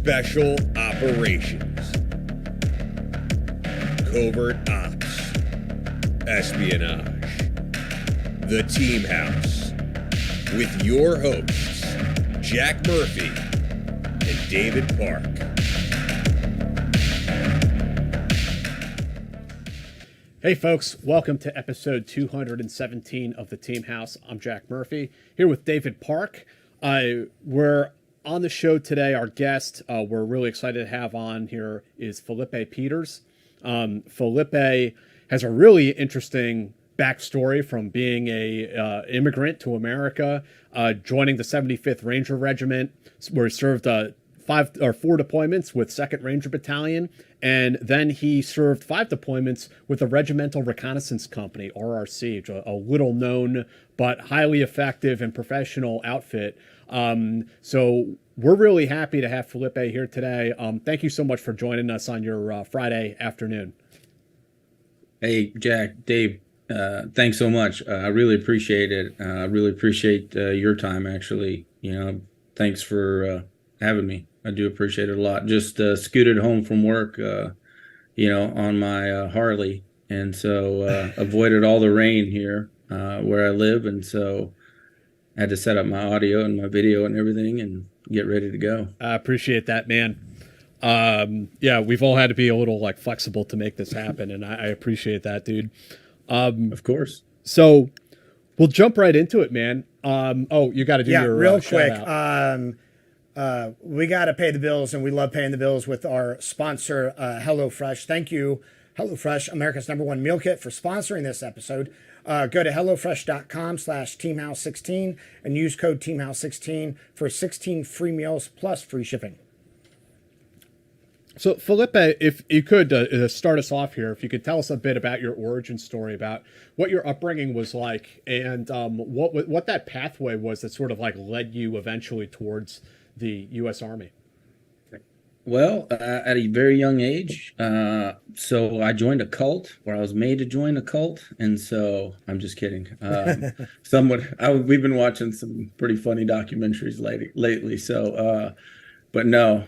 Special Operations, Covert Ops, Espionage, The Team House, with your hosts, Jack Murphy and David Park. Hey folks, welcome to episode 217 of The Team House. I'm Jack Murphy, here with David Park. We're on the show today. Our guest we're really excited to have on here is Felipe Peters. Felipe has a really interesting backstory from being a immigrant to America, joining the 75th Ranger Regiment, where he served 4 deployments with 2nd Ranger Battalion, and then he served 5 deployments with the Regimental Reconnaissance Company, RRC, a little known but highly effective and professional outfit. So we're really happy to have Felipe here today. Thank you so much for joining us on your Friday afternoon. Hey, Jack, Dave, thanks so much. I really appreciate it. I really appreciate your time, actually. Thanks for having me. I do appreciate it a lot. Just scooted home from work, on my Harley. And so avoided all the rain here where I live. And so I had to set up my audio and my video and everything and get ready to go. I appreciate that, man. Yeah, we've all had to be a little flexible to make this happen. And I appreciate that, dude. Of course. So we'll jump right into it, man. You got to do your real quick. We got to pay the bills, and we love paying the bills with our sponsor, HelloFresh. Thank you, HelloFresh, America's #1 meal kit, for sponsoring this episode. Go to HelloFresh.com/TeamHouse16 and use code TeamHouse16 for 16 free meals plus free shipping. So, Felipe, if you could start us off here, if you could tell us a bit about your origin story, about what your upbringing was like, and what that pathway was that sort of led you eventually towards the U.S. Army. Well, at a very young age, so I joined a cult, or I was made to join a cult, and so I'm just kidding. We've been watching some pretty funny documentaries lately. So, but no.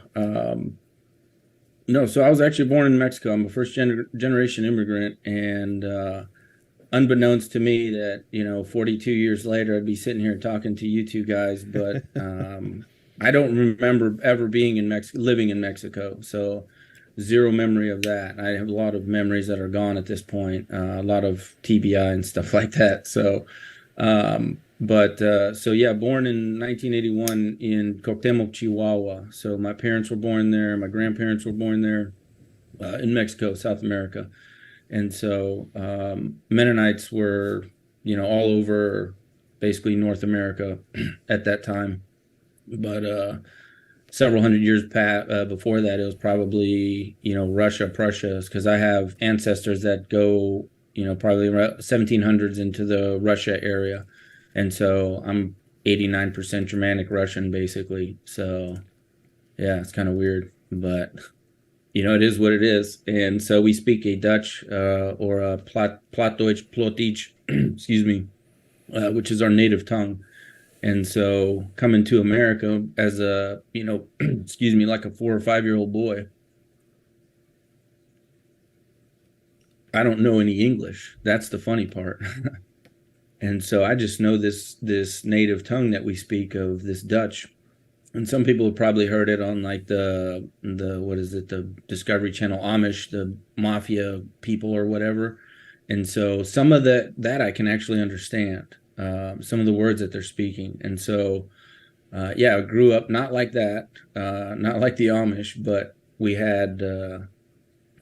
No, so I was actually born in Mexico. I'm a first generation immigrant, and unbeknownst to me that 42 years later I'd be sitting here talking to you two guys, but I don't remember ever being living in Mexico, so zero memory of that. I have a lot of memories that are gone at this point, a lot of TBI and stuff like that. So, born in 1981 in Cuauhtemoc, Chihuahua. So my parents were born there. My grandparents were born there in Mexico, South America. And so Mennonites were, all over basically North America at that time. But several hundred years before that, it was probably, Russia, Prussia, because I have ancestors that go, probably around 1700s into the Russia area. And so I'm 89% Germanic Russian, basically. So, yeah, it's kind of weird, but, it is what it is. And so we speak a Dutch or a Plattdeutsch, Plotdeutsch, excuse me, which is our native tongue. And so coming to America as a, like a 4 or 5 year old boy, I don't know any English. That's the funny part. And so I just know this native tongue that we speak of, this Dutch. And some people have probably heard it on the Discovery Channel, Amish, the mafia people or whatever. And so some of that I can actually understand, some of the words that they're speaking. And so, I grew up not like that, not like the Amish, but we had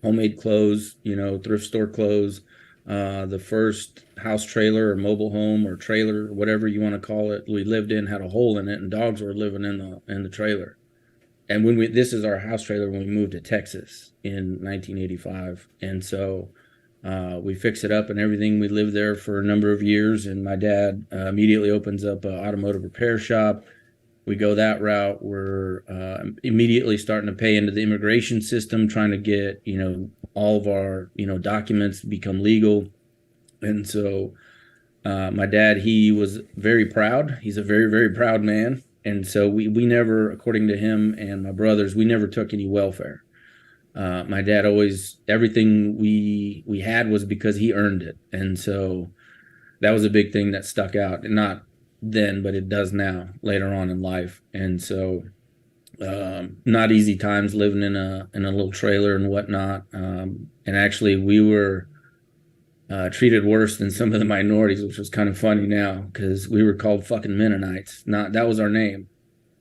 homemade clothes, thrift store clothes. The first house trailer or mobile home or trailer, whatever you want to call it, we lived in had a hole in it, and dogs were living in the trailer. And this is our house trailer when we moved to Texas in 1985, and so we fixed it up and everything. We lived there for a number of years, and my dad immediately opens up an automotive repair shop. We go that route. We're immediately starting to pay into the immigration system, trying to get, all of our, documents become legal. And so my dad, he was very proud. He's a very, very proud man. And so we never, according to him and my brothers, we never took any welfare. My dad always, everything we had was because he earned it. And so that was a big thing that stuck out. And not then, but it does now, later on in life. And so not easy times living in a little trailer and whatnot. And actually we were treated worse than some of the minorities, which was kind of funny now, because we were called fucking Mennonites. That was our name.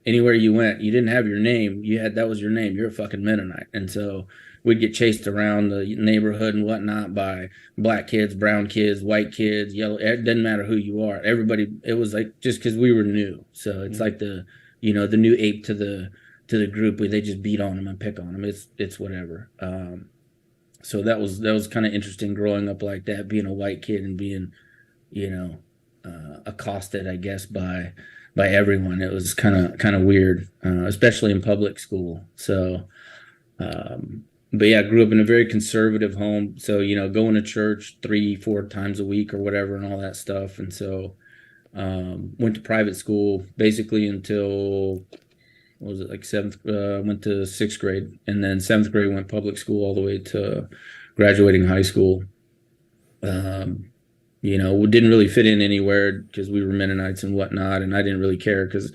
Anywhere you went, you didn't have your name. That was your name. You're a fucking Mennonite. And so we'd get chased around the neighborhood and whatnot by black kids, brown kids, white kids, yellow. It doesn't matter who you are. Everybody. It was like just because we were new. So it's like the new ape to the group where they just beat on them and pick on them. It's whatever. So that was kind of interesting growing up like that, being a white kid and being, accosted, I guess, by everyone. It was kind of weird, especially in public school. So, but yeah, I grew up in a very conservative home. So, going to church 3-4 times a week or whatever and all that stuff. And so, went to private school basically until, what was it, like went to 6th grade, and then 7th grade went public school all the way to graduating high school. We didn't really fit in anywhere because we were Mennonites and whatnot, and I didn't really care because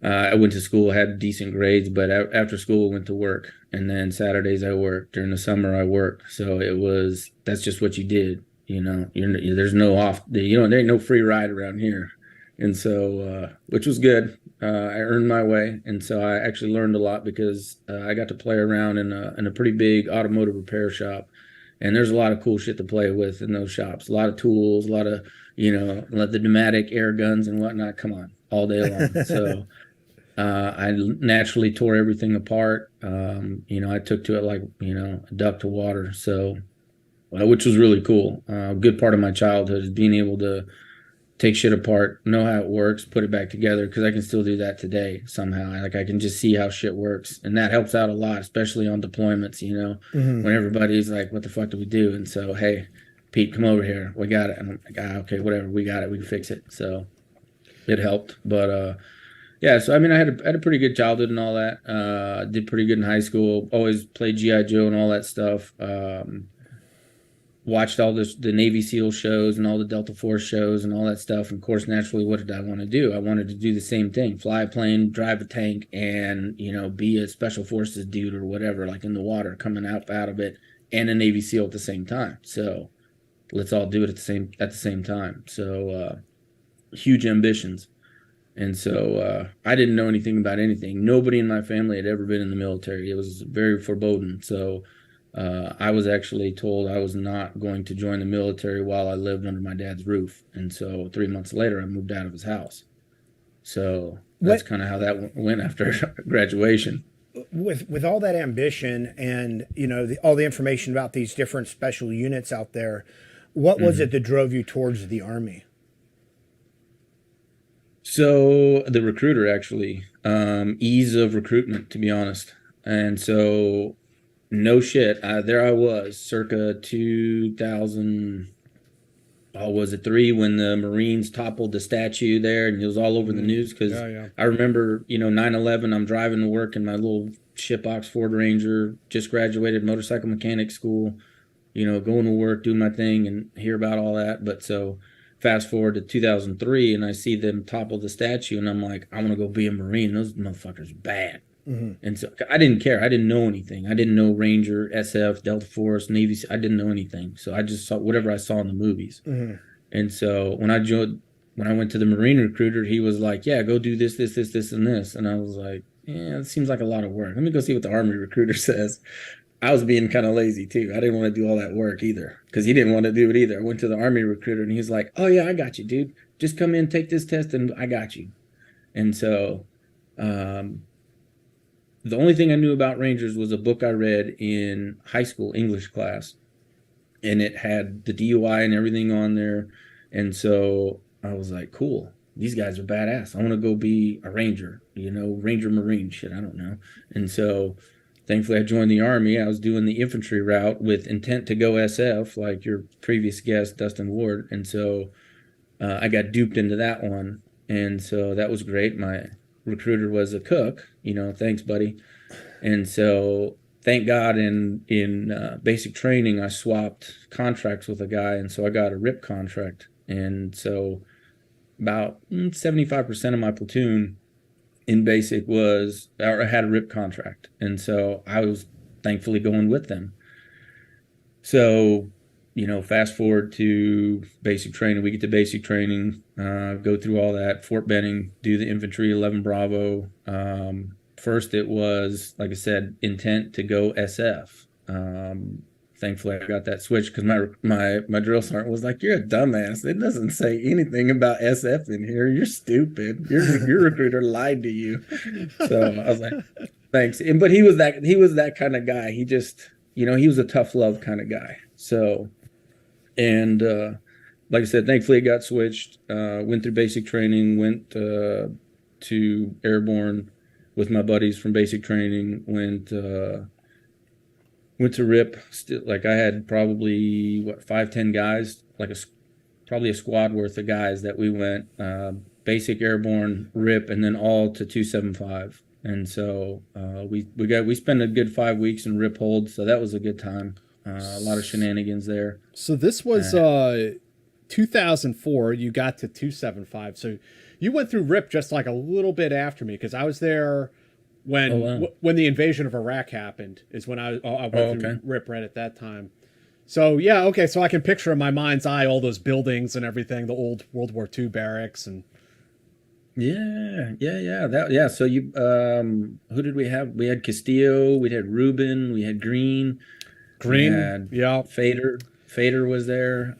I went to school, had decent grades, but after school I went to work, and then Saturdays I worked. During the summer I worked, so that's just what you did. There's no there ain't no free ride around here, and so which was good. I earned my way, and so I actually learned a lot because I got to play around in a pretty big automotive repair shop, and there's a lot of cool shit to play with in those shops. A lot of tools, a lot of the pneumatic air guns and whatnot. Come on, all day long. So I naturally tore everything apart. I took to it like a duck to water. So, which was really cool. A good part of my childhood is being able to take shit apart, know how it works, put it back together, because I can still do that today somehow. Like I can just see how shit works, and that helps out a lot, especially on deployments, when everybody's like, what the fuck do we do? And so, hey, Pete, come over here, we got it. And I'm like, okay, whatever, we got it, we can fix it. So it helped. But yeah, so I mean, I had a pretty good childhood and all that. Did pretty good in high school, always played GI Joe and all that stuff. Watched all the Navy SEAL shows and all the Delta Force shows and all that stuff. And of course, naturally, what did I want to do? I wanted to do the same thing, fly a plane, drive a tank, and, be a special forces dude or whatever, like in the water, coming out of it, and a Navy SEAL at the same time. So let's all do it at the same time. So huge ambitions. And so I didn't know anything about anything. Nobody in my family had ever been in the military. It was very foreboding. So I was actually told I was not going to join the military while I lived under my dad's roof. And so 3 months later, I moved out of his house. So that's kind of how that went after graduation. With all that ambition and, all the information about these different special units out there, what was it that drove you towards the Army? So the recruiter, actually, ease of recruitment, to be honest. And so no shit, there I was, circa 2003, when the Marines toppled the statue there, and it was all over the news, because I remember, 9/11, I'm driving to work in my little shitbox Ford Ranger, just graduated motorcycle mechanic school, going to work, doing my thing, and hear about all that. But so fast forward to 2003, and I see them topple the statue, and I'm like, I want to go be a Marine. Those motherfuckers are bad. And so I didn't care. I didn't know anything. I didn't know Ranger, SF, Delta Force, Navy. I didn't know anything. So I just saw whatever I saw in the movies. And so when I went to the Marine recruiter, he was like, yeah, go do this, this, this, this, and this. And I was like, yeah, it seems like a lot of work. Let me go see what the Army recruiter says. I was being kind of lazy too. I didn't want to do all that work either, because he didn't want to do it either. I went to the Army recruiter, and he's like, oh yeah, I got you, dude. Just come in, take this test, and I got you. And so the only thing I knew about Rangers was a book I read in high school English class, and it had the DUI and everything on there. And so I was like, cool, these guys are badass. I want to go be a Ranger, Ranger Marine shit. I don't know. And so thankfully I joined the Army. I was doing the infantry route with intent to go SF, like your previous guest, Dustin Ward. And so I got duped into that one. And so that was great. My recruiter was a cook, thanks, buddy. And so thank God in basic training, I swapped contracts with a guy. And so I got a RIP contract. And so about 75% of my platoon in basic had a RIP contract. And so I was thankfully going with them. So, fast forward to basic training. We get to basic training, go through all that, Fort Benning, do the infantry, 11 Bravo. First, it was, like I said, intent to go SF. Thankfully, I got that switch because my drill sergeant was like, "You're a dumbass. It doesn't say anything about SF in here. You're stupid. Your recruiter lied to you." So I was like, "Thanks." But he was that kind of guy. He just, he was a tough love kind of guy. So, and like I said, thankfully it got switched. Went through basic training. Went to airborne with my buddies from basic training. Went to RIP. Still, like I had probably 5-10 guys, probably a squad worth of guys that we went basic, airborne, RIP, and then all to 275. And so we spent a good 5 weeks in RIP hold, so that was a good time. A lot of shenanigans there. So this was 2004. You got to 275. So you went through RIP just like a little bit after me, because I was there when the invasion of Iraq happened. Is when I went through RIP right at that time. So yeah, okay. So I can picture in my mind's eye all those buildings and everything, the old World War II barracks and. Yeah. So you, who did we have? We had Castillo, we had Rubin, we had Green. Fader was there.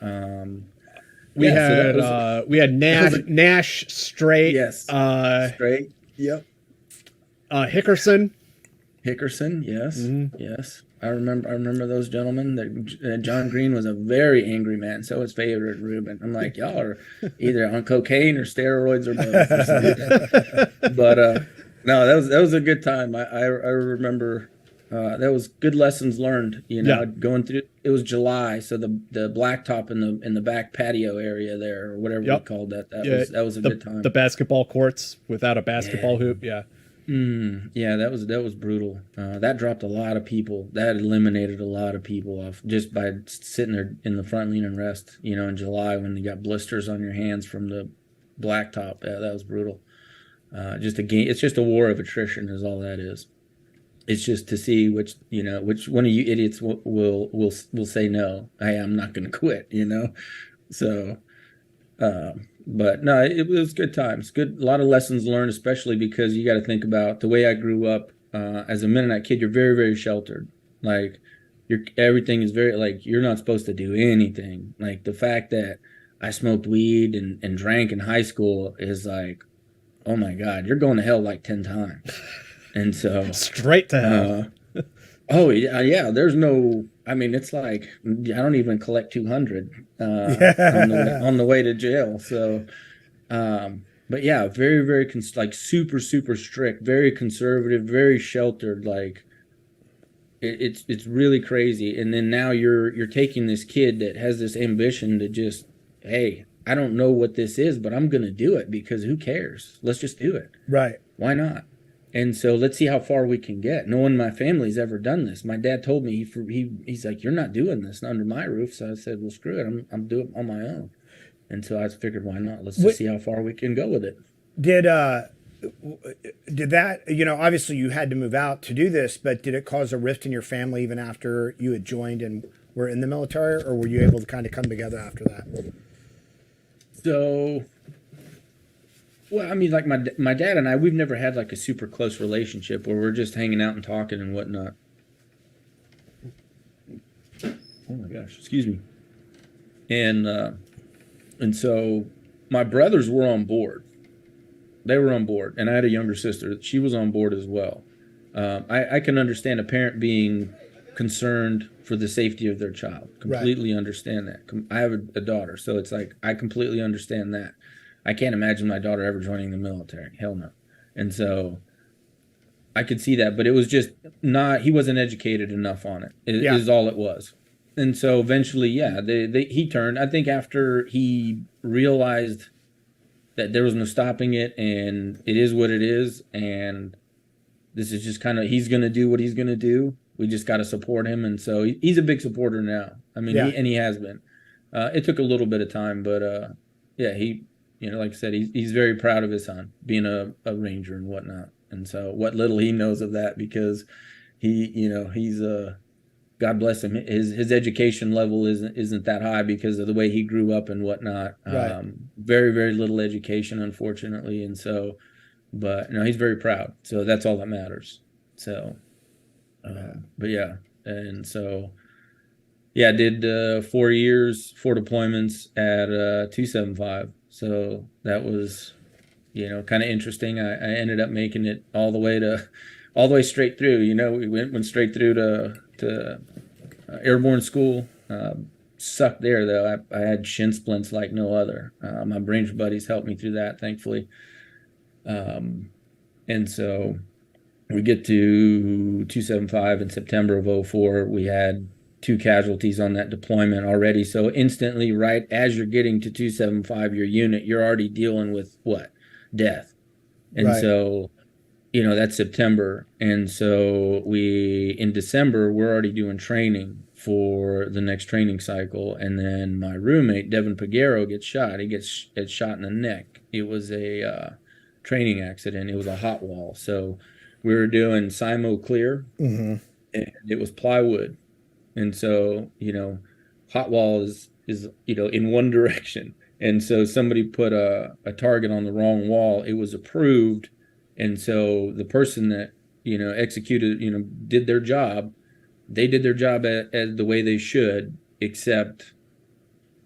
We had Nash Straight. Yes. Straight. Yep. Hickerson, yes. Mm-hmm. Yes. I remember those gentlemen. John Green was a very angry man. So was Fader and Rubin. I'm like, y'all are either on cocaine or steroids or both. Or something. But no, that was a good time. I remember that was good lessons learned. Going through. It was July, so the blacktop in the back patio area there, or whatever we called that. That was a good time. The basketball courts without a basketball hoop. Yeah. That was brutal. That dropped a lot of people. That eliminated a lot of people off just by sitting there in the front lean and rest. In July when you got blisters on your hands from the blacktop. That was brutal. Just a game. It's just a war of attrition, is all that is. It's just to see which one of you idiots will say no. Hey, I'm not going to quit. So. But no, it was good times. Good, a lot of lessons learned, especially because you got to think about the way I grew up as a Mennonite kid. You're very, very sheltered. Like everything is very you're not supposed to do anything. Like the fact that I smoked weed and drank in high school is like, oh my God, you're going to hell like 10 times. And so straight to hell. Oh yeah. There's no. I mean, it's like I don't even collect 200 on the way to jail. So, but yeah, very, very super, super strict, very conservative, very sheltered. Like it's really crazy. And then now you're taking this kid that has this ambition to just, hey, I don't know what this is, but I'm gonna do it because who cares? Let's just do it. Right? Why not? And so let's see how far we can get. No one in my family's ever done this. My dad told me he's like, you're not doing this under my roof. So I said, well, screw it. I'm doing it on my own. And so I figured, why not? Let's just see how far we can go with it. Did that, obviously you had to move out to do this, but did it cause a rift in your family even after you had joined and were in the military, or were you able to kind of come together after that? So, well, I mean, like my dad and I, we've never had like a super close relationship where we're just hanging out and talking and whatnot. Oh my gosh, excuse me. And so my brothers were on board. They were on board, and I had a younger sister. She was on board as well. I can understand a parent being concerned for the safety of their child. Completely understand that. I have a daughter, so it's like I completely understand that. I can't imagine my daughter ever joining the military. Hell no. And so I could see that, but it was just not, he wasn't educated enough on it. It is all it was. And so eventually, he turned. I think after he realized that there was no stopping it, and it is what it is, and this is just kind of, he's going to do what he's going to do. We just got to support him, and so he's a big supporter now. I mean, he has been. It took a little bit of time, but yeah, he, you know, like I said, he's very proud of his son being a Ranger and whatnot, and so what little he knows of that, because he, you know, he's God bless him. His education level isn't that high because of the way he grew up and whatnot. Right. Very, very little education, unfortunately. And so, but you know, he's very proud. So that's all that matters. So, but yeah. And so, yeah, I did 4 years, 4 deployments at 275. So that was, you know, kind of interesting. I ended up making it all the way straight through. You know, we went straight through to airborne school. Sucked there though. I had shin splints like no other. My Ranger buddies helped me through that, thankfully. And so we get to 275 in September of 2004. We had 2 casualties on that deployment already. So instantly, right as you're getting to 275, your unit, you're already dealing with what? Death. And Right. so, you know, that's September. And so in December, we're already doing training for the next training cycle. And then my roommate, Devin Pagero, gets shot. He gets shot in the neck. It was a training accident. It was a hot wall. So we were doing Simo clear, and it was plywood. And so, you know, hot wall is, you know, in one direction. And so somebody put a target on the wrong wall. It was approved. And so the person that, you know, executed, you know, did their job. They did their job as the way they should, except,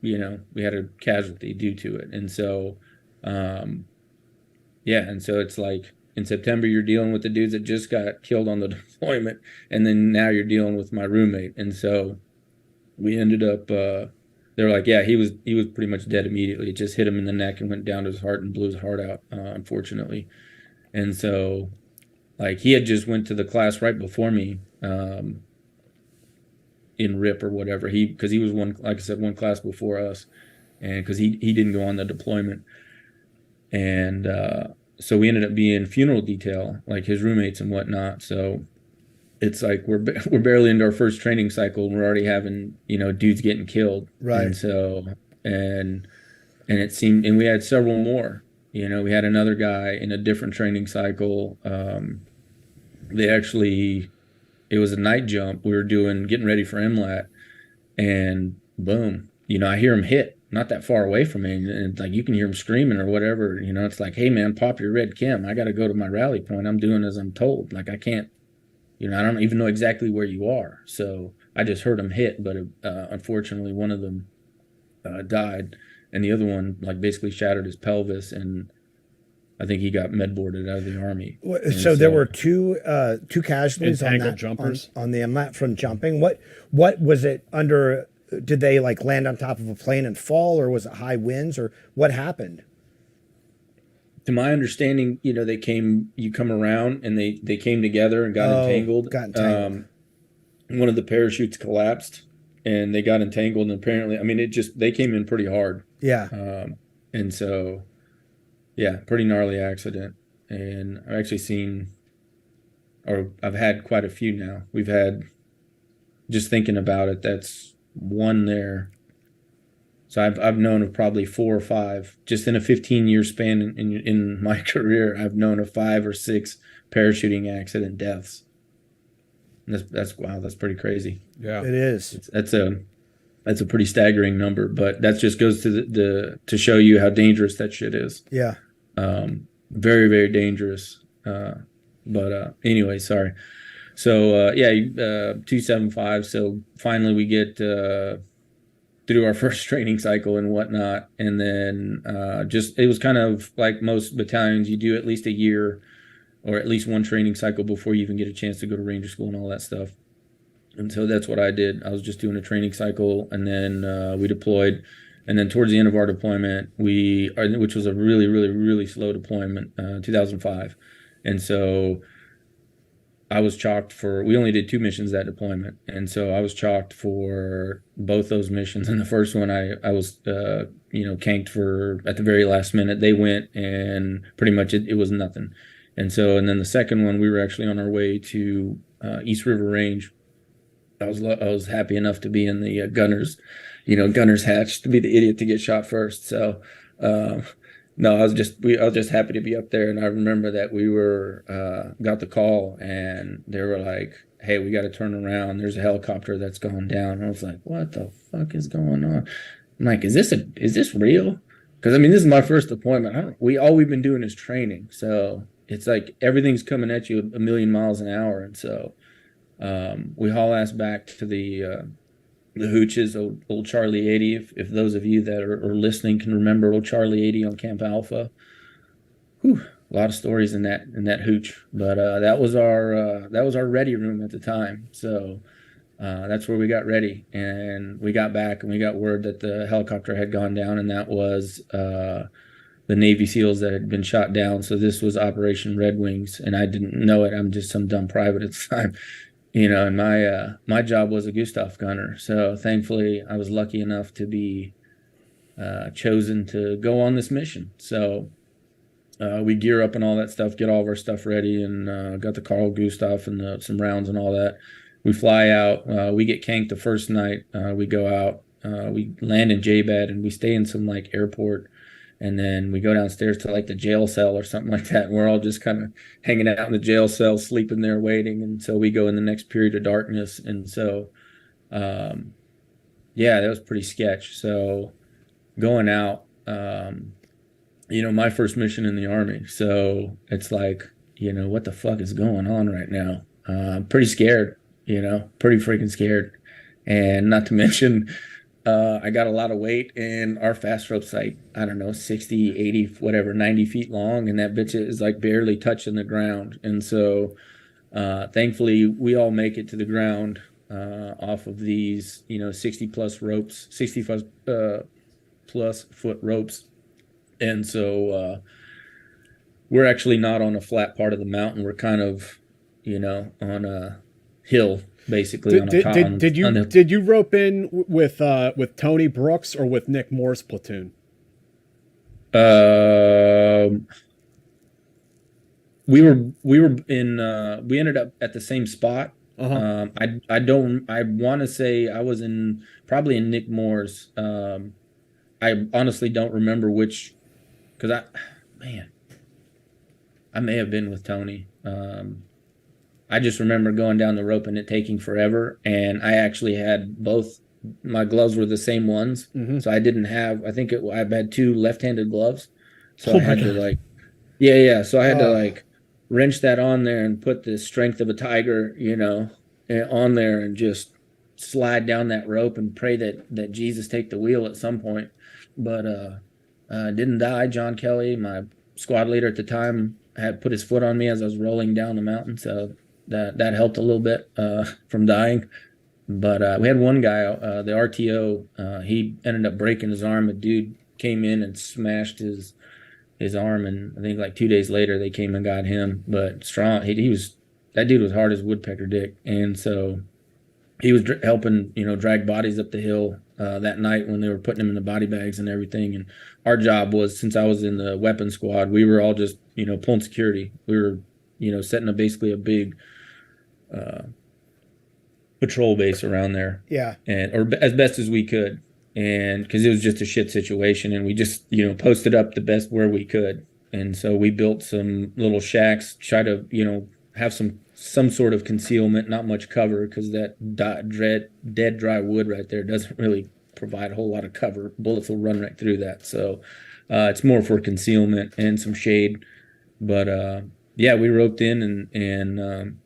you know, we had a casualty due to it. And so, yeah. And so it's like in September, you're dealing with the dudes that just got killed on the deployment. And then now you're dealing with my roommate. And so we ended up, they were like, yeah, he was pretty much dead immediately. It just hit him in the neck and went down to his heart and blew his heart out, unfortunately. And so, like, he had just went to the class right before me, in RIP or whatever. Because he was like I said, one class before us, and because he didn't go on the deployment. And so we ended up being funeral detail, like his roommates and whatnot. So it's like we're barely into our first training cycle, and we're already having, you know, dudes getting killed. Right. And so and it seemed, and we had several more. You know, we had another guy in a different training cycle. It was a night jump. We were getting ready for MLAT, and boom, you know, I hear him hit not that far away from me, and like you can hear him screaming or whatever. You know, it's like, hey man, pop your red chem. I got to go to my rally point. I'm doing as I'm told. Like I can't, you know, I don't even know exactly where you are. So I just heard him hit, but unfortunately, one of them died. And the other one, like, basically shattered his pelvis, and I think he got med boarded out of the Army. So there were two casualties on Entangled that jumpers? on the MLAT from jumping. What was it under? Did they like land on top of a plane and fall, or was it high winds, or what happened? To my understanding, you know, you come around, and they came together and got entangled. Got entangled. One of the parachutes collapsed, and they got entangled, and apparently, I mean, they came in pretty hard. Yeah. And so, yeah, pretty gnarly accident. And I've actually I've had quite a few now. We've had, just thinking about it, that's one there. So I've known of probably 4 or 5, just in a 15-year span in my career. I've known of 5 or 6 parachuting accident deaths. And that's wow, that's pretty crazy. Yeah, It is. That's a pretty staggering number, but that just goes to show you how dangerous that shit is. Yeah. Very, very dangerous. But anyway, sorry. So 275. So finally we get through our first training cycle and whatnot, and then it was kind of like most battalions. You do at least a year or at least one training cycle before you even get a chance to go to Ranger School and all that stuff. And so that's what I did. I was just doing a training cycle, and then we deployed. And then towards the end of our deployment, which was a really, really, really slow deployment, 2005. And so I was chalked for, we only did 2 missions that deployment. And so I was chalked for both those missions. And the first one, I was, canked for at the very last minute. They went and pretty much it was nothing. And then the second one, we were actually on our way to East River Range. I was happy enough to be in the gunner's hatch, to be the idiot to get shot first. So, no, I was just happy to be up there. And I remember that we got the call and they were like, "Hey, we got to turn around. There's a helicopter that's gone down." And I was like, "What the fuck is going on?" I'm like, is this real? Because I mean, this is my first deployment. All we've been doing is training. So it's like everything's coming at you a million miles an hour. And so we haul ass back to the hooches, old Charlie 80. If those of you that are listening can remember old Charlie 80 on Camp Alpha. Whew, a lot of stories in that hooch. But that was our ready room at the time. So that's where we got ready, and we got back and we got word that the helicopter had gone down, and that was the Navy SEALs that had been shot down. So this was Operation Red Wings, and I didn't know it. I'm just some dumb private at the time. And my job was a Gustav gunner. So thankfully I was lucky enough to be chosen to go on this mission. So we gear up and all that stuff, get all of our stuff ready, and got the Carl Gustav and some rounds and all that. We fly out, we get canked the first night. We go out, we land in JBAD, and we stay in some like airport. And then we go downstairs to like the jail cell or something like that. And we're all just kind of hanging out in the jail cell, sleeping there, waiting. And so we go in the next period of darkness. And so, that was pretty sketch. So going out, my first mission in the Army. So it's like, what the fuck is going on right now? I'm pretty scared, pretty freaking scared. And not to mention, I got a lot of weight, and our fast rope's like, I don't know, 60, 80, whatever, 90 feet long. And that bitch is like barely touching the ground. And so, thankfully we all make it to the ground, off of these, 60 plus ropes, 60 plus foot ropes. And so, we're actually not on a flat part of the mountain. We're kind of, on a hill, basically. Did you rope in with Tony Brooks or with Nick Moore's platoon? We ended up at the same spot. Uh-huh. I want to say I was probably in Nick Moore's. I honestly don't remember which, because I may have been with Tony. I just remember going down the rope and it taking forever. And I actually had both, my gloves were the same ones. Mm-hmm. So I didn't have, I had 2 left-handed gloves. So Oh I had my to God. like, yeah. So I had to like wrench that on there and put the strength of a tiger, on there and just slide down that rope and pray that Jesus take the wheel at some point. But didn't die. John Kelly, my squad leader at the time, had put his foot on me as I was rolling down the mountain. So that helped a little bit from dying. But we had one guy, the RTO, he ended up breaking his arm. A dude came in and smashed his arm, and I think like 2 days later they came and got him. But strong, that dude was hard as woodpecker dick, and so he was helping drag bodies up the hill that night when they were putting them in the body bags and everything. And our job was, since I was in the weapons squad, we were all just pulling security. We were setting up basically a big patrol base around there, or as best as we could, and because it was just a shit situation, and we just posted up the best where we could. And so we built some little shacks, try to have some sort of concealment, not much cover, because that dead dry wood right there doesn't really provide a whole lot of cover. Bullets will run right through that. So it's more for concealment and some shade. But we roped in, and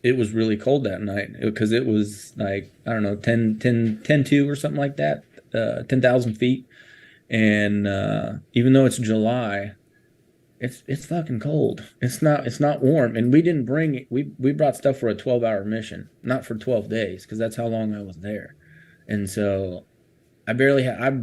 it was really cold that night, because it was like, I don't know, 10-2 or something like that, 10,000 feet. And even though it's July, it's fucking cold. It's not warm. And we didn't bring it. We brought stuff for a 12-hour mission, not for 12 days, because that's how long I was there. And so I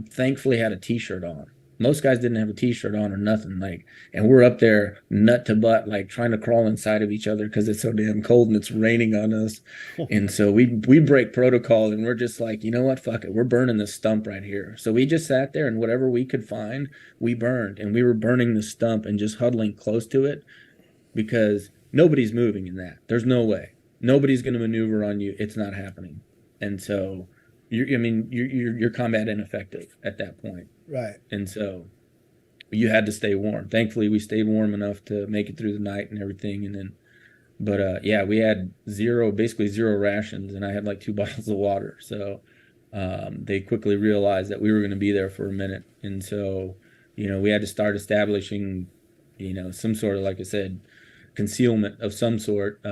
thankfully had a t-shirt on. most guys didn't have a t-shirt on or nothing, like, and we're up there nut to butt, like trying to crawl inside of each other because it's so damn cold and it's raining on us. And so we break protocol and we're just like, you know what, fuck it, we're burning this stump right here. So we just sat there and whatever we could find, we burned, and we were burning the stump and just huddling close to it because nobody's moving in that. There's no way. Nobody's going to maneuver on you. It's not happening. And so you're combat ineffective at that point. Right. And so you had to stay warm. Thankfully, we stayed warm enough to make it through the night and everything. And then, but yeah, we had basically zero rations, and I had like 2 bottles of water. So they quickly realized that we were going to be there for a minute. And so, we had to start establishing, some sort of, like I said, concealment of some sort,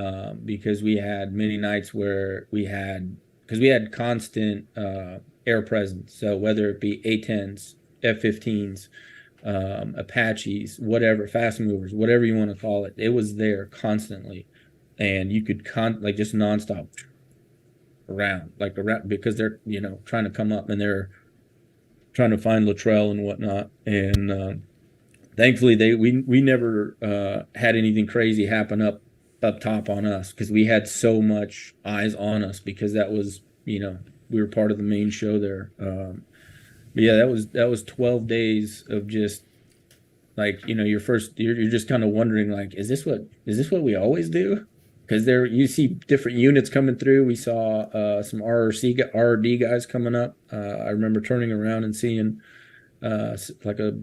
because we had many nights where we had constant air presence. So whether it be A-10s, F-15s, Apaches, whatever, fast movers, whatever you want to call it, it was there constantly, and you could like just nonstop around because they're trying to come up and they're trying to find Luttrell and whatnot. And thankfully we never had anything crazy happen up top on us, because we had so much eyes on us, because that was, we were part of the main show there. But yeah, that was 12 days of just like, you're just kind of wondering, like, is this what we always do? Because you see different units coming through. We saw some RRD guys coming up. I remember turning around and seeing like 4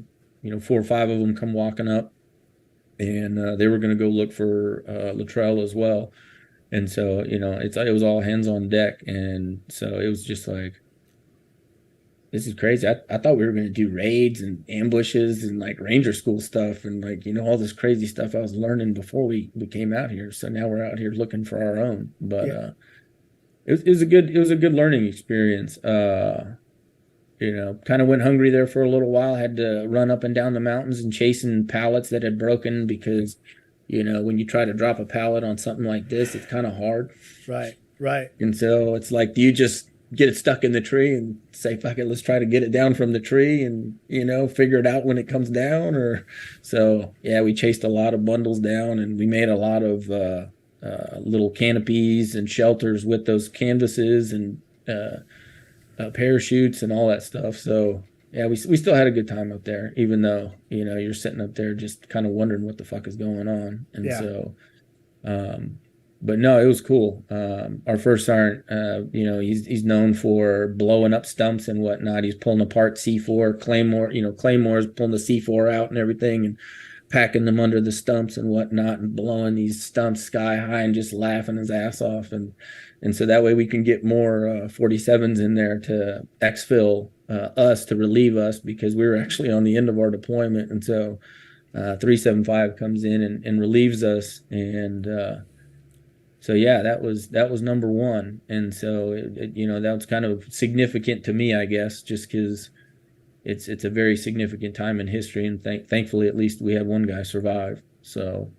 or 5 of them come walking up, and they were going to go look for Luttrell as well. And so, it was all hands on deck. And so it was just like, this is crazy. I thought we were going to do raids and ambushes and like ranger school stuff and like, all this crazy stuff I was learning before we came out here. So now we're out here looking for our own. But yeah. It was a good learning experience. Kind of went hungry there for a little while. Had to run up and down the mountains and chasing pallets that had broken, because when you try to drop a pallet on something like this, it's kind of hard. Right. And so it's like, do you just get it stuck in the tree and say, fuck it, let's try to get it down from the tree and, figure it out when it comes down? Or so, yeah, we chased a lot of bundles down, and we made a lot of little canopies and shelters with those canvases and parachutes and all that stuff. So yeah, we still had a good time up there, even though, you're sitting up there just kind of wondering what the fuck is going on. And yeah. So, but no, it was cool. Our first sergeant, he's known for blowing up stumps and whatnot. He's pulling apart C4 claymores, pulling the C4 out and everything, and packing them under the stumps and whatnot, and blowing these stumps sky high and just laughing his ass off. And so that way we can get more 47s in there to exfil us, to relieve us, because we were actually on the end of our deployment. And so 375 comes in and relieves us. And so yeah, that was number one. And so that was kind of significant to me, I guess, just because it's a very significant time in history, and thankfully at least we had one guy survive. So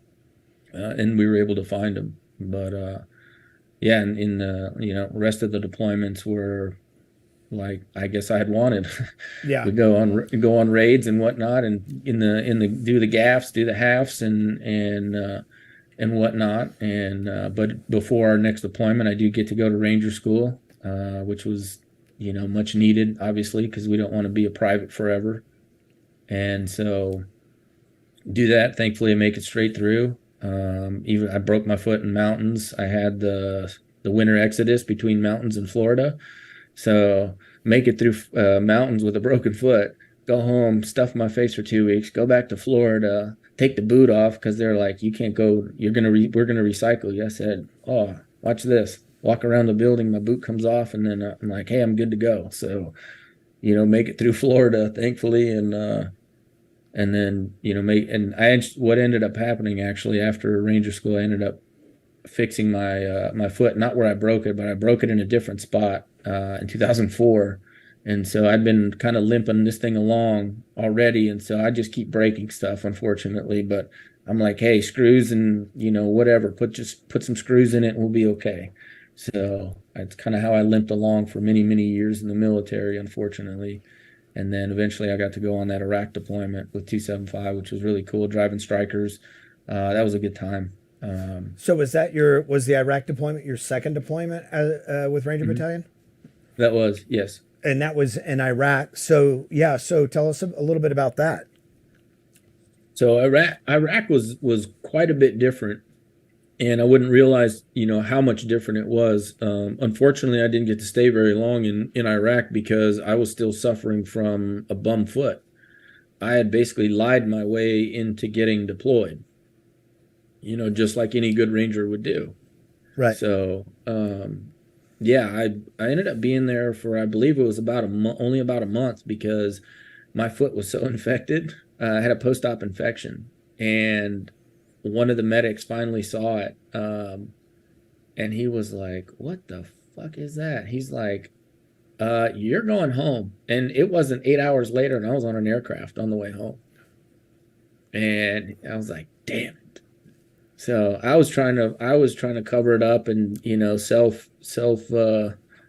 and we were able to find him. But yeah, and in the rest of the deployments were like, I guess I had wanted. Yeah. We go on raids and whatnot, and do the gaffs, do the halves and whatnot. And but before our next deployment, I do get to go to Ranger School, which was much needed, obviously, because we don't want to be a private forever. And so do that. Thankfully, I make it straight through. Even I broke my foot in mountains. I had the winter exodus between mountains and Florida. So make it through mountains with a broken foot, go home, stuff my face for 2 weeks, go back to Florida, take the boot off because they're like, you can't go, we're going to recycle you. I said, oh, watch this. Walk around the building, my boot comes off, and then I'm like, hey, I'm good to go. So, make it through Florida, thankfully, and then what ended up happening actually after Ranger School, I ended up fixing my foot, not where I broke it, but I broke it in a different spot in 2004. And so I'd been kind of limping this thing along already, and so I just keep breaking stuff, unfortunately. But I'm like, hey, screws and whatever, put some screws in it, and we'll be okay. So that's kind of how I limped along for many, many years in the military, unfortunately. And then eventually I got to go on that Iraq deployment with 275, which was really cool, driving strikers. That was a good time. So was the Iraq deployment your second deployment with Ranger Battalion? That was, yes. And that was in Iraq. So tell us a little bit about that. So Iraq was quite a bit different, and I wouldn't realize, how much different it was. Unfortunately, I didn't get to stay very long in Iraq because I was still suffering from a bum foot. I had basically lied my way into getting deployed, just like any good Ranger would do. Right. So, I ended up being there for, I believe it was only about a month, because my foot was so infected. I had a post-op infection, and one of the medics finally saw it, and he was like, "What the fuck is that?" He's like, "You're going home." And it wasn't 8 hours later, and I was on an aircraft on the way home. And I was like, "Damn it!" So I was trying to cover it up and self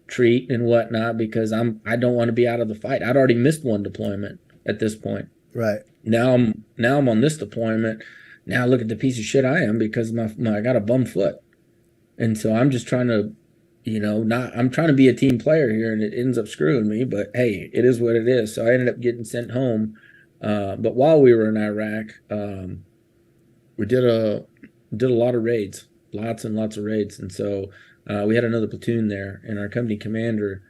treat and whatnot, because I don't want to be out of the fight. I'd already missed one deployment at this point. Right. Now I'm on this deployment. Now look at the piece of shit I am, because I got a bum foot. And so I'm just trying to, I'm trying to be a team player here, and it ends up screwing me, but hey, it is what it is. So I ended up getting sent home. But while we were in Iraq, we did a lot of raids, lots and lots of raids. And so we had another platoon there, and our company commander,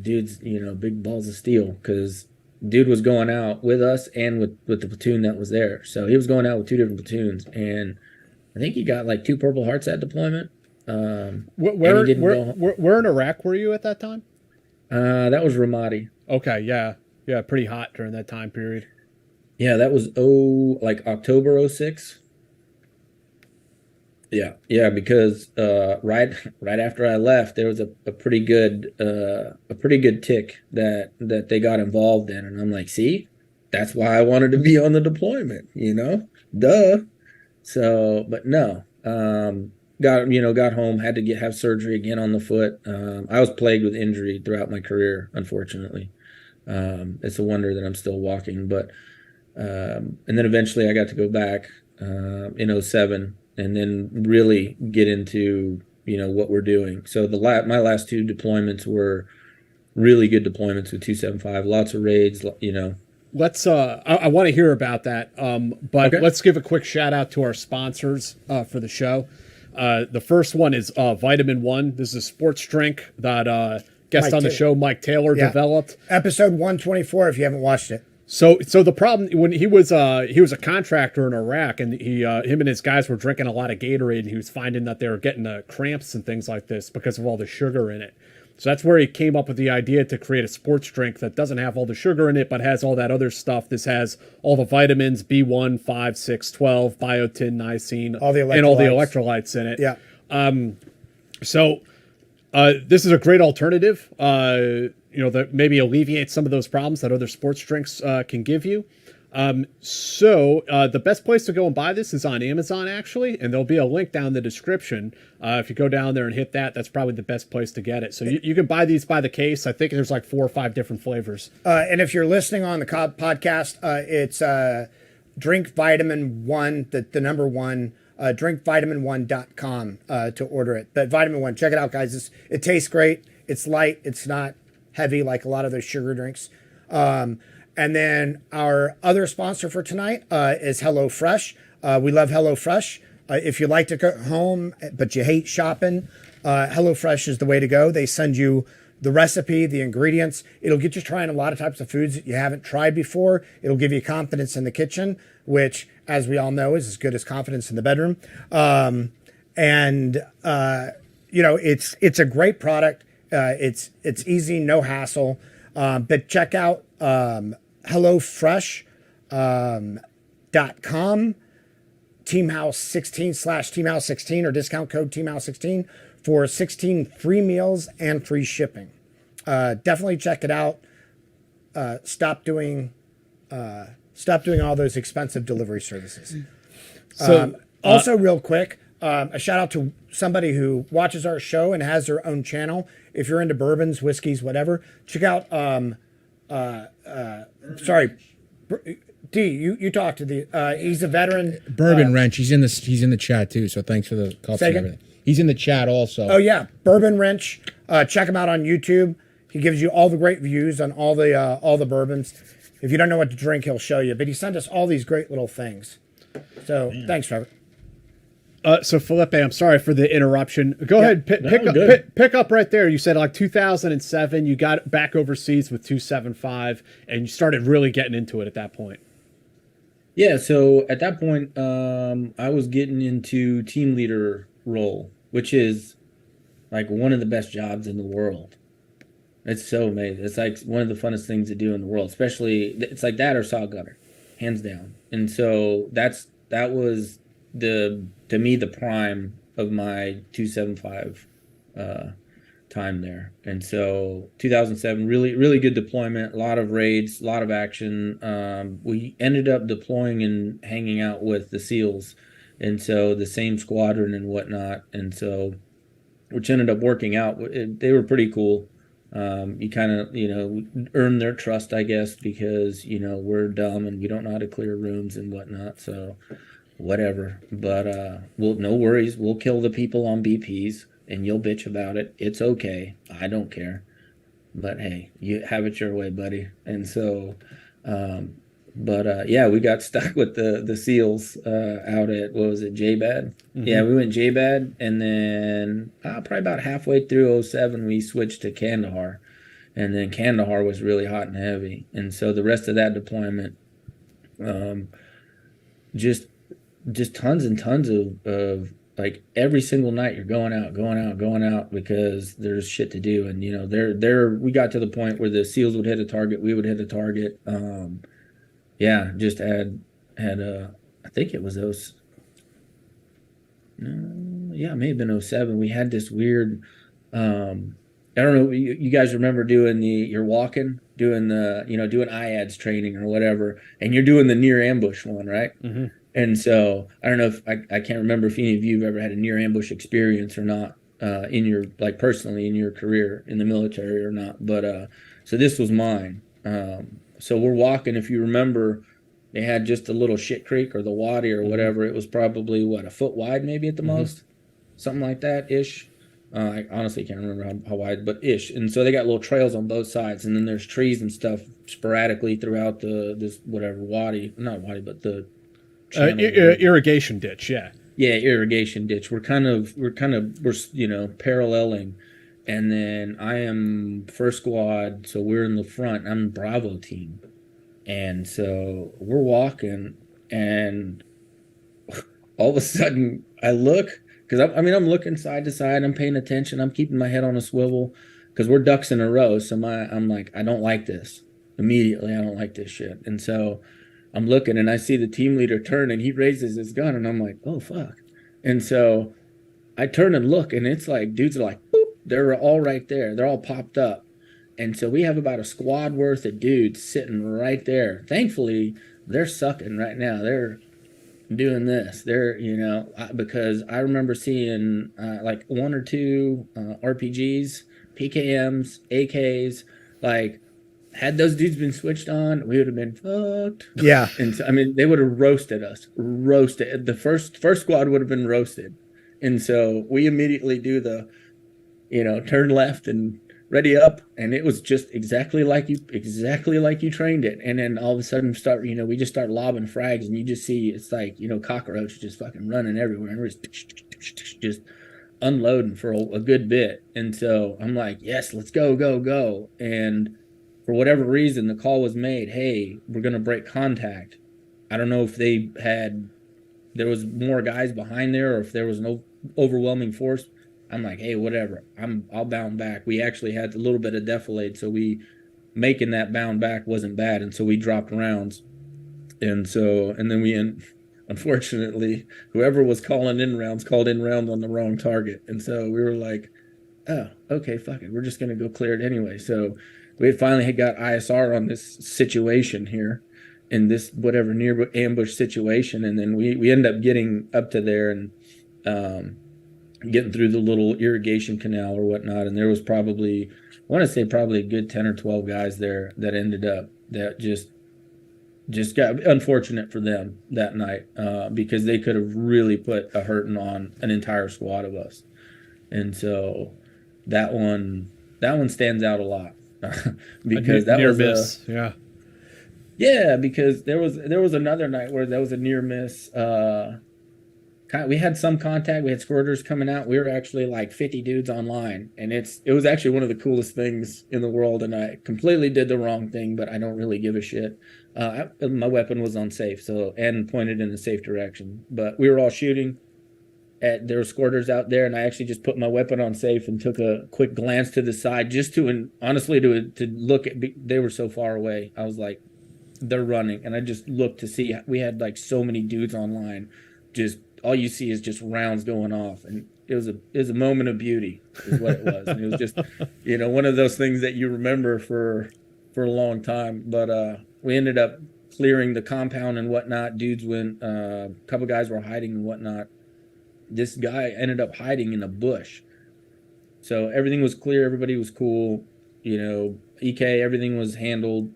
dude's, big balls of steel, because dude was going out with us and with the platoon that was there. So he was going out with two different platoons, and I think he got like 2 Purple Hearts that deployment. Where in Iraq were you at that time? That was Ramadi. Okay, yeah, pretty hot during that time period. Yeah, that was October 2006. Yeah, because right after I left, there was a pretty good tick that they got involved in, and I'm like, see, that's why I wanted to be on the deployment, duh. So, but no, got home, had to have surgery again on the foot. I was plagued with injury throughout my career, unfortunately. It's a wonder that I'm still walking, but and then eventually I got to go back in 2007. And then really get into, what we're doing. So my last 2 deployments were really good deployments with 275, lots of raids, Let's I want to hear about that. But okay. Let's give a quick shout out to our sponsors for the show. The first one is Vitamin One. This is a sports drink that guest on the show, Mike Taylor, developed. Episode 124, if you haven't watched it. So the problem, when he was a contractor in Iraq, and him and his guys were drinking a lot of Gatorade, and he was finding that they were getting cramps and things like this because of all the sugar in it. So that's where he came up with the idea to create a sports drink that doesn't have all the sugar in it, but has all that other stuff. This has all the vitamins, B1, 5, 6, 12, biotin, niacin, and all the electrolytes in it. Yeah. So this is a great alternative. That maybe alleviates some of those problems that other sports drinks can give you. So the best place to go and buy this is on Amazon, actually, and there'll be a link down in the description. If you go down there and hit that, that's probably the best place to get it. So you can buy these by the case. I think there's like 4 or 5 different flavors. And if you're listening on the podcast, it's Drink Vitamin One, the number one, drinkvitamin1.com to order it. But Vitamin One, check it out, guys. It tastes great. It's light. It's not heavy like a lot of those sugar drinks. And then our other sponsor for tonight is HelloFresh. We love HelloFresh. If you like to cook at home but you hate shopping, HelloFresh is the way to go. They send you the recipe, the ingredients. It'll get you trying a lot of types of foods that you haven't tried before. It'll give you confidence in the kitchen, which, as we all know, is as good as confidence in the bedroom. It's a great product. It's easy, no hassle. But check out HelloFresh.com, teamhouse16/teamhouse16 or discount code teamhouse16 for 16 free meals and free shipping. Definitely check it out. Stop doing all those expensive delivery services. So also real quick, a shout out to somebody who watches our show and has their own channel. If you're into bourbons, whiskeys, whatever, check out sorry, D, you talked to the, he's a veteran. Bourbon Wrench. He's in the chat too. So thanks for the cups and everything. He's in the chat also. Oh yeah, Bourbon Wrench. Check him out on YouTube. He gives you all the great views on all the bourbons. If you don't know what to drink, he'll show you. But he sent us all these great little things. So thanks, Trevor. So Felipe, I'm sorry for the interruption. Go ahead, pick up right there. You said like 2007, you got back overseas with 275, and you started really getting into it at that point. Yeah, so at that point, I was getting into team leader role, which is like one of the best jobs in the world. It's so amazing. It's like one of the funnest things to do in the world, especially it's like that or saw gunner, hands down. And so that was to me the prime of my 275 time there. And so 2007, really good deployment, a lot of raids, a lot of action. We ended up deploying and hanging out with the SEALs, and so the same squadron and whatnot. And so, which ended up working out. They were pretty cool. You kind of, earn their trust, I guess, because, we're dumb and we don't know how to clear rooms and whatnot. So whatever. But no worries. We'll kill the people on BPs and you'll bitch about it. It's okay. I don't care. But hey, you have it your way, buddy. And so, we got stuck with the SEALs out at, what was it, JBAD? Mm-hmm. Yeah, we went JBAD, and then probably about halfway through 07, we switched to Kandahar. And then Kandahar was really hot and heavy. And so the rest of that deployment, just tons and tons of like every single night you're going out because there's shit to do. And, we got to the point where the SEALs would hit a target, we would hit a target. Just had I think it was it may have been 07. We had this weird, I don't know, you guys remember doing you're walking, doing the, doing IADS training or whatever, and you're doing the near ambush one, right? Mm-hmm. And so I don't know if I can't remember if any of you have ever had a near ambush experience or not, in your, like personally in your career in the military or not. But, so this was mine. So we're walking, if you remember, they had just a little shit creek or the wadi or whatever. It was probably, a foot wide maybe at the most? Something like that ish. I honestly can't remember how wide, but ish. And so they got little trails on both sides. And then there's trees and stuff sporadically throughout this whatever wadi. Not wadi, but the irrigation ditch, yeah. Yeah, irrigation ditch. We're paralleling. And then I am first squad, so we're in the front. I'm Bravo team. And so we're walking, and all of a sudden I look, because I'm looking side to side. I'm paying attention. I'm keeping my head on a swivel because we're ducks in a row. So I'm like, I don't like this. Immediately, I don't like this shit. And so I'm looking, and I see the team leader turn, and he raises his gun, and I'm like, oh, fuck. And so I turn and look, and it's like dudes are like, boop. They're all right there. They're all popped up. And so we have about a squad worth of dudes sitting right there. Thankfully, they're sucking right now. They're doing this. They're, because I remember seeing like one or two RPGs, PKMs, AKs. Like, had those dudes been switched on, we would have been fucked. Yeah. And so, they would have roasted us. Roasted. The first squad would have been roasted. And so we immediately do the, turn left and ready up, and it was just exactly like you trained it. And then all of a sudden we just start lobbing frags, and you just see it's like, cockroaches just fucking running everywhere, and we're just unloading for a good bit. And so I'm like, yes, let's go. And for whatever reason, the call was made, hey, we're gonna break contact. I don't know if there was more guys behind there, or if there was no overwhelming force. I'm like, hey, whatever. I'll bound back. We actually had a little bit of defilade, so making that bound back wasn't bad, and so we dropped rounds. And then unfortunately, whoever was calling in rounds called in rounds on the wrong target. And so we were like, oh, okay, fuck it. We're just gonna go clear it anyway. So we finally had got ISR on this situation here, in this whatever near ambush situation, and then we end up getting up to there, and getting through the little irrigation canal or whatnot. And there was probably, I want to say probably a good 10 or 12 guys there that ended up, that just got unfortunate for them that night, because they could have really put a hurting on an entire squad of us. And so that one stands out a lot. Because that was miss. yeah, because there was another night where there was a near miss. We had some contact. We had squirters coming out. We were actually like 50 dudes online, and it was actually one of the coolest things in the world. And I completely did the wrong thing, but I don't really give a shit. My weapon was unsafe, and pointed in the safe direction. But we were all shooting. There were squirters out there, and I actually just put my weapon on safe and took a quick glance to the side, just to honestly to look at. They were so far away. I was like, they're running, and I just looked to see. We had like so many dudes online. Just all you see is just rounds going off, and it was a moment of beauty, is what it was. And it was just, one of those things that you remember for a long time. But we ended up clearing the compound and whatnot. Dudes went. A couple guys were hiding and whatnot. This guy ended up hiding in a bush. So everything was clear. Everybody was cool. EK, everything was handled.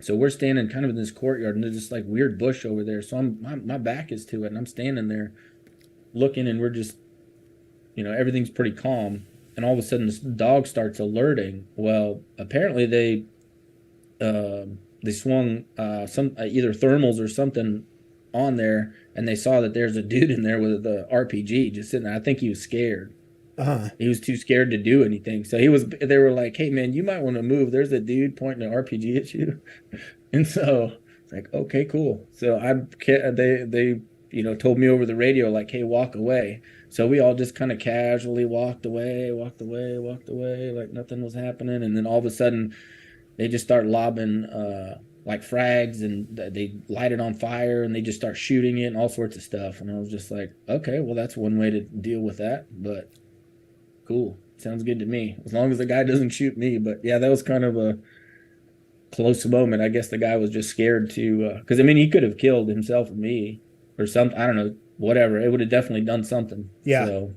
So we're standing kind of in this courtyard, and there's this like weird bush over there. So my back is to it, and I'm standing there looking, and we're just, everything's pretty calm. And all of a sudden this dog starts alerting. Well, apparently they swung some either thermals or something on there, and they saw that there's a dude in there with the RPG just sitting there. I think he was scared. He was too scared to do anything. So they were like, hey man, you might want to move. There's a dude pointing an RPG at you. And so it's like, okay, cool. So they told me over the radio, like, hey, walk away. So we all just kind of casually walked away, like nothing was happening. And then all of a sudden they just start lobbing, like frags, and they light it on fire, and they just start shooting it and all sorts of stuff. And I was just like, okay, well, that's one way to deal with that, but cool. Sounds good to me, as long as the guy doesn't shoot me. But yeah, that was kind of a close moment. I guess the guy was just scared to, because he could have killed himself or me or something. I don't know, whatever. It would have definitely done something. Yeah. So,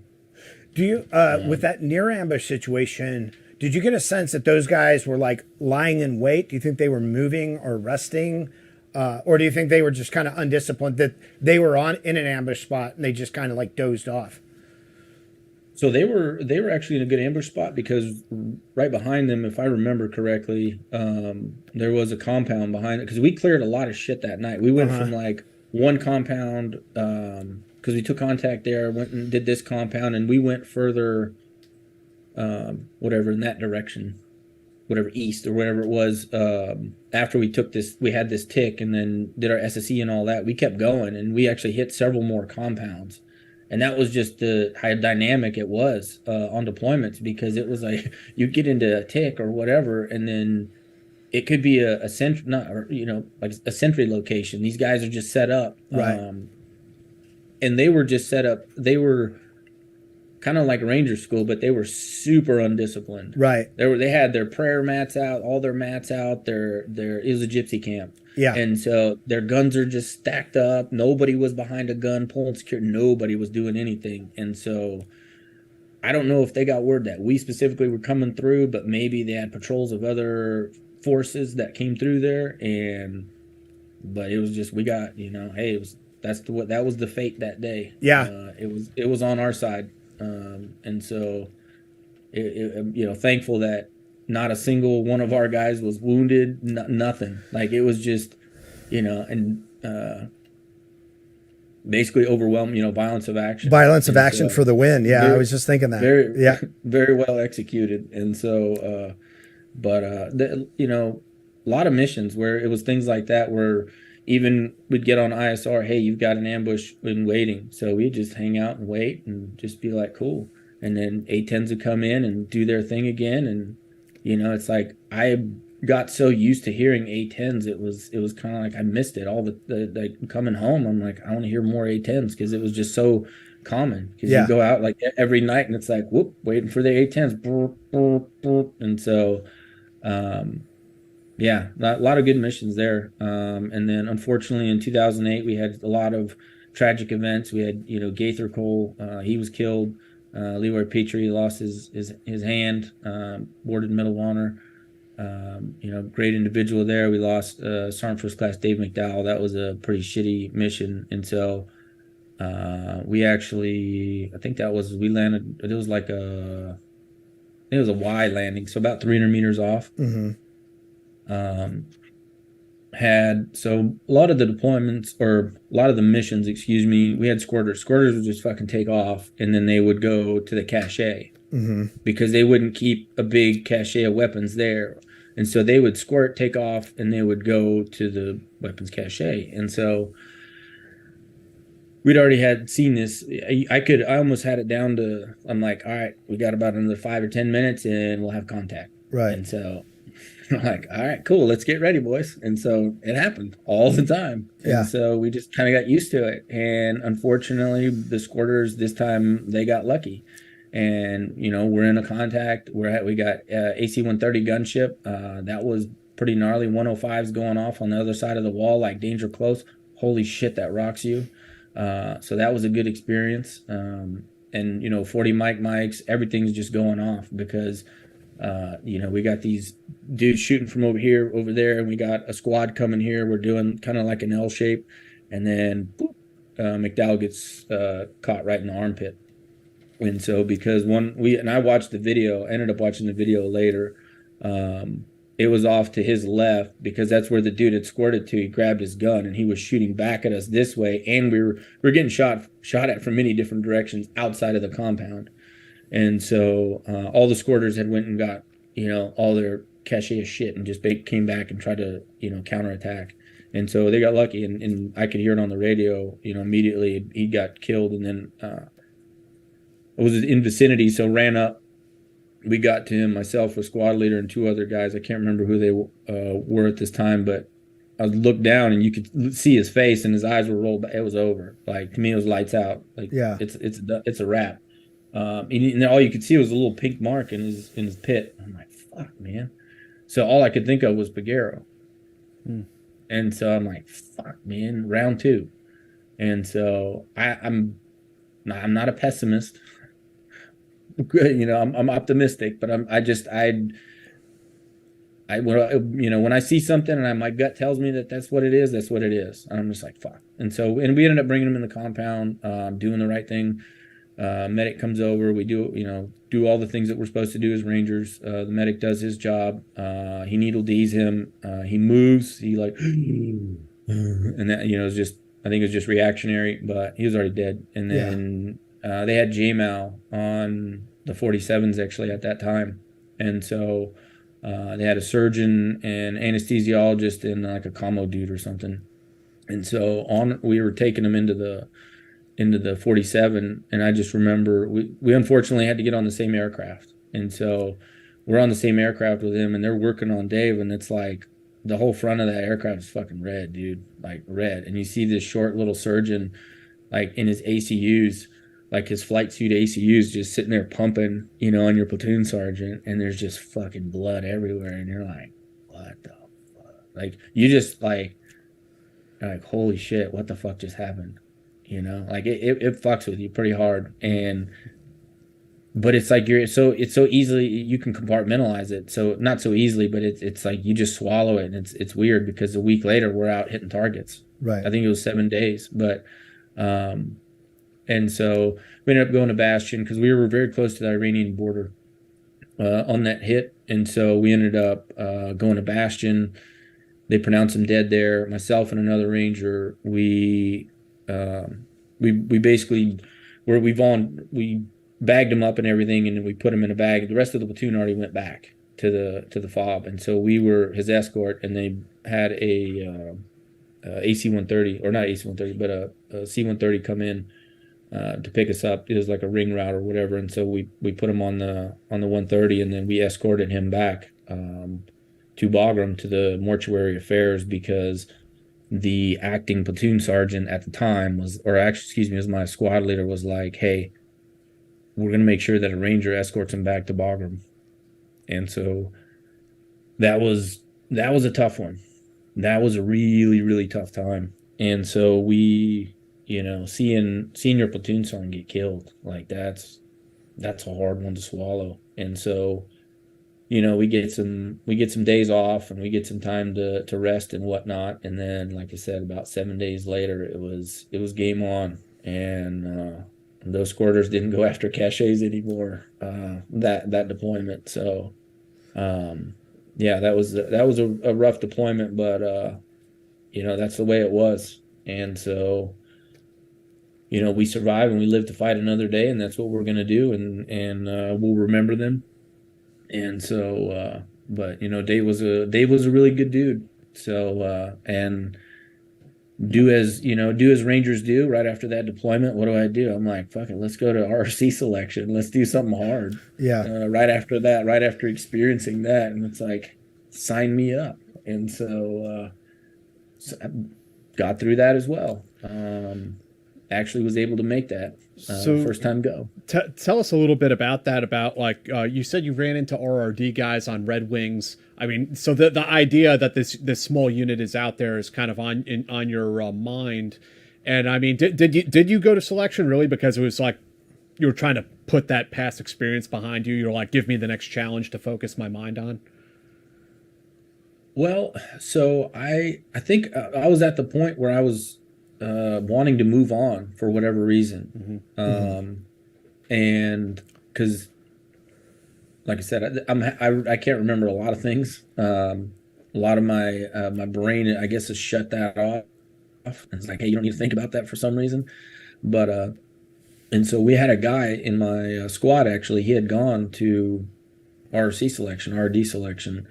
do you, with that near ambush situation, did you get a sense that those guys were like lying in wait? Do you think they were moving or resting? Or do you think they were just kind of undisciplined, that they were in an ambush spot and they just kind of like dozed off? So they were actually in a good ambush spot, because right behind them, if I remember correctly, there was a compound behind it, because we cleared a lot of shit that night. We went from like one compound, because we took contact there, went and did this compound, and we went further, whatever, in that direction, whatever, east or whatever it was. After we took this, we had this tick and then did our SSE and all that. We kept going, and we actually hit several more compounds. And that was just how dynamic it was on deployments, because it was like you get into a tick or whatever, and then it could be a sentry, like a sentry location. These guys are just set up, right? And they were just set up. They were kind of like Ranger School, but they were super undisciplined. Right. They had their prayer mats out, all their mats out. It was a gypsy camp. Yeah. And so their guns are just stacked up. Nobody was behind a gun pulling security. Nobody was doing anything. And so I don't know if they got word that we specifically were coming through, but maybe they had patrols of other forces that came through there. But it was just, we got, hey, that was the fate that day. Yeah. It was on our side. And so, thankful that not a single one of our guys was wounded, nothing. Like, it was just, basically overwhelmed, violence of action. Violence of action for the win. Yeah, I was just thinking that. Very well executed. And so, a lot of missions where it was things like that, where even we'd get on ISR, hey, you've got an ambush in waiting. So we'd just hang out and wait and just be like, cool. And then A-10s would come in and do their thing again. And, it's like, I got so used to hearing A-10s. It was kind of like I missed it. All the coming home, I'm like, I want to hear more A-10s, because it was just so common. Because you go out like every night and it's like, whoop, waiting for the A-10s. Burp, burp, burp. And so, a lot of good missions there. And then unfortunately in 2008, we had a lot of tragic events. We had, Gaither Cole, he was killed. Leroy Petrie lost his hand, awarded Medal of Honor. Great individual there. We lost Sergeant First Class Dave McDowell. That was a pretty shitty mission. And so we actually, I think we landed, it was like it was a Y landing, so about 300 meters off. So a lot of the deployments, or a lot of the missions, excuse me, we had squirters. Squirters would just fucking take off, and then they would go to the cache because they wouldn't keep a big cache of weapons there. And so they would squirt, take off, and they would go to the weapons cache. And so we'd already seen this. I almost had it down to, I'm like, all right, we got about another 5 or 10 minutes and we'll have contact. Right. And so I'm like, all right, cool, let's get ready, boys. And so it happened all the time. Yeah. And so we just kind of got used to it. And unfortunately, the squirters this time, they got lucky. And, we're in a contact. We got AC-130 gunship. That was pretty gnarly. 105s going off on the other side of the wall, like danger close. Holy shit, that rocks you. So that was a good experience. And 40 mics, everything's just going off because we got these dudes shooting from over here, over there, and we got a squad coming here. We're doing kind of like an L shape, and then boop, McDowell gets caught right in the armpit. And so because I watched the video, ended up watching the video later. It was off to his left because that's where the dude had squirted to. He grabbed his gun and he was shooting back at us this way, and we were getting shot at from many different directions outside of the compound. And so all the squirters had went and got all their cache of shit and just came back and tried to counterattack. And so they got lucky, and I could hear it on the radio. Immediately he got killed, and then it was in vicinity, so ran up. We got to him, myself, a squad leader, and 2 other guys. I can't remember who they were at this time, but I looked down and you could see his face and his eyes were rolled back. It was over. Like, to me, it was lights out. Like, yeah, it's a wrap. And all you could see was a little pink mark in his pit. I'm like, fuck, man. So all I could think of was Pagero. And so I'm like, fuck, man, round 2. And so I'm not a pessimist. I'm optimistic, but when I see something and my gut tells me that's what it is, that's what it is. I'm just like, fuck. And we ended up bringing him in the compound, doing the right thing. Medic comes over. We do all the things that we're supposed to do as Rangers. The medic does his job. He needle D's him. He moves. He and that, is just, I think it was just reactionary, but he was already dead. And then, they had JMAL on the 47s actually at that time. And so they had a surgeon and anesthesiologist and like a commo dude or something. And so we were taking him into the 47, and I just remember we unfortunately had to get on the same aircraft. And so we're on the same aircraft with him, and they're working on Dave, and it's like the whole front of that aircraft is fucking red, dude, like red. And you see this short little surgeon like in his ACUs, like his flight suit ACUs, just sitting there pumping, on your platoon sergeant, and there's just fucking blood everywhere, and you're like, what the fuck? Like, you just like holy shit, what the fuck just happened? Like it fucks with you pretty hard. But it's like it's so easily, you can compartmentalize it. So not so easily, but it's like you just swallow it, and it's weird because a week later we're out hitting targets. Right. I think it was 7 days, but and so we ended up going to Bastion because we were very close to the Iranian border on that hit. And so we ended up going to Bastion. They pronounced him dead there. Myself and another Ranger, we basically we bagged him up and everything, and then we put him in a bag. The rest of the platoon already went back to the FOB, and so we were his escort. And they had a AC-130, or not AC-130, but a C-130 come in to pick us up. It was like a ring route or whatever, and so we put him on the 130, and then we escorted him back to Bagram to the mortuary affairs, because the acting platoon sergeant at the time was my squad leader, was like, hey, we're going to make sure that a Ranger escorts him back to Bagram. And so that was a tough one. That was a really, really tough time. And so we, seeing your platoon sergeant get killed, like that's a hard one to swallow. And so, we get some days off, and we get some time to rest and whatnot. And then, like I said, about 7 days later, it was game on. And those squirters didn't go after caches anymore, that deployment. So, yeah, that was a rough deployment, but that's the way it was. And so, we survive and we live to fight another day, and that's what we're going to do. And we'll remember them. And so, but Dave was a really good dude. So, and do as Rangers do right after that deployment. What do? I'm like, fuck it, let's go to RRC selection. Let's do something hard. Yeah. Right after that, right after experiencing that, and it's like, sign me up. And so, I got through that as well. Actually was able to make that first time go. Tell us a little bit about that. About like you said, you ran into RRD guys on Red Wings. I mean, so the idea that this small unit is out there is kind of on your mind. And I mean, did you go to selection really because it was like you were trying to put that past experience behind you? You're like, give me the next challenge to focus my mind on. Well, so I think I was at the point where I was wanting to move on for whatever reason. And because, like I said, I can't remember a lot of things. A lot of my brain, I guess, has shut that off. It's like, hey, you don't need to think about that for some reason. But and so we had a guy in my squad, actually. He had gone to RRC selection, RD selection.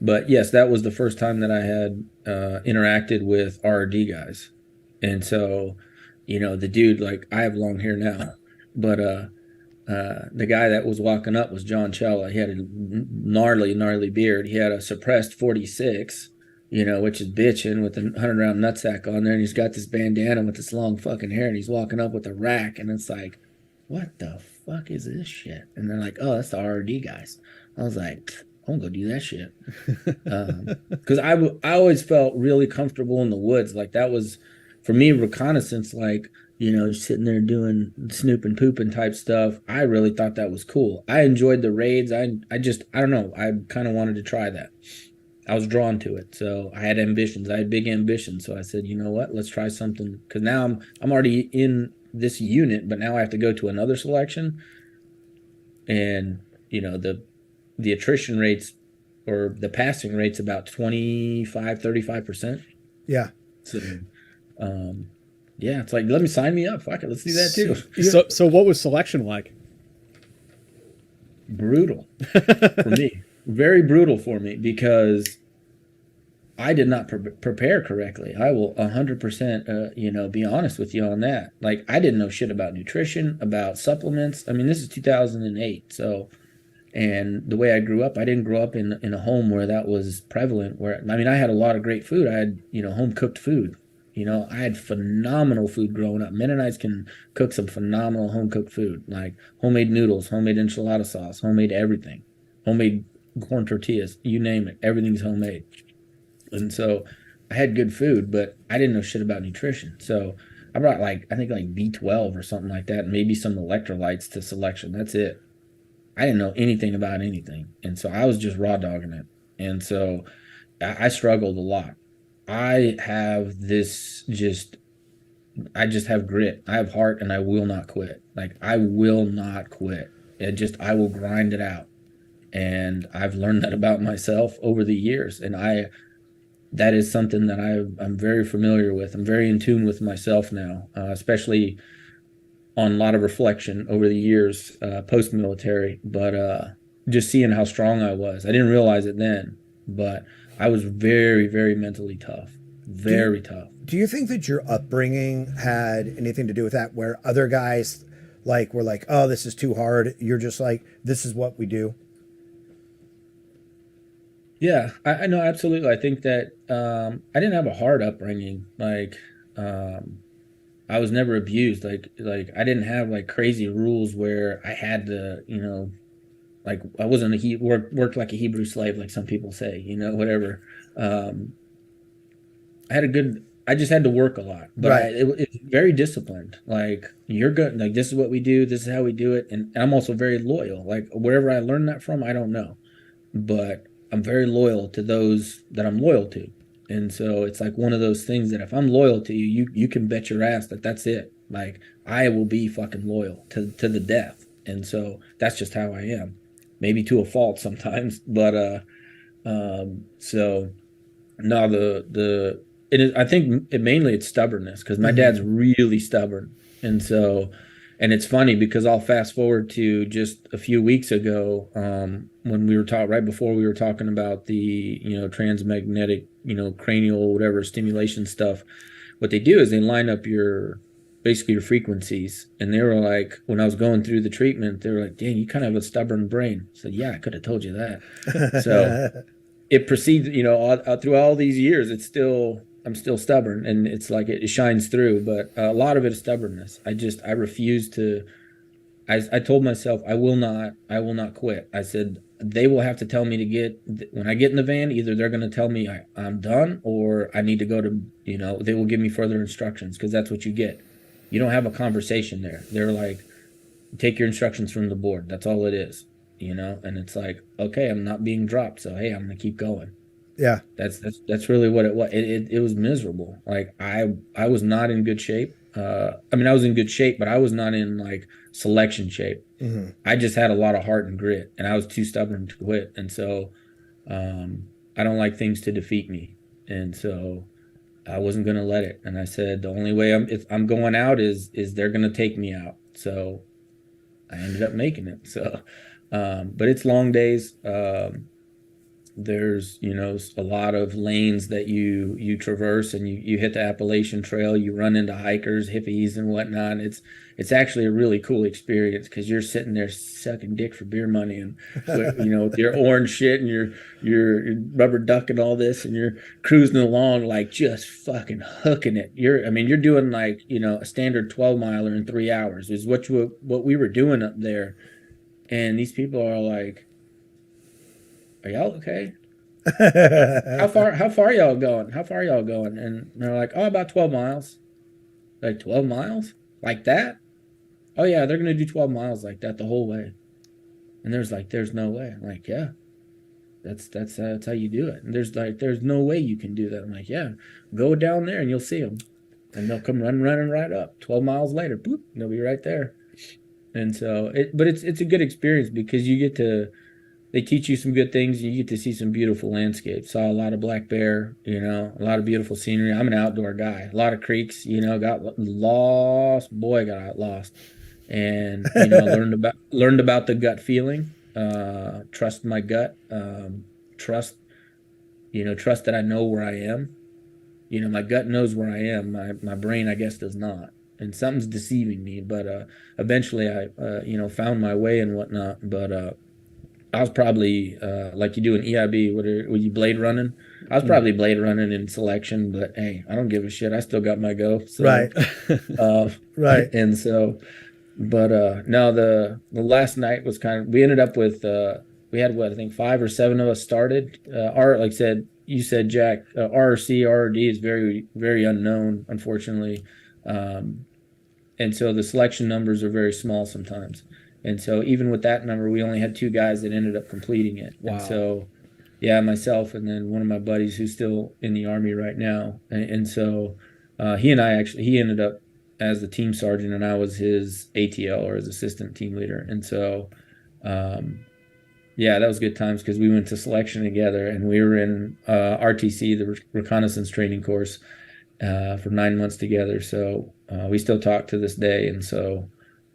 But yes, that was the first time that I had interacted with RRD guys. And so, the dude, like, I have long hair now, but the guy that was walking up was John Chella. He had a gnarly beard. He had a suppressed 46, which is bitching, with a 100-round nutsack on there. And he's got this bandana with this long fucking hair, and he's walking up with a rack. And it's like, what the fuck is this shit? And they're like, oh, that's the RRD guys. I was like, I'm gonna go do that shit. Because I always felt really comfortable in the woods. Like, that was, for me, reconnaissance, like, sitting there doing snooping, pooping type stuff. I really thought that was cool. I enjoyed the raids. I don't know. I kind of wanted to try that. I was drawn to it. So I had ambitions. I had big ambitions. So I said, you know what? Let's try something. Because now I'm already in this unit, but now I have to go to another selection. And, the attrition rates, or the passing rate's about 35%. Yeah. So, yeah, it's like, sign me up. Fuck it, let's do that too. So what was selection like? Brutal for me. Very brutal for me, because I did not prepare correctly. I will 100%, be honest with you on that. Like, I didn't know shit about nutrition, about supplements. I mean, this is 2008, so. And the way I grew up, I didn't grow up in a home where that was prevalent. I had a lot of great food. I had, home cooked food. I had phenomenal food growing up. Mennonites can cook some phenomenal home cooked food, like homemade noodles, homemade enchilada sauce, homemade everything, homemade corn tortillas, you name it. Everything's homemade. And so I had good food, but I didn't know shit about nutrition. So I brought I think B12 or something like that, and maybe some electrolytes to selection. That's it. I didn't know anything about anything. And so I was just raw dogging it. And so I struggled a lot. I have I just have grit. I have heart, and I will not quit. Like, I will not quit. I will grind it out. And I've learned that about myself over the years. And that is something that I'm very familiar with. I'm very in tune with myself now, especially on a lot of reflection over the years, post-military, but just seeing how strong I was. I didn't realize it then, but I was very, very mentally tough, very tough. Do you think that your upbringing had anything to do with that, where other guys were like, oh, this is too hard? You're just like, this is what we do? Yeah, I know, absolutely. I think that I didn't have a hard upbringing. I was never abused. Like I didn't have crazy rules where I had to, I wasn't worked like a Hebrew slave, like some people say, whatever. I had a good I just had to work a lot, but Right. it's very disciplined. Like, you're good. Like, this is what we do. This is how we do it. And I'm also very loyal. Like, wherever I learned that from, I don't know, but I'm very loyal to those that I'm loyal to. And so it's like one of those things that if I'm loyal to you, you can bet your ass that that's it. Like, I will be fucking loyal to the death. And so that's just how I am. Maybe to a fault sometimes, but so no, I think mainly it's stubbornness, because my dad's really stubborn. And so, and it's funny because I'll fast forward to just a few weeks ago, when we were right before we were talking about the, transmagnetic, cranial, whatever, stimulation stuff. What they do is they line up basically your frequencies. And they were like, when I was going through the treatment, they were like, dang, you kind of have a stubborn brain. I said, yeah, I could have told you that. So it proceeds, through all these years, I'm still stubborn, and it's like it shines through, but a lot of it is stubbornness. I refuse to. I told myself I will not quit. I said they will have to tell me when I get in the van, either they're going to tell me I'm done, or I need to go to, they will give me further instructions, because that's what you get. You don't have a conversation there. They're like, take your instructions from the board. That's all it is, and it's like, okay, I'm not being dropped, so hey, I'm going to keep going. Yeah. That's really what it was. It was miserable. Like, I was not in good shape. I was in good shape, but I was not in like selection shape. Mm-hmm. I just had a lot of heart and grit, and I was too stubborn to quit. And so, I don't like things to defeat me. And so I wasn't going to let it. And I said, the only way I'm going out is they're going to take me out. So I ended up making it. So, but it's long days. There's, a lot of lanes that you traverse, and you hit the Appalachian Trail, you run into hikers, hippies and whatnot. It's actually a really cool experience, because you're sitting there sucking dick for beer money, and with your orange shit and your rubber duck and all this, and you're cruising along like just fucking hooking it. You're doing like, a standard 12-miler in 3 hours is what we were doing up there. And these people are like, are y'all okay? How far y'all going? And they're like, oh, about 12 miles. Like, 12 miles? Like that? Oh yeah, they're gonna do 12 miles like that the whole way. And there's no way. I'm like, yeah, that's how you do it. And there's no way you can do that. I'm like, yeah, go down there and you'll see them, and they'll come running right up. 12 miles later, boop, they'll be right there. And so it's a good experience, because they teach you some good things. You get to see some beautiful landscapes. Saw a lot of black bear, a lot of beautiful scenery. I'm an outdoor guy. A lot of creeks, got lost. Boy, got out lost. And, learned about the gut feeling. Trust my gut. Trust that I know where I am. My gut knows where I am. My brain, I guess, does not. And something's deceiving me. But eventually I, found my way and whatnot. But I was probably, like you do in EIB, were you blade running? I was probably blade running in selection, but hey, I don't give a shit. I still got my go. So, right. Right. And so, but no, the last night was we ended up with, we had I think 5 or 7 of us started. Like you said, Jack, RRC, RRD is very, very unknown, unfortunately. And so the selection numbers are very small sometimes. And so even with that number, we only had 2 guys that ended up completing it. Wow. And so, yeah, myself and then one of my buddies who's still in the Army right now. And so he ended up as the team sergeant, and I was his ATL, or his assistant team leader. And so, yeah, that was good times, because we went to selection together, and we were in RTC, the reconnaissance training course, for 9 months together. So we still talk to this day. And so,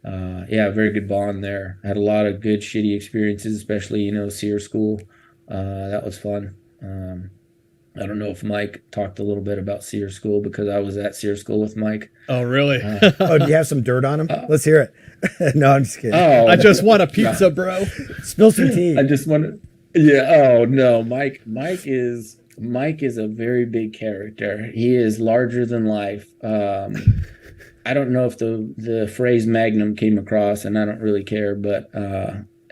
yeah, very good bond there. I had a lot of good shitty experiences, especially SEER school. That was fun. I don't know if Mike talked a little bit about SEER school, because I was at SEER school with Mike. Oh, really? Oh, do you have some dirt on him? Let's hear it. No, I'm just kidding. Oh, I just want a pizza, bro. Spill some tea. I just want to. Yeah. Oh no, Mike is a very big character. He is larger than life. I don't know if the phrase Magnum came across, and I don't really care, but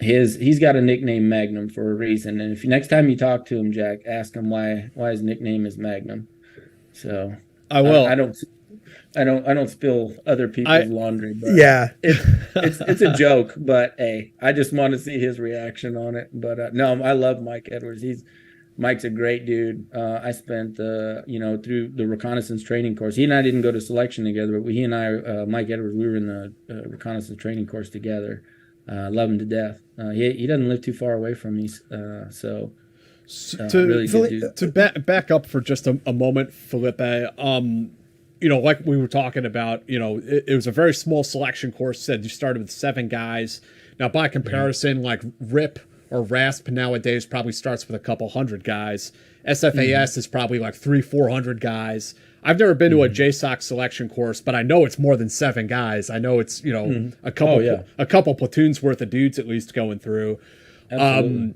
he's got a nickname Magnum for a reason. And if next time you talk to him, Jack, ask him why his nickname is Magnum. So I will. I don't spill other people's laundry. But Yeah, it's a joke. But hey, I just want to see his reaction on it. But no, I love Mike Edwards. Mike's a great dude. I spent through the reconnaissance training course. He and I didn't go to selection together, but he and I, Mike Edwards, we were in the reconnaissance training course together. Love him to death. He doesn't live too far away from me, so. Really good dude. To back up for just a moment, Felipe, like we were talking about, it was a very small selection course. Said you started with 7 guys. Now, by comparison, like RIP or RASP nowadays probably starts with a couple hundred guys. SFAS is probably like 300-400 guys. I've never been to a Jsoc selection course, but I know it's more than 7 guys. I know it's a couple platoons worth of dudes at least going through. Absolutely.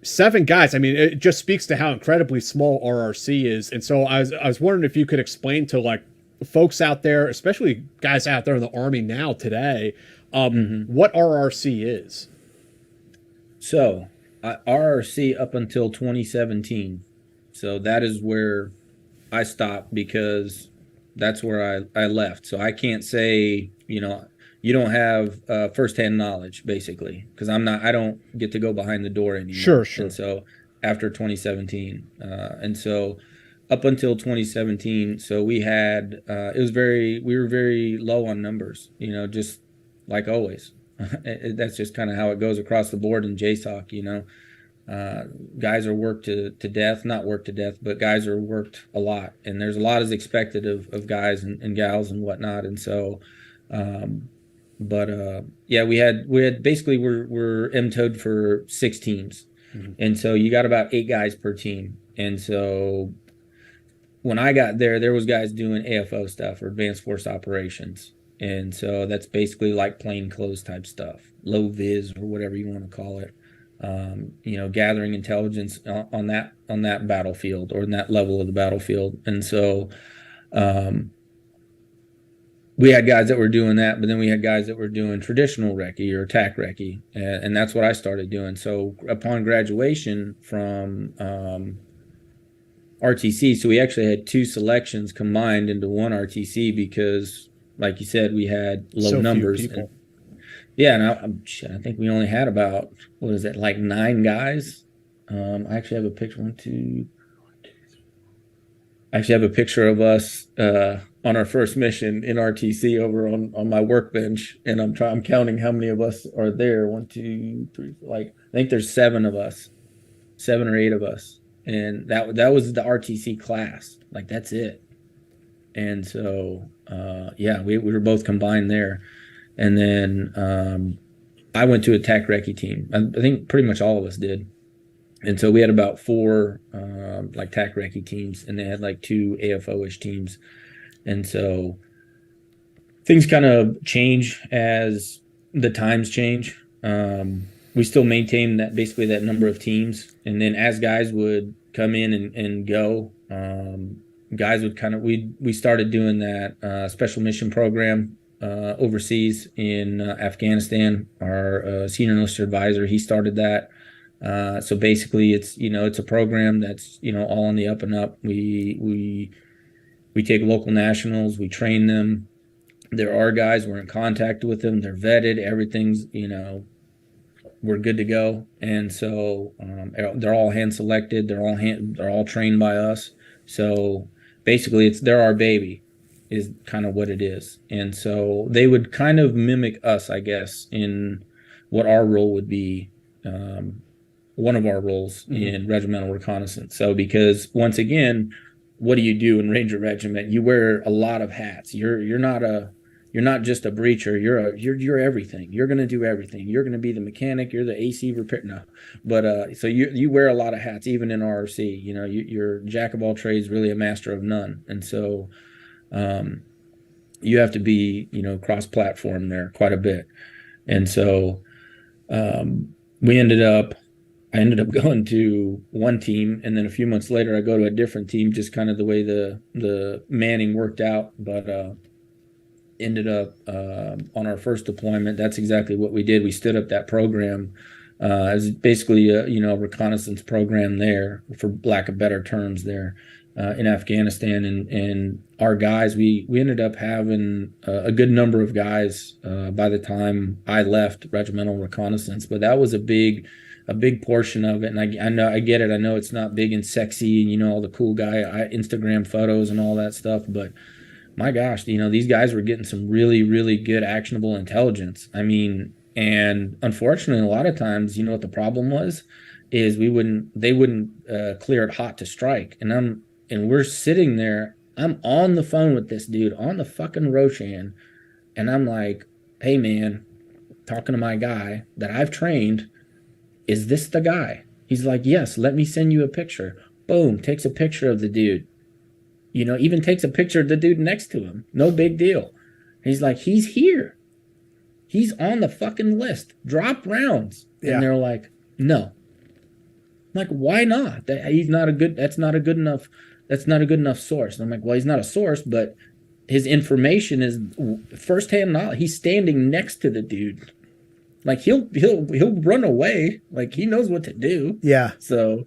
7 guys. I mean, it just speaks to how incredibly small RRC is. And so I was wondering if you could explain to like folks out there, especially guys out there in the Army now today, what RRC is. So RRC up until 2017. So that is where I stopped because that's where I left. So I can't say, you don't have firsthand knowledge basically, because I don't get to go behind the door anymore. Sure. And so after 2017, and so up until 2017, so we had we were very low on numbers, just like always. That's just kind of how it goes across the board in Jsoc. Guys are worked to death, not worked to death, but guys are worked a lot, and there's a lot is expected of guys and gals and whatnot. And so we had basically we're MTO'd for 6 teams, and so you got about 8 guys per team. And so when I got there was guys doing AFO stuff or advanced force operations, and so that's basically like plain clothes type stuff, low vis or whatever you want to call it. Gathering intelligence on that battlefield or in that level of the battlefield. And so we had guys that were doing that, but then we had guys that were doing traditional recce or attack recce, and that's what I started doing. So upon graduation from RTC, so we actually had 2 selections combined into one RTC because, like you said, we had low numbers. And I think we only had about, 9 guys? I actually have a picture. I actually have a picture of us on our first mission in RTC over on my workbench, and I'm counting how many of us are there. 1, 2, 3, I think there's 7 of us, 7 or 8 of us, and that was the RTC class. That's it. And so we were both combined there. And then I went to attack recce team. I think pretty much all of us did. And so we had about 4 TAC recce teams, and they had 2 AFO-ish teams. And so things kind of change as the times change. We still maintain that number of teams. And then as guys would come in and go, guys would we started doing that special mission program overseas in Afghanistan. Our senior enlisted advisor, he started that. So basically it's a program that's all on the up and up. We take local nationals, we train them. There are guys, we're in contact with them, they're vetted, everything's we're good to go. And so they're all hand selected, they're all trained by us. So basically they're our baby is kind of what it is. And so they would kind of mimic us, I guess, in what our role would be, one of our roles in regimental reconnaissance. So because once again, what do you do in Ranger Regiment? You wear a lot of hats. You're not just a breacher. You're everything. You're going to do everything. You're going to be the mechanic. You're the AC repair. No, but so you wear a lot of hats, even in RRC. You're jack of all trades, really a master of none. And so you have to be cross-platform there quite a bit. And so I ended up going to one team, and then a few months later I go to a different team, just kind of the way the manning worked out. But ended up on our first deployment, that's exactly what we did. We stood up that program as basically a reconnaissance program there, for lack of better terms there. in Afghanistan, and our guys, we ended up having a good number of guys by the time I left Regimental Reconnaissance, but that was a big portion of it. And I know, I get it. I know it's not big and sexy and, all the cool guy Instagram photos and all that stuff, but my gosh, these guys were getting some really, really good actionable intelligence. I mean, and unfortunately, a lot of times, what the problem was is they wouldn't clear it hot to strike. And we're sitting there, I'm on the phone with this dude on the fucking Roshan, and I'm like, hey man, talking to my guy that I've trained, is this the guy? He's like, yes, let me send you a picture. Boom, takes a picture of the dude. Even takes a picture of the dude next to him. No big deal. He's like, he's here. He's on the fucking list. Drop rounds. Yeah. And they're like, no. I'm like, why not? That's not a good enough source. And I'm like, well, he's not a source, but his information is firsthand knowledge. He's standing next to the dude. Like he'll run away. Like he knows what to do. Yeah. So,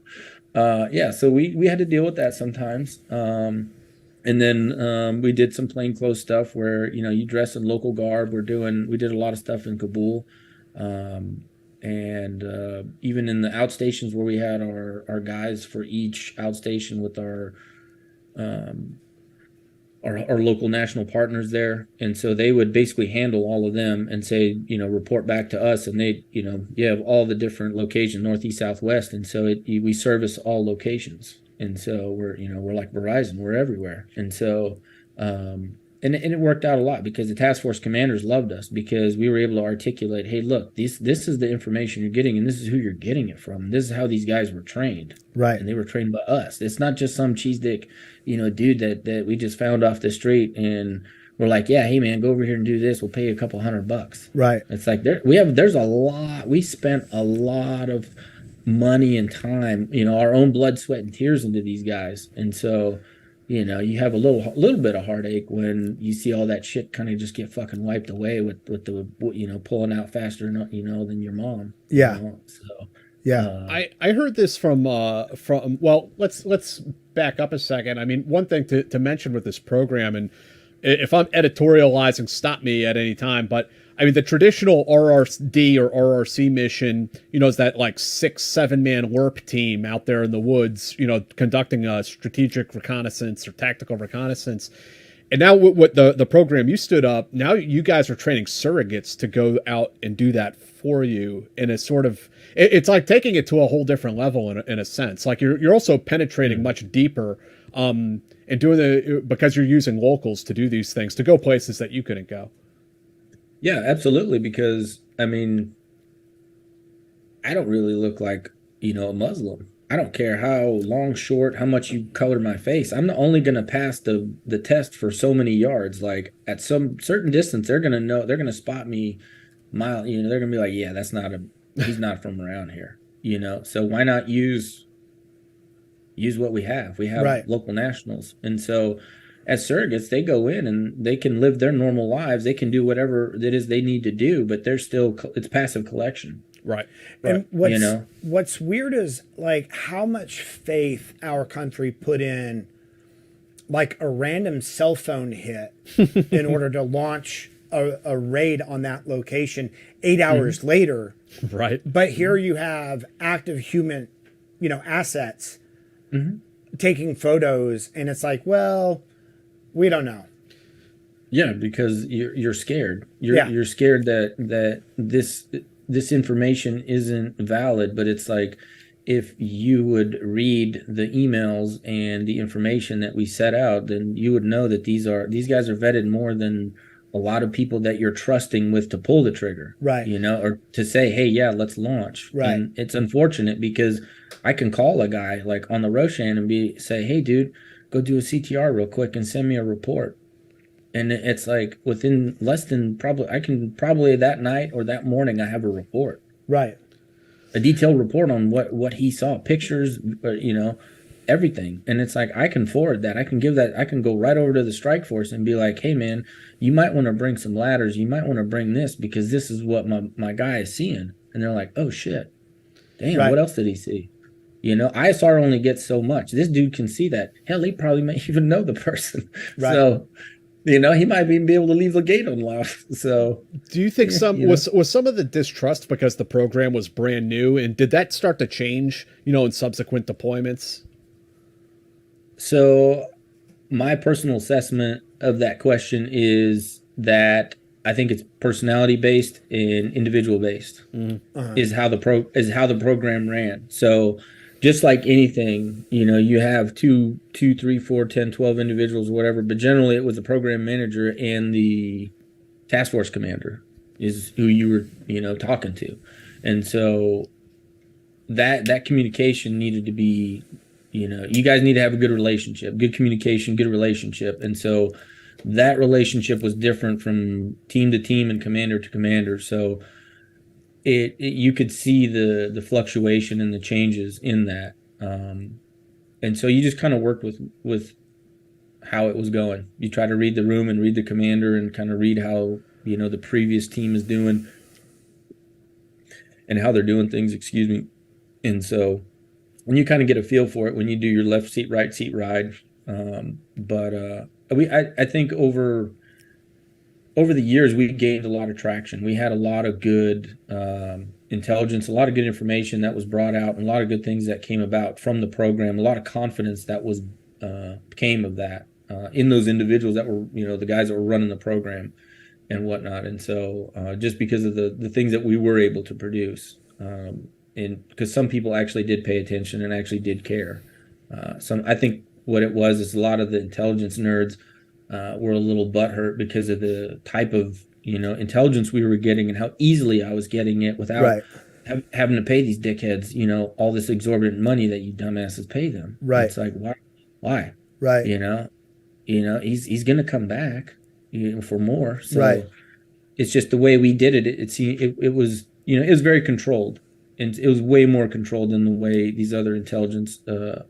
so we had to deal with that sometimes. And then we did some plainclothes stuff where, you dress in local garb. We did a lot of stuff in Kabul. And even in the outstations where we had our guys for each outstation with our local national partners there. And so they would basically handle all of them and say, report back to us. And they, you have all the different locations, northeast, southwest. And so we service all locations. And so we're like Verizon, we're everywhere. And so, and it worked out a lot because the task force commanders loved us because we were able to articulate, hey, look, this is the information you're getting and this is who you're getting it from. This is how these guys were trained. Right. And they were trained by us. It's not just some cheese dick, dude that we just found off the street and we're like, yeah, hey man, go over here and do this. We'll pay you a couple $100. Right. It's like we spent a lot of money and time, our own blood, sweat, and tears into these guys. And so, you have a little bit of heartache when you see all that shit kind of just get fucking wiped away with the, pulling out faster, than your mom. Yeah. So, yeah. I heard this from well, let's back up a second. I mean, one thing to mention with this program, and if I'm editorializing, stop me at any time, but I mean, the traditional RRD or RRC mission, is that like 6-7 man LRP team out there in the woods, conducting a strategic reconnaissance or tactical reconnaissance. And now what the program you stood up, now you guys are training surrogates to go out and do that for you. And it's sort of, it's like taking it to a whole different level in a sense. Like you're also penetrating much deeper and doing because you're using locals to do these things, to go places that you couldn't go. Yeah, absolutely. Because I mean, I don't really look like, a Muslim. I don't care how long, short, how much you color my face. I'm only going to pass the test for so many yards. Like at some certain distance, they're going to know, they're going to spot me mile, they're going to be like, yeah, he's not from around here, So why not use what we have? We have Right. local nationals. And so as surrogates, they go in and they can live their normal lives. They can do whatever it is they need to do, but it's passive collection. Right. And what's weird is like how much faith our country put in like a random cell phone hit in order to launch a raid on that location 8 hours later. Right. But here you have active human, assets taking photos, and it's like, well, we don't know. Yeah, because you're scared. You're scared that this information isn't valid, but it's like if you would read the emails and the information that we set out, then you would know that these guys are vetted more than a lot of people that you're trusting with to pull the trigger. Right. Or to say, hey, yeah, let's launch. Right. And it's unfortunate because I can call a guy like on the Roshan and say, hey, dude, go do a CTR real quick and send me a report. And it's like within less than probably that night or that morning, I have a report. Right. A detailed report on what he saw, pictures, everything. And it's like, I can forward that. I can give that. I can go right over to the strike force and be like, hey man, you might want to bring some ladders. You might want to bring this because this is what my guy is seeing. And they're like, oh shit, damn, Right. What else did he see? ISR only gets so much. This dude can see that. Hell, he probably may even know the person. Right. So, he might even be able to leave the gate unlocked. So, do you think was some of the distrust because the program was brand new, and did that start to change, in subsequent deployments? So, my personal assessment of that question is that I think it's personality based and individual based is how the program ran. So just like anything, you have 2, 3, 4, 10, 12 individuals, whatever, but generally it was the program manager and the task force commander is who you were, talking to. And so that communication needed to be, you guys need to have a good relationship, good communication, good relationship. And so that relationship was different from team to team and commander to commander. So you could see the fluctuation and the changes in that. And so you just kind of worked with how it was going. You try to read the room and read the commander and kind of read how, the previous team is doing and how they're doing things, excuse me. And so when you kind of get a feel for it, when you do your left seat, right seat ride, I think over the years we gained a lot of traction. We had a lot of good intelligence, a lot of good information that was brought out, and a lot of good things that came about from the program. A lot of confidence that was came of that in those individuals that were, the guys that were running the program and whatnot. And so just because of the things that we were able to produce, and because some people actually did pay attention and actually did care. I think what it was is a lot of the intelligence nerds were a little butthurt because of the type of intelligence we were getting and how easily I was getting it without having to pay these dickheads all this exorbitant money that you dumbasses pay them. Right. It's like why? Right. He's gonna come back for more. So it's just the way we did it. It was it was very controlled. And it was way more controlled than the way these other intelligence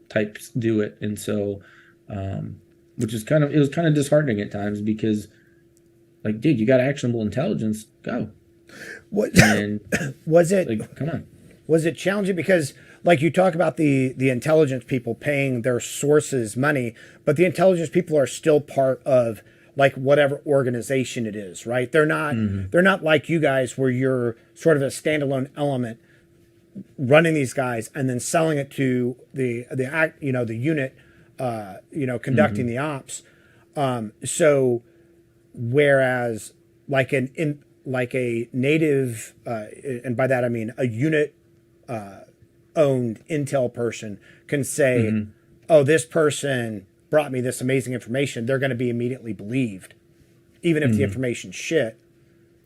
types do it. And so, which is it was kind of disheartening at times because, like, dude, you got actionable intelligence, go. What and was it? Like, come on. Was it challenging because, like, you talk about the intelligence people paying their sources money, but the intelligence people are still part of like whatever organization it is, right? They're not like you guys where you're sort of a standalone element running these guys and then selling it to the unit, conducting the ops. So whereas like a native, and by that I mean a unit owned intel person can say, oh, this person brought me this amazing information, they're going to be immediately believed, even if the information's shit.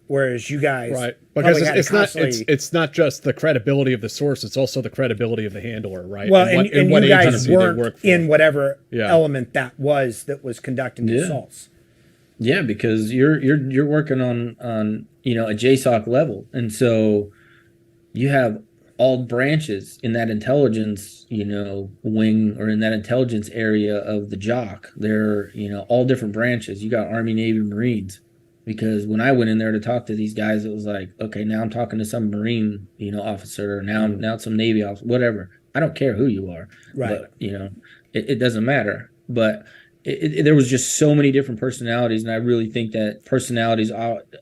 Whereas you guys, right? Because it's not just the credibility of the source; it's also the credibility of the handler, right? Well, and what you guys agency they work weren't for. in whatever element that was conducting the assaults. Yeah, because you're working on a Jsoc level, and so you have all branches in that intelligence wing or in that intelligence area of the Jsoc. They're all different branches. You got Army, Navy, Marines. Because when I went in there to talk to these guys, it was like, okay, now I'm talking to some Marine, officer, or now some Navy officer, whatever. I don't care who you are, right? But it doesn't matter. But there was just so many different personalities, and I really think that personalities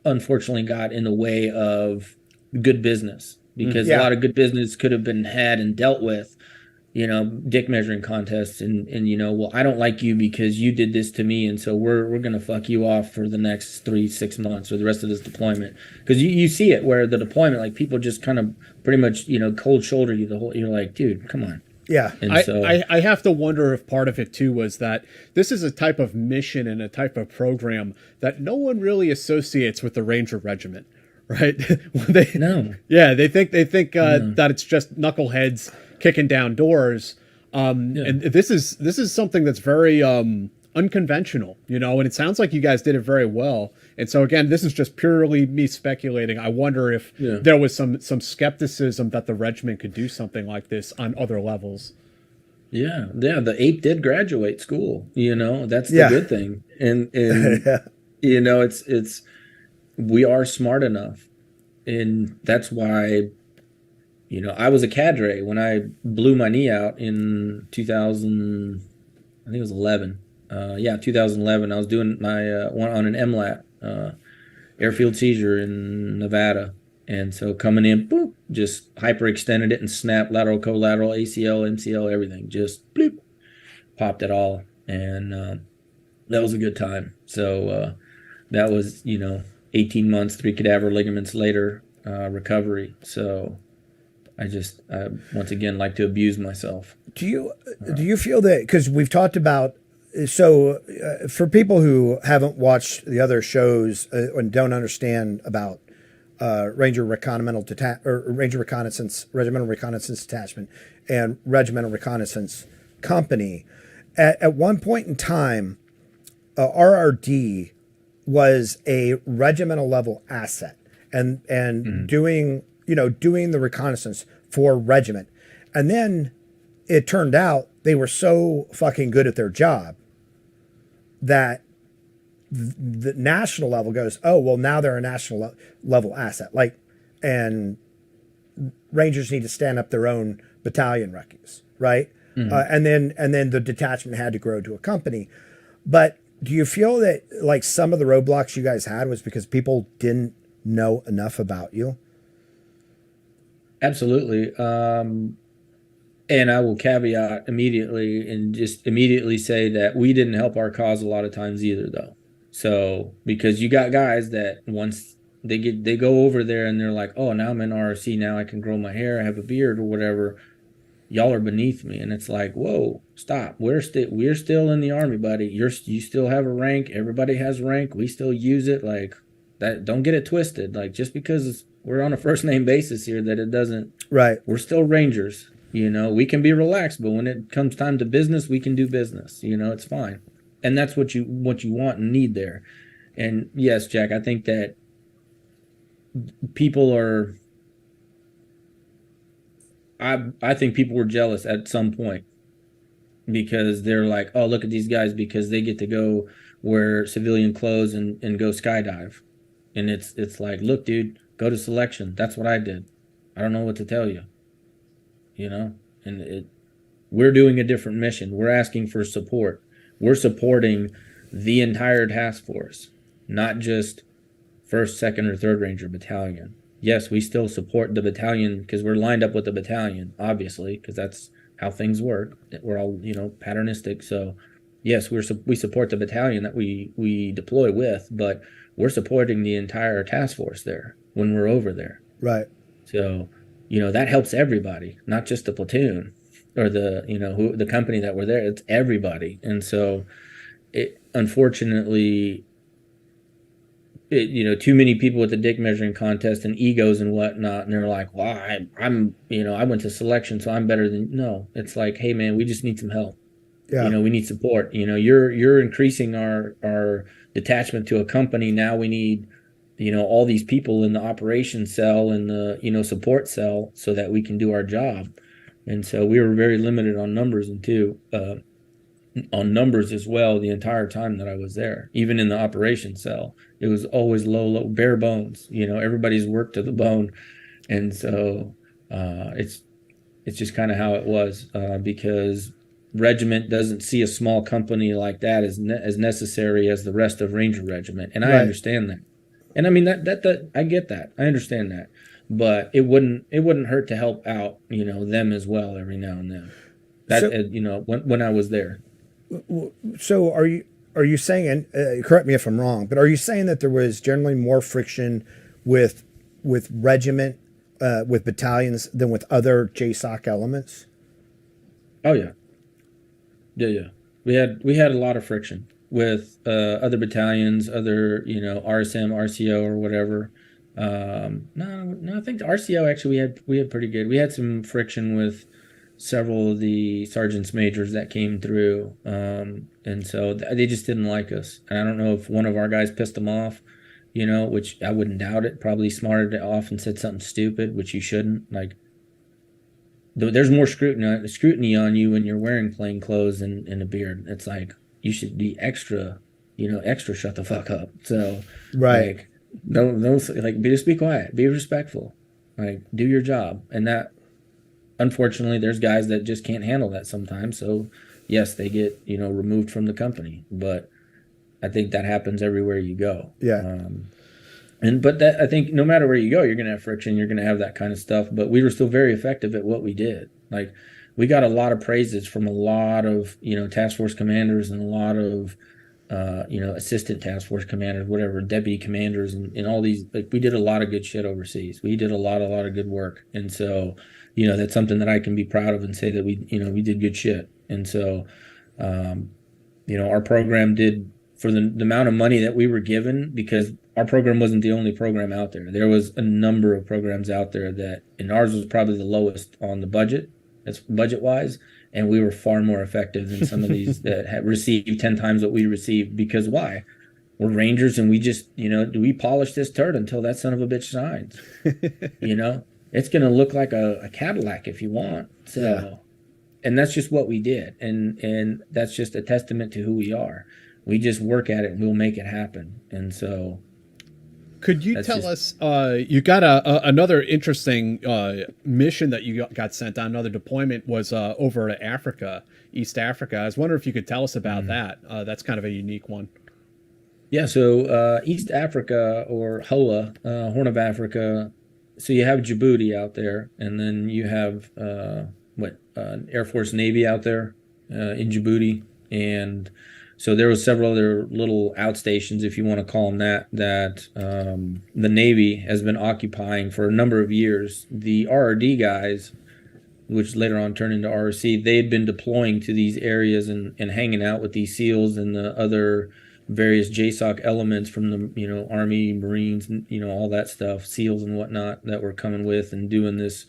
unfortunately got in the way of good business because a lot of good business could have been had and dealt with. Dick measuring contests and well, I don't like you because you did this to me, and so we're gonna fuck you off for the next 3-6 months or the rest of this deployment. Because you see it where the deployment, like, people just kind of pretty much cold shoulder you the whole. You're like, dude, come on. Yeah. And I have to wonder if part of it too was that this is a type of mission and a type of program that no one really associates with the Ranger Regiment. Right? No. Yeah, they think that it's just knuckleheads kicking down doors. And this is something that's very unconventional, and it sounds like you guys did it very well. And so again, this is just purely me speculating. I wonder if there was some skepticism that the regiment could do something like this on other levels. Yeah, the ape did graduate school. That's the good thing, and it's we are smart enough, and that's why I was a cadre when I blew my knee out in 2000. I think it was 11. 2011. I was doing my one on an MLAT, airfield seizure in Nevada. And so coming in, boop, just hyperextended it and snapped lateral, collateral, ACL, MCL, everything. Just bloop, popped it all. And that was a good time. So that was, 18 months, 3 cadaver ligaments later, recovery. So I once again like to abuse myself. Do you feel that, because we've talked about, so for people who haven't watched the other shows and don't understand about Regimental Reconnaissance Detachment and Regimental Reconnaissance Company, at one point in time, RRD was a regimental level asset and doing the reconnaissance for regiment. And then it turned out they were so fucking good at their job that the national level goes, oh, well, now they're a national level asset. And Rangers need to stand up their own battalion recce, right? And then the detachment had to grow to a company. But do you feel that some of the roadblocks you guys had was because people didn't know enough about you? Absolutely. And I will caveat immediately and just immediately say that we didn't help our cause a lot of times either, though. So because you got guys that once they go over there and they're like, oh, now I'm in RRC, now I can grow my hair, I have a beard or whatever. Y'all are beneath me. And it's like, whoa, stop. We're still in the Army, buddy. You still have a rank. Everybody has rank. We still use it. Like that. Don't get it twisted. Like just because we're on a first name basis here, that it doesn't. Right. We're still Rangers. We can be relaxed, but when it comes time to business, we can do business. It's fine. And that's what you want and need there. And yes, Jack, I think that people are. I think people were jealous at some point because they're like, oh, look at these guys because they get to go wear civilian clothes and go skydive. And it's like, look, dude, go to selection. That's what I did. I don't know what to tell you. And we're doing a different mission. We're asking for support. We're supporting the entire task force, not just 1st, 2nd, or 3rd Ranger Battalion. Yes, we still support the battalion because we're lined up with the battalion, obviously, because that's how things work. We're all, patternistic. So, yes, we support the battalion that we deploy with, but we're supporting the entire task force there when we're over there. Right. So, that helps everybody, not just the platoon or the company that we're there. It's everybody. And so, unfortunately, too many people with the dick measuring contest and egos and whatnot, and they're like, well, I went to selection, so I'm better than. No, it's like, hey man, we just need some help. Yeah. We need support. You're increasing our detachment to a company. Now we need, all these people in the operations cell and the, support cell so that we can do our job. And so we were very limited on numbers on numbers as well the entire time that I was there. Even in the operations cell, it was always low, bare bones. Everybody's worked to the bone, and so it's just kind of how it was because regiment doesn't see a small company like that as necessary as the rest of Ranger Regiment, and I understand that. And I mean that I get that, I understand that, but it wouldn't hurt to help out them as well every now and then. When I was there. So are you saying, and correct me if I'm wrong, but are you saying that there was generally more friction with regiment, with battalions than with other Jsoc elements? Oh yeah. We had a lot of friction with other battalions, other RSM, RCO, or whatever. No, I think the RCO actually we had pretty good. We had some friction with several of the sergeants majors that came through, and so they just didn't like us. And I don't know if one of our guys pissed them off, which I wouldn't doubt it. Probably smarted it off and said something stupid, which you shouldn't. Like, there's more scrutiny on you when you're wearing plain clothes and a beard. It's like you should be extra shut the fuck up. So right, don't just be quiet, be respectful, like do your job, and that. unfortunately, there's guys that just can't handle that sometimes. So yes, they get, removed from the company, but I think that happens everywhere you go. Yeah. But that, I think no matter where you go, you're going to have friction. You're going to have that kind of stuff. But we were still very effective at what we did. Like, we got a lot of praises from a lot of, task force commanders and a lot of, assistant task force commanders, whatever, deputy commanders, and all these. Like, we did a lot of good shit overseas. We did a lot of good work. And so, that's something that I can be proud of and say that we did good shit. And so, our program did, for the amount of money that we were given, because our program wasn't the only program out there. There was a number of programs out there and ours was probably the lowest on the budget, that's budget-wise, and we were far more effective than some of these that had received 10 times what we received. Because why? We're Rangers, and we just, do we polish this turd until that son of a bitch signs? It's going to look like a Cadillac if you want. So, yeah. And that's just what we did, and that's just a testament to who we are. We just work at it and we'll make it happen. And so, could you tell us, you got another interesting mission that you got sent on, another deployment was over to Africa, East Africa. I was wondering if you could tell us about that. That's kind of a unique one. Yeah, so East Africa, or HOA, Horn of Africa. So you have Djibouti out there, and then you have Air Force Navy out there in Djibouti. And so there was several other little outstations, if you want to call them that the Navy has been occupying for a number of years. The RRD guys, which later on turned into RRC, they had been deploying to these areas and hanging out with these SEALs and the other various Jsoc elements from the Army, Marines, all that stuff, SEALs and whatnot that were coming with and doing this.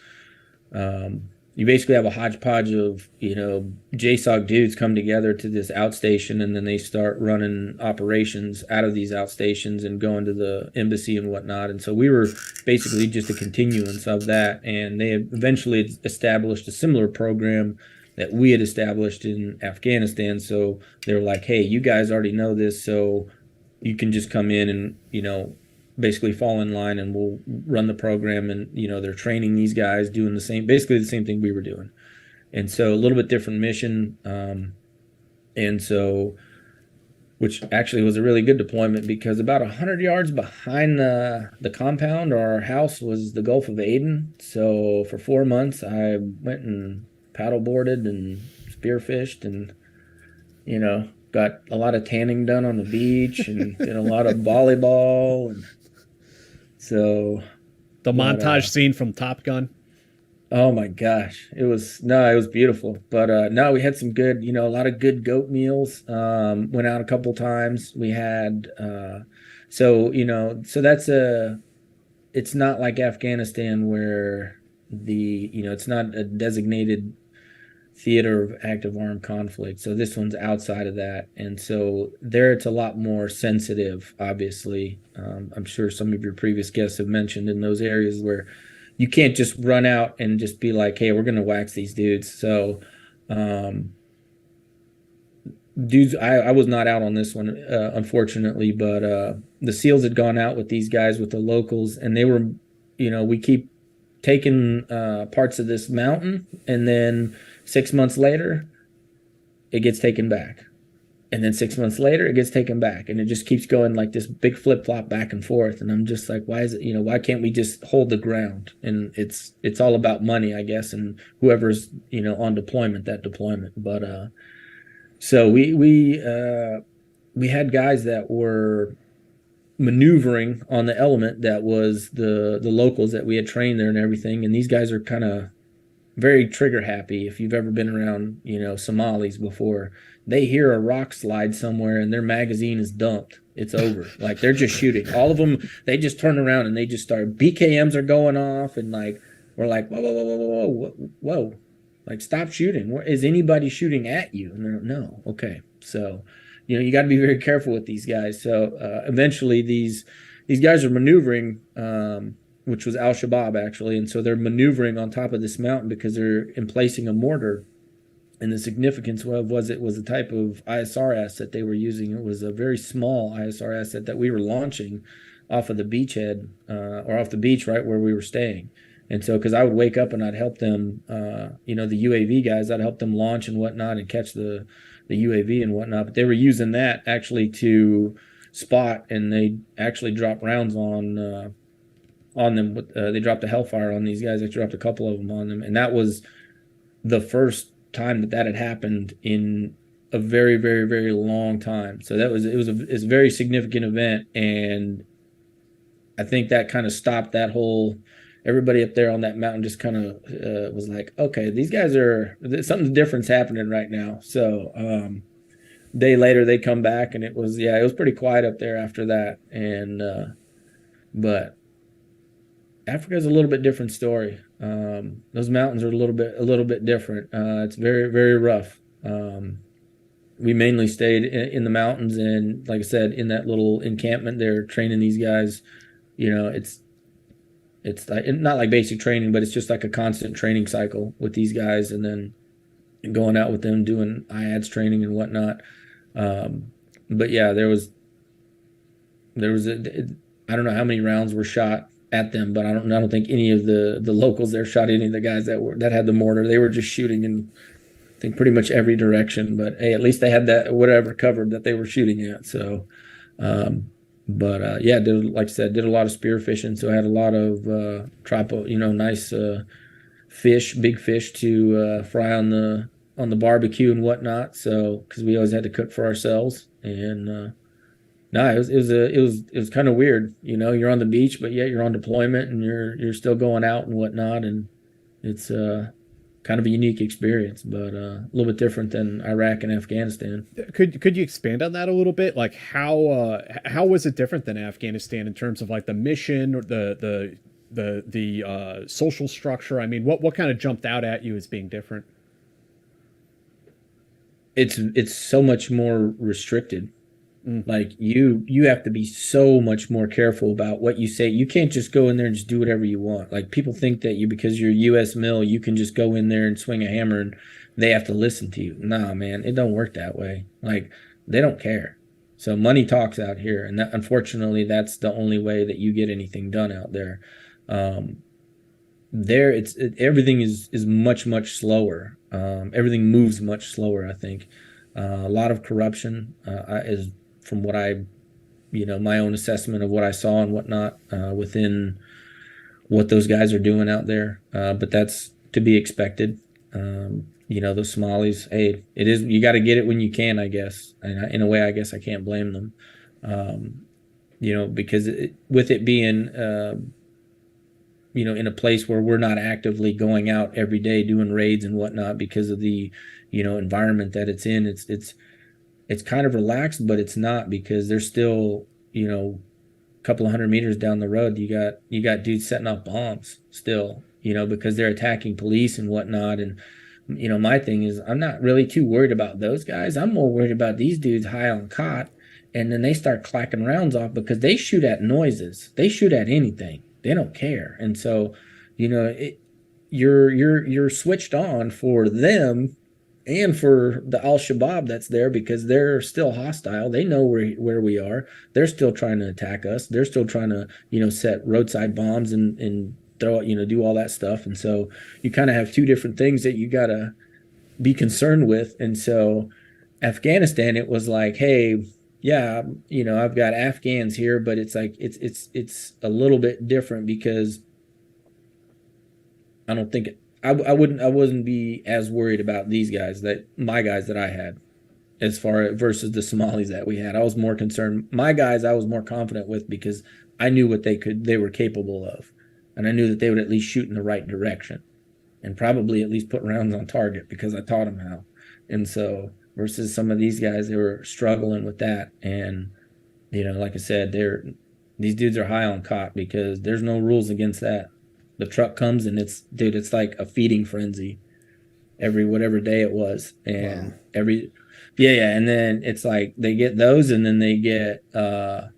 You basically have a hodgepodge of, Jsoc dudes come together to this outstation, and then they start running operations out of these outstations and going to the embassy and whatnot. And so we were basically just a continuance of that. And they eventually established a similar program that we had established in Afghanistan. So they were like, hey, you guys already know this, so you can just come in and, basically fall in line, and we'll run the program. And they're training these guys, doing basically the same thing we were doing. And so a little bit different mission, and so, which actually was a really good deployment, because about 100 yards behind the compound, our house, was the Gulf of Aden. So for 4 months I went and paddleboarded and spearfished, and got a lot of tanning done on the beach, and did a lot of volleyball. And so the montage scene from Top Gun. Oh my gosh, it was beautiful. But we had some good, a lot of good goat meals. Went out a couple times. We had so that's it's not like Afghanistan where it's not a designated theater of active armed conflict. So this one's outside of that. And so there it's a lot more sensitive, obviously. I'm sure some of your previous guests have mentioned in those areas where you can't just run out and just be like, hey, we're going to wax these dudes. So dudes, I was not out on this one, unfortunately, but the SEALs had gone out with these guys, with the locals, and they were, we keep taking parts of this mountain, and then 6 months later, it gets taken back. And then 6 months later, it gets taken back. And it just keeps going like this big flip-flop back and forth. And I'm just like, why is it, why can't we just hold the ground? And it's all about money, I guess, and whoever's, on deployment, that deployment. But so we had guys that were maneuvering on the element that was the locals that we had trained there and everything. And these guys are kind of very trigger happy. If you've ever been around, Somalis before, they hear a rock slide somewhere and their magazine is dumped. It's over. Like, they're just shooting. All of them, they just turn around and they just start. BKMs are going off, and like, we're like, whoa. Like, stop shooting. Is anybody shooting at you? And they're, no. Okay. So, you got to be very careful with these guys. So eventually these guys are maneuvering, which was Al-Shabaab, actually. And so they're maneuvering on top of this mountain because they're emplacing a mortar. And the significance was it was a type of ISR asset they were using. It was a very small ISR asset that we were launching off of the beachhead, or off the beach right where we were staying. And so, because I would wake up and I'd help them, the UAV guys, I'd help them launch and whatnot and catch the UAV and whatnot. But they were using that actually to spot, and they actually dropped rounds on them. They dropped a Hellfire on these guys. They dropped a couple of them on them, and that was the first time that had happened in a very, very, very long time. So it's a very significant event, and I think that kind of stopped that whole. Everybody up there on that mountain just kind of was like, okay, these guys something different's happening right now. So day later they come back, and it was pretty quiet up there after that. And but Africa's a little bit different story. Those mountains are a little bit different. It's very, very rough. We mainly stayed in the mountains, and like I said, in that little encampment there, training these guys. It's not like basic training, but it's just like a constant training cycle with these guys, and then going out with them doing IADS training and whatnot. But yeah, there was I don't know how many rounds were shot at them, but I don't think any of the locals there shot any of the guys that had the mortar. They were just shooting in, I think, pretty much every direction. But hey, at least they had that whatever covered that they were shooting at. So, like I said, did a lot of spear fishing. So I had a lot of nice fish, big fish to fry on the barbecue and whatnot. So because we always had to cook for ourselves, and it was kind of weird. You're on the beach, but yet you're on deployment, and you're still going out and whatnot, and it's kind of a unique experience, but a little bit different than Iraq and Afghanistan. Could you expand on that a little bit? Like how was it different than Afghanistan in terms of like the mission or the social structure? I mean, what kind of jumped out at you as being different? It's so much more restricted. Like you have to be so much more careful about what you say. You can't just go in there and just do whatever you want. Like people think that because you're U.S. Mill, you can just go in there and swing a hammer and they have to listen to you. Nah, man, it don't work that way. Like they don't care. So money talks out here, and unfortunately, that's the only way that you get anything done out there. Everything is much, much slower. Everything moves much slower. I think a lot of corruption is. From what my own assessment of what I saw and whatnot within what those guys are doing out there. But that's to be expected. Those Somalis, hey, it is, you got to get it when you can, I guess. And in a way, I guess I can't blame them. Because with it being, in a place where we're not actively going out every day doing raids and whatnot because of the, environment that it's in, it's kind of relaxed, but it's not, because there's still, a couple of 100 meters down the road, you got dudes setting off bombs still, because they're attacking police and whatnot. And, my thing is, I'm not really too worried about those guys. I'm more worried about these dudes high on cot, and then they start clacking rounds off because they shoot at noises. They shoot at anything. They don't care. And so, you're switched on for them and for the Al-Shabaab that's there, because they're still hostile. They know where we are. They're still trying to attack us. They're still trying to, set roadside bombs and throw, do all that stuff. And so you kind of have two different things that you got to be concerned with. And so Afghanistan, it was like, hey, yeah, I've got Afghans here, but it's like, it's a little bit different, because I don't think I wasn't be as worried about these guys, my guys that I had, as far versus the Somalis that we had. I was more concerned. My guys I was more confident with, because I knew what they were capable of, and I knew that they would at least shoot in the right direction, and probably at least put rounds on target, because I taught them how. And so versus some of these guys, they were struggling with that. And like I said, these dudes are high on cot, because there's no rules against that. The truck comes and it's like a feeding frenzy every whatever day it was. And wow. And then it's like they get those, and then they get the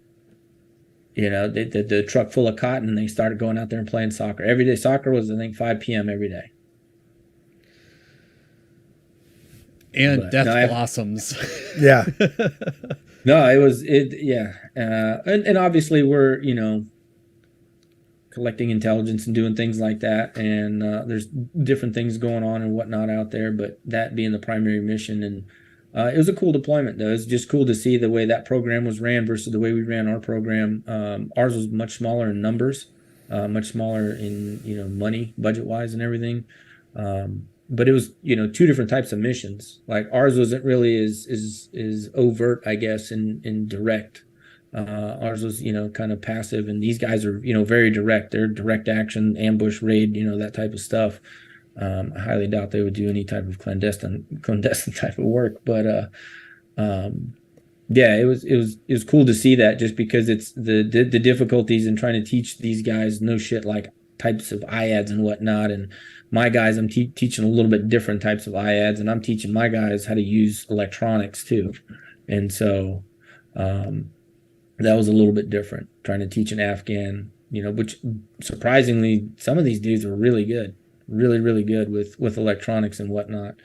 truck full of cotton, and they started going out there and playing soccer. Every day soccer was, I think, 5 p.m. every day. And death blossoms. Yeah. No, it was. And obviously we're, collecting intelligence and doing things like that. And there's different things going on and whatnot out there, but that being the primary mission. And it was a cool deployment, though. It's just cool to see the way that program was ran versus the way we ran our program. Ours was much smaller in numbers, much smaller in money, budget wise, and everything. But it was two different types of missions. Like ours wasn't really as overt, I guess, and direct. Ours was kind of passive, and these guys are very direct. They're direct action, ambush, raid, that type of stuff. I highly doubt they would do any type of clandestine type of work, but yeah, it was cool to see that, just because it's the difficulties in trying to teach these guys like types of IADs and whatnot. And my guys, I'm teaching a little bit different types of IADs, and I'm teaching my guys how to use electronics too. And so that was a little bit different, trying to teach an Afghan, which surprisingly, some of these dudes were really good, really, really good with electronics and whatnot.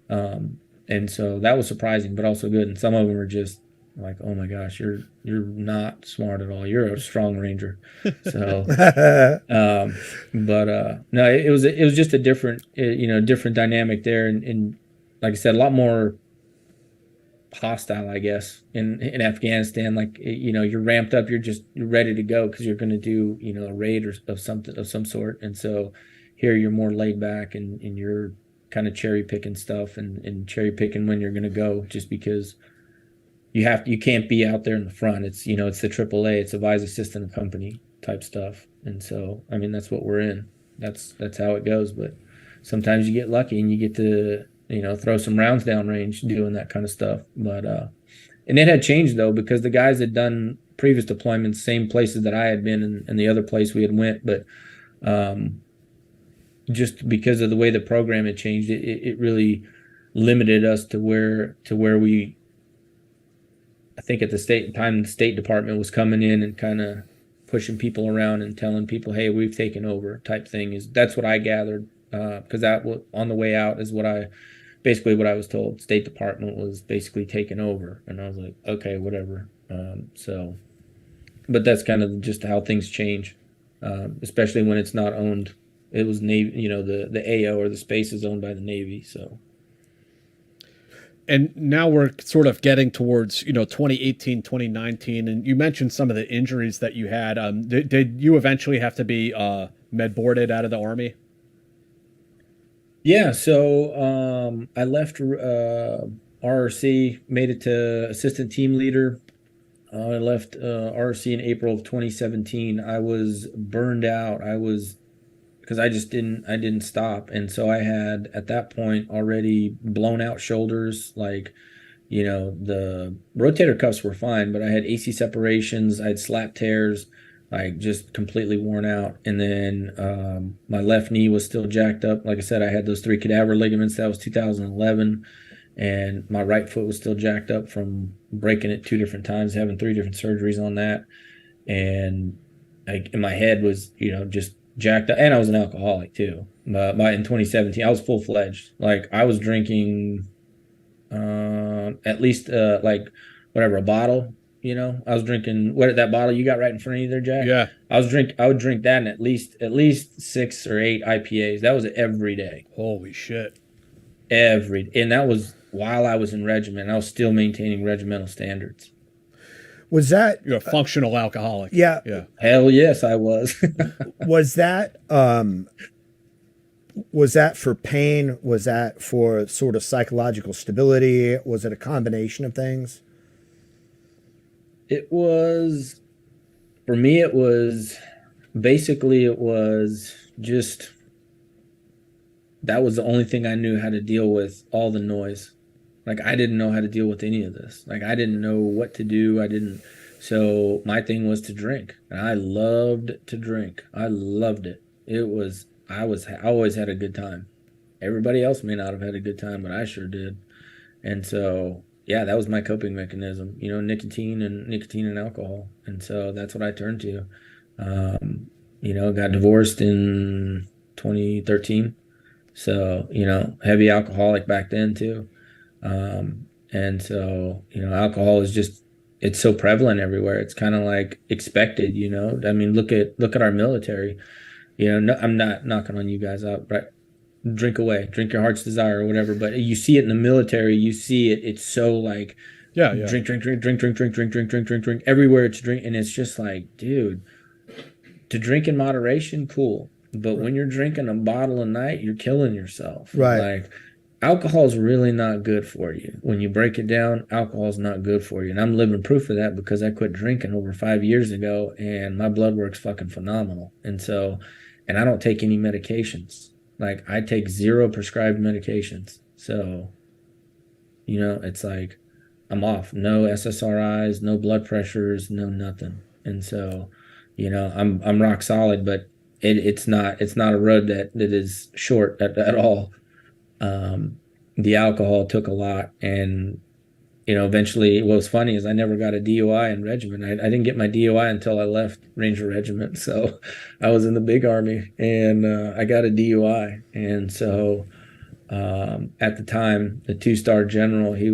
And so that was surprising, but also good. And some of them are just like, oh my gosh, you're not smart at all. You're a strong ranger. So, no, it was just a different, different dynamic there. And like I said, a lot more hostile, I guess, in Afghanistan. Like, you're ramped up, you're ready to go because you're going to do, a raid of some sort. And so here you're more laid back, and you're kind of cherry picking stuff and cherry picking when you're going to go, just because you can't be out there in the front. It's, it's the AAA, it's a Vice Assistant Company type stuff. And so, I mean, that's what we're in. That's how it goes. But sometimes you get lucky and you get to, throw some rounds down range doing that kind of stuff. But, and it had changed though, because the guys had done previous deployments, same places that I had been and the other place we had went. But, just because of the way the program had changed, it really limited us to where we, I think at the State Department was coming in and kind of pushing people around and telling people, hey, we've taken over type thing. That's what I gathered, because that was on the way out is what I was told. State Department was basically taken over, and I was like, okay, whatever. But that's kind of just how things change, especially when it's not owned. It was Navy, the AO or the space is owned by the Navy. So. And now we're sort of getting towards, 2018, 2019. And you mentioned some of the injuries that you had. Did you eventually have to be med boarded out of the Army? Yeah. So I left RRC, made it to assistant team leader. I left RRC in April of 2017. I was burned out. Because I didn't stop. And so I had at that point already blown out shoulders. Like, the rotator cuffs were fine, but I had AC separations, I had slap tears, like just completely worn out. And then my left knee was still jacked up. Like I said, I had those 3 cadaver ligaments. That was 2011. And my right foot was still jacked up from breaking it 2 different times, having 3 different surgeries on that. And my head was, just jacked up, and I was an alcoholic too. In 2017, I was full-fledged. Like, I was drinking at least a bottle. I was drinking that bottle you got right in front of you there, Jack. Yeah, I would drink that and at least 6 or 8 IPAs. That was every day. Holy shit! And that was while I was in regiment. I was still maintaining regimental standards. Was that you're a functional alcoholic? Yeah. Hell yes, I was. Was that for pain? Was that for sort of psychological stability? Was it a combination of things? It was, for me, it was just, that was the only thing I knew how to deal with, all the noise. Like, I didn't know how to deal with any of this. Like, I didn't know what to do. So my thing was to drink. And I loved to drink. I loved it. I always had a good time. Everybody else may not have had a good time, but I sure did. And so, yeah, that was my coping mechanism, nicotine and alcohol. And so that's what I turned to. Got divorced in 2013. So, heavy alcoholic back then too. And so, alcohol is just it's so prevalent everywhere. It's kind of like expected, you know. I mean, look at our military. You know, no, I'm not knocking on you guys out, right? Drink away, drink your heart's desire or whatever. But you see it in the military. You see it. It's so like, drink everywhere. It's drink, and it's just like, dude, to drink in moderation, cool. But when you're drinking a bottle a night, you're killing yourself. Right. Like, alcohol is really not good for you. When you break it down, alcohol is not good for you. And I'm living proof of that because I quit drinking over 5 years ago and my blood work's fucking phenomenal. And so, and I don't take any medications. Like, I take 0 prescribed medications. So, you know, it's like, I'm off. No SSRIs, no blood pressures, no nothing. And so, you know, I'm rock solid, but it's not a road that is short at all. The alcohol took a lot, and you know, eventually what was funny is I never got a DUI in Regiment. I didn't get my DUI until I left Ranger Regiment. So I was in the big army, and I got a DUI. And so at the time, the 2-star general, he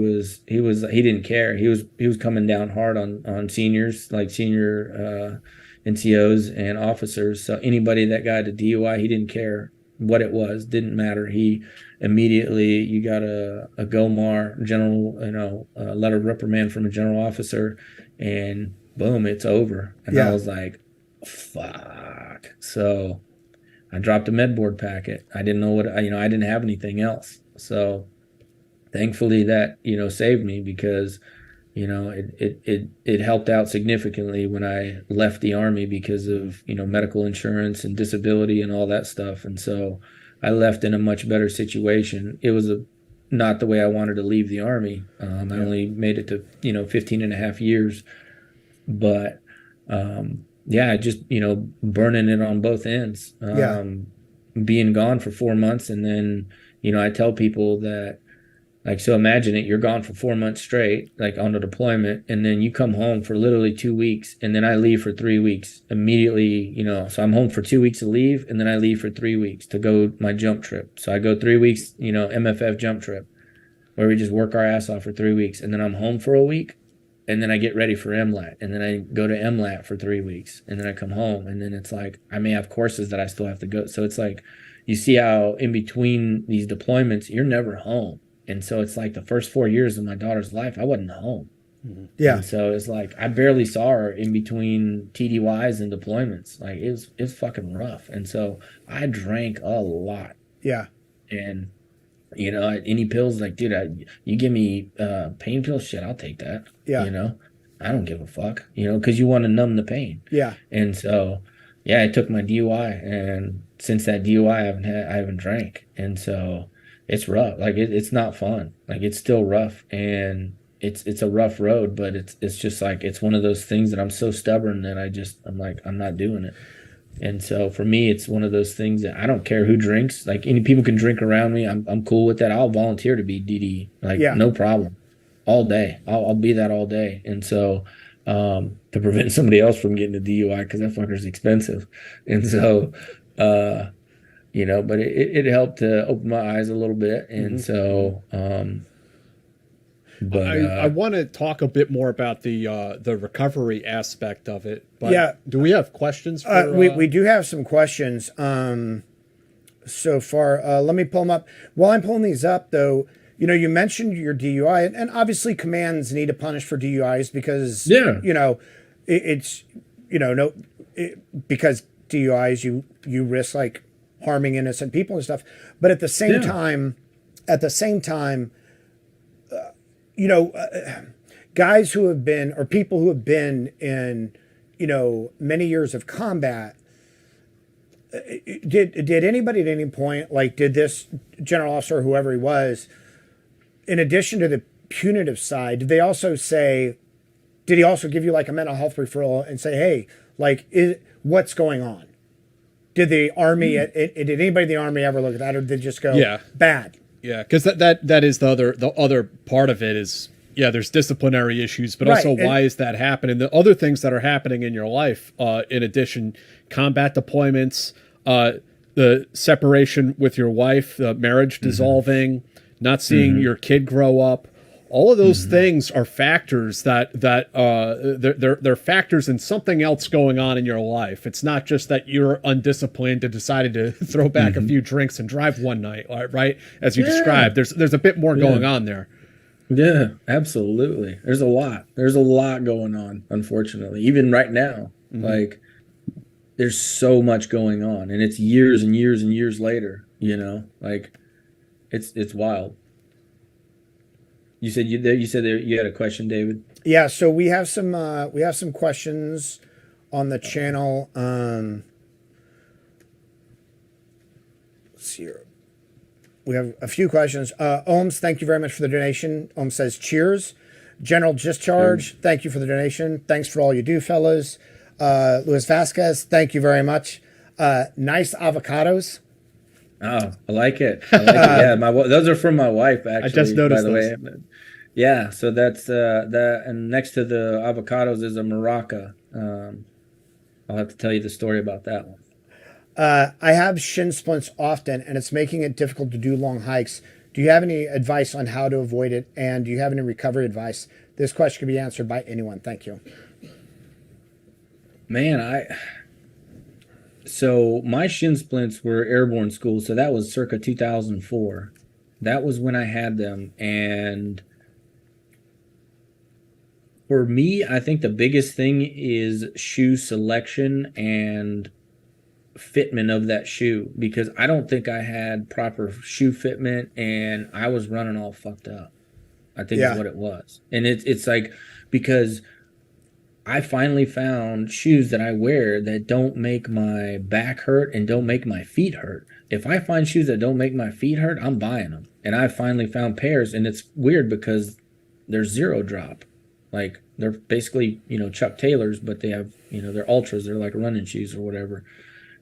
didn't care. He was coming down hard on seniors, like senior NCOs and officers. So anybody that got a DUI, he didn't care what it was, didn't matter. He immediately, you got a GOMAR, general, you know, a letter of reprimand from a general officer, and boom, it's over. And I was like, fuck. So I dropped a med board packet. I didn't know I didn't have anything else. So thankfully that, you know, saved me, because you know, it helped out significantly when I left the Army because of, you know, medical insurance and disability and all that stuff. And so I left in a much better situation. It was not the way I wanted to leave the Army. I only made it to, you know, 15 and a half years. But, just, you know, burning it on both ends. Being gone for 4 months. And then, you know, I tell people that, like, so imagine it, you're gone for 4 months straight, like on a deployment, and then you come home for literally 2 weeks, and then I leave for 3 weeks immediately, you know, so I'm home for 2 weeks to leave, and then I leave for 3 weeks to go my jump trip. So I go 3 weeks, you know, MFF jump trip, where we just work our ass off for 3 weeks, and then I'm home for a week, and then I get ready for MLAT, and then I go to MLAT for 3 weeks, and then I come home, and then it's like, I may have courses that I still have to go. So it's like, you see how in between these deployments, you're never home. And so it's like the first 4 years of my daughter's life, I wasn't home. Yeah. And so it's like I barely saw her in between TDYs and deployments. Like it was fucking rough. And so I drank a lot. Yeah. And you know, any pills, like, dude, you give me pain pills, shit, I'll take that. Yeah. You know, I don't give a fuck. You know, because you want to numb the pain. Yeah. And so, yeah, I took my DUI, and since that DUI, I haven't drank, and so. It's rough. Like it's not fun. Like it's still rough, and it's a rough road, but it's just like, it's one of those things that I'm so stubborn that I'm like, I'm not doing it. And so for me, it's one of those things that I don't care who drinks. Like, any people can drink around me. I'm cool with that. I'll volunteer to be DD. Like, no problem. All day. I'll be that all day. And so to prevent somebody else from getting a DUI, because that fucker's expensive. And so you know, but it helped to open my eyes a little bit. And so, but I want to talk a bit more about the recovery aspect of it. But do we have questions? We do have some questions so far. Let me pull them up. While I'm pulling these up, though, you know, you mentioned your DUI, and obviously commands need to punish for DUIs because, you know, it's, you know, because DUIs, you risk like harming innocent people and stuff. But at the same time, you know, guys who have been, or people who have been in, you know, many years of combat, did anybody at any point, like, did this general officer or whoever he was, in addition to the punitive side, did he also give you like a mental health referral and say, hey, like, what's going on? Did the Army, did anybody in the Army ever look at that, or did they just go, bad? Yeah, because that is the other part of it is, there's disciplinary issues, but also why is that happening? The other things that are happening in your life, in addition, combat deployments, the separation with your wife, the marriage dissolving, not seeing your kid grow up, all of those things are factors that they're factors in something else going on in your life. It's not just that you're undisciplined and decided to throw back a few drinks and drive one night, right? As you described, there's a bit more going on there. Yeah, absolutely. There's a lot going on, unfortunately, even right now. Like, there's so much going on, and it's years and years and years later, you know, like it's wild. You said you had a question, David? Yeah, so we have some questions on the channel. Let's see here. We have a few questions. Ohms, thank you very much for the donation. Ohms says, cheers. General Discharge, thank you for the donation. Thanks for all you do, fellas. Luis Vasquez, thank you very much. Nice avocados. Oh, I like it. Yeah, those are from my wife, actually. I just noticed by the those. way. Yeah, so that's that, and next to the avocados is a maraca. I'll have to tell you the story about that one. I have shin splints often, and it's making it difficult to do long hikes. Do you have any advice on how to avoid it? And do you have any recovery advice? This question can be answered by anyone. Thank you. Man, so my shin splints were airborne school, so that was circa 2004. That was when I had them, and for me, I think the biggest thing is shoe selection and fitment of that shoe, because I don't think I had proper shoe fitment, and I was running all fucked up, I think is what it was. And it's like, because I finally found shoes that I wear that don't make my back hurt and don't make my feet hurt. If I find shoes that don't make my feet hurt, I'm buying them. And I finally found pairs, and it's weird because they're zero drop. Like, they're basically, you know, Chuck Taylors, but they have, you know, they're ultras. They're like running shoes or whatever.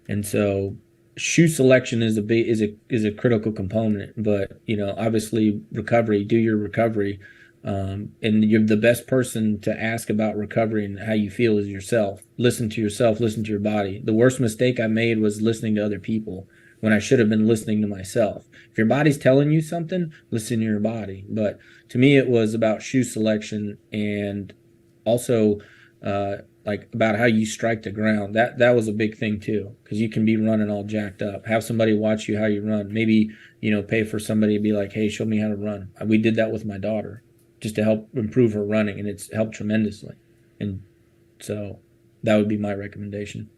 And so shoe selection is a critical component. But, you know, obviously recovery, do your recovery. And you're the best person to ask about recovery and how you feel is yourself. Listen to yourself, listen to your body. The worst mistake I made was listening to other people when I should have been listening to myself. If your body's telling you something, listen to your body. But to me, it was about shoe selection, and also like about how you strike the ground. That was a big thing too, because you can be running all jacked up. Have somebody watch you how you run. Maybe, you know, pay for somebody to be like, hey, show me how to run. We did that with my daughter, just to help improve her running, and it's helped tremendously. And so that would be my recommendation.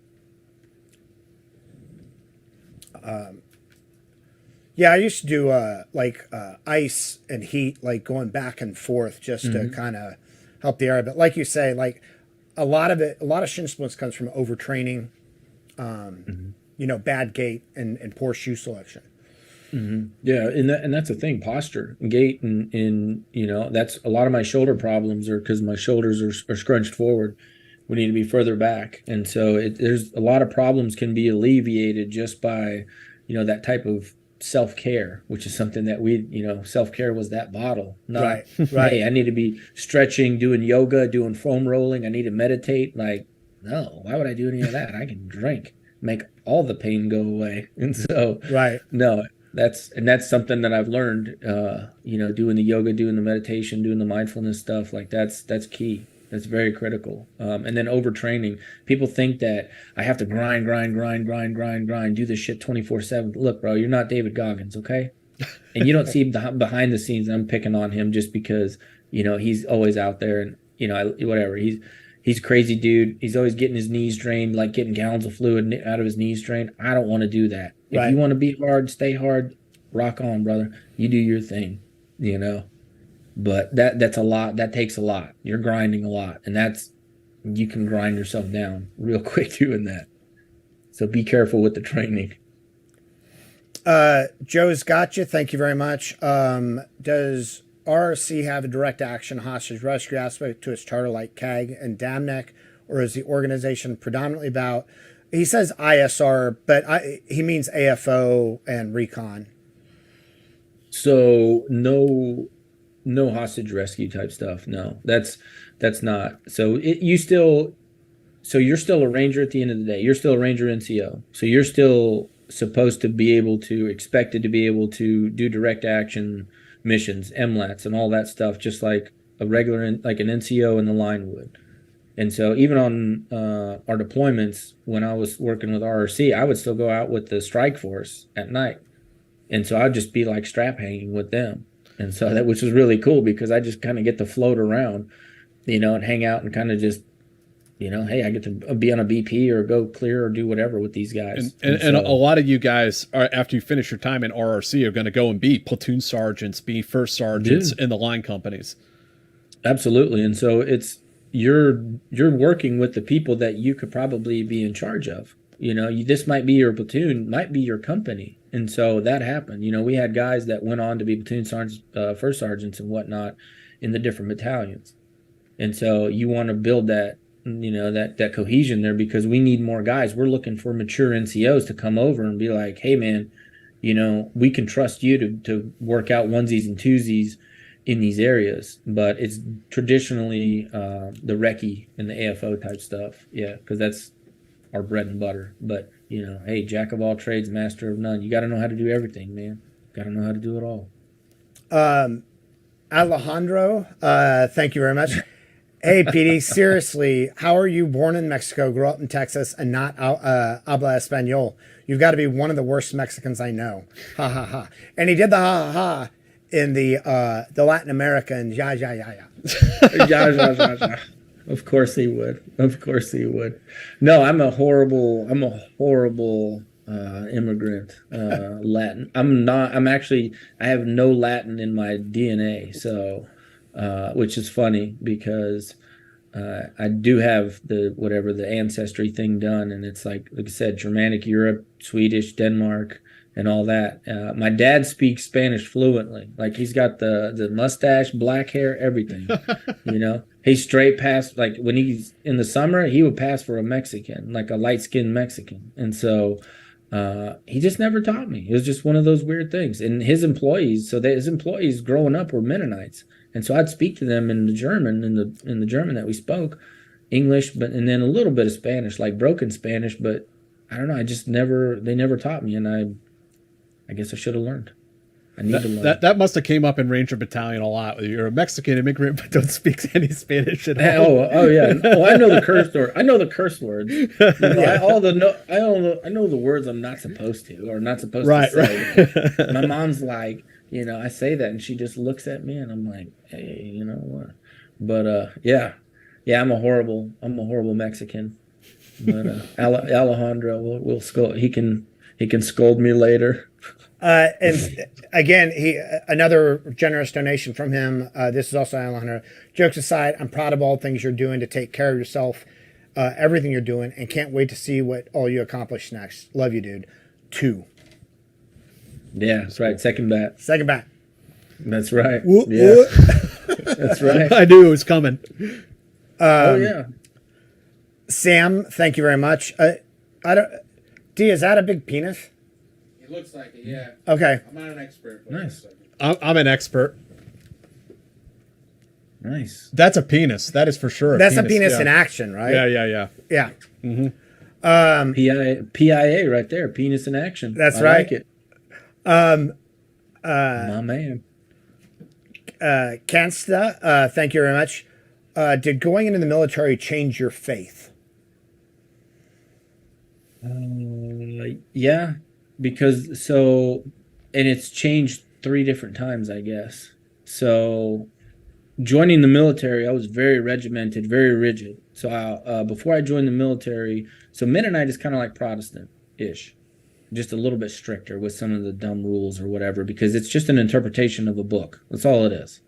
Yeah, I used to do ice and heat, like going back and forth just to kind of help the area. But like you say, like a lot of shin splints comes from overtraining, you know, bad gait and poor shoe selection. Yeah, and that's the thing, posture, gait, and you know, that's a lot of my shoulder problems are because my shoulders are scrunched forward. We need to be further back, and so there's a lot of problems can be alleviated just by, you know, that type of self-care, which is something that we, you know, self-care was that bottle, not Right. hey, I need to be stretching, doing yoga, doing foam rolling, I need to meditate. Like, no, why would I do any of that? I can drink, make all the pain go away. And so no, that's something that I've learned, you know, doing the yoga, doing the meditation, doing the mindfulness stuff, like that's key. That's very critical. And then overtraining. People think that I have to grind, do this shit 24/7. Look, bro, you're not David Goggins, okay? And you don't see behind the scenes. I'm picking on him just because, you know, he's always out there, and, you know, whatever. He's crazy dude. He's always getting his knees drained, like getting gallons of fluid out of his knees drained. I don't want to do that. If you want to be hard, stay hard, rock on, brother. You do your thing, you know. But that's a lot. That takes a lot. You're grinding a lot, and you can grind yourself down real quick doing that. So be careful with the training. Joe's got you. Thank you very much. Does RRC have a direct action hostage rescue aspect to its charter like CAG and DAMNEC, or is the organization predominantly about? He says ISR, but he means AFO and recon. So no hostage rescue type stuff. No, that's not. So you're still a ranger at the end of the day. You're still a ranger NCO. So you're still supposed to be expected to be able to do direct action, missions, MLATs, and all that stuff, just like a regular, like an NCO in the line would. And so even on our deployments, when I was working with RRC, I would still go out with the strike force at night. And so I'd just be like strap hanging with them. And so that, which was really cool because I just kind of get to float around, and hang out and kind of just, hey, I get to be on a BP or go clear or do whatever with these guys. And a lot of you guys, after you finish your time in RRC, are going to go and be platoon sergeants, be first sergeants in the line companies. Absolutely. And so you're working with the people that you could probably be in charge of. This might be your platoon, might be your company. And so that happened. We had guys that went on to be platoon sergeants, first sergeants and whatnot in the different battalions. And so you want to build that, that cohesion there, because we need more guys. We're looking for mature NCOs to come over and be like, hey, man, we can trust you to work out onesies and twosies in these areas. But it's traditionally the recce and the AFO type stuff. Yeah, because that's our bread and butter. But, hey, jack of all trades, master of none. You got to know how to do everything, man. Got to know how to do it all. Alejandro, thank you very much. Hey, PD, seriously, how are you born in Mexico, grew up in Texas, and not habla español? You've got to be one of the worst Mexicans I know. Ha, ha, ha. And he did the ha, ha, ha in the Latin American ya, ya, ya, ya. Ja, ja, ja, ja. Of course he would. Of course he would. No, I'm a horrible immigrant. Latin. I have no Latin in my DNA. So, which is funny because I do have the ancestry thing done, and it's like I said, Germanic Europe, Swedish, Denmark, and all that. My dad speaks Spanish fluently. Like he's got the mustache, black hair, everything. He straight passed, like when he's in the summer, he would pass for a Mexican, like a light-skinned Mexican. And so he just never taught me. It was just one of those weird things. And his employees growing up were Mennonites. And so I'd speak to them in the German, in the German that we spoke, English, and then a little bit of Spanish, like broken Spanish. But I don't know, they never taught me, and I guess I should have learned. I need to learn. That must have came up in Ranger Battalion a lot. You're a Mexican immigrant, but don't speak any Spanish at all. Oh yeah. Oh, I know the curse word. I know the curse words. I know the words I'm not supposed to or not supposed to say. Right. My mom's like, I say that, and she just looks at me, and I'm like, hey, you know what? But yeah, I'm a horrible Mexican. But Alejandro will scold. He can scold me later. And again, another generous donation from him. This is also Alejandro. Jokes aside, I'm proud of all the things you're doing to take care of yourself, everything you're doing, and can't wait to see what all you accomplish next. Love you, dude. 2. Yeah, that's right. Second bat. That's right. Yeah. That's right. I knew it was coming. Oh yeah. Sam, thank you very much. Is that a big penis? It looks like it, yeah. Okay. I'm not an expert. But Nice. I'm an expert. Nice. That's a penis. That is for sure. That's a penis in action, right? Yeah. Yeah. Mm-hmm. PIA right there. Penis in action. That's I right. like it. My man. Kansta, thank you very much. Did going into the military change your faith? Yeah, because and it's changed 3 different times, I guess. So joining the military, I was very regimented, very rigid. So before I joined the military, so Mennonite is kind of like Protestant-ish, just a little bit stricter with some of the dumb rules or whatever, because it's just an interpretation of a book. That's all it is.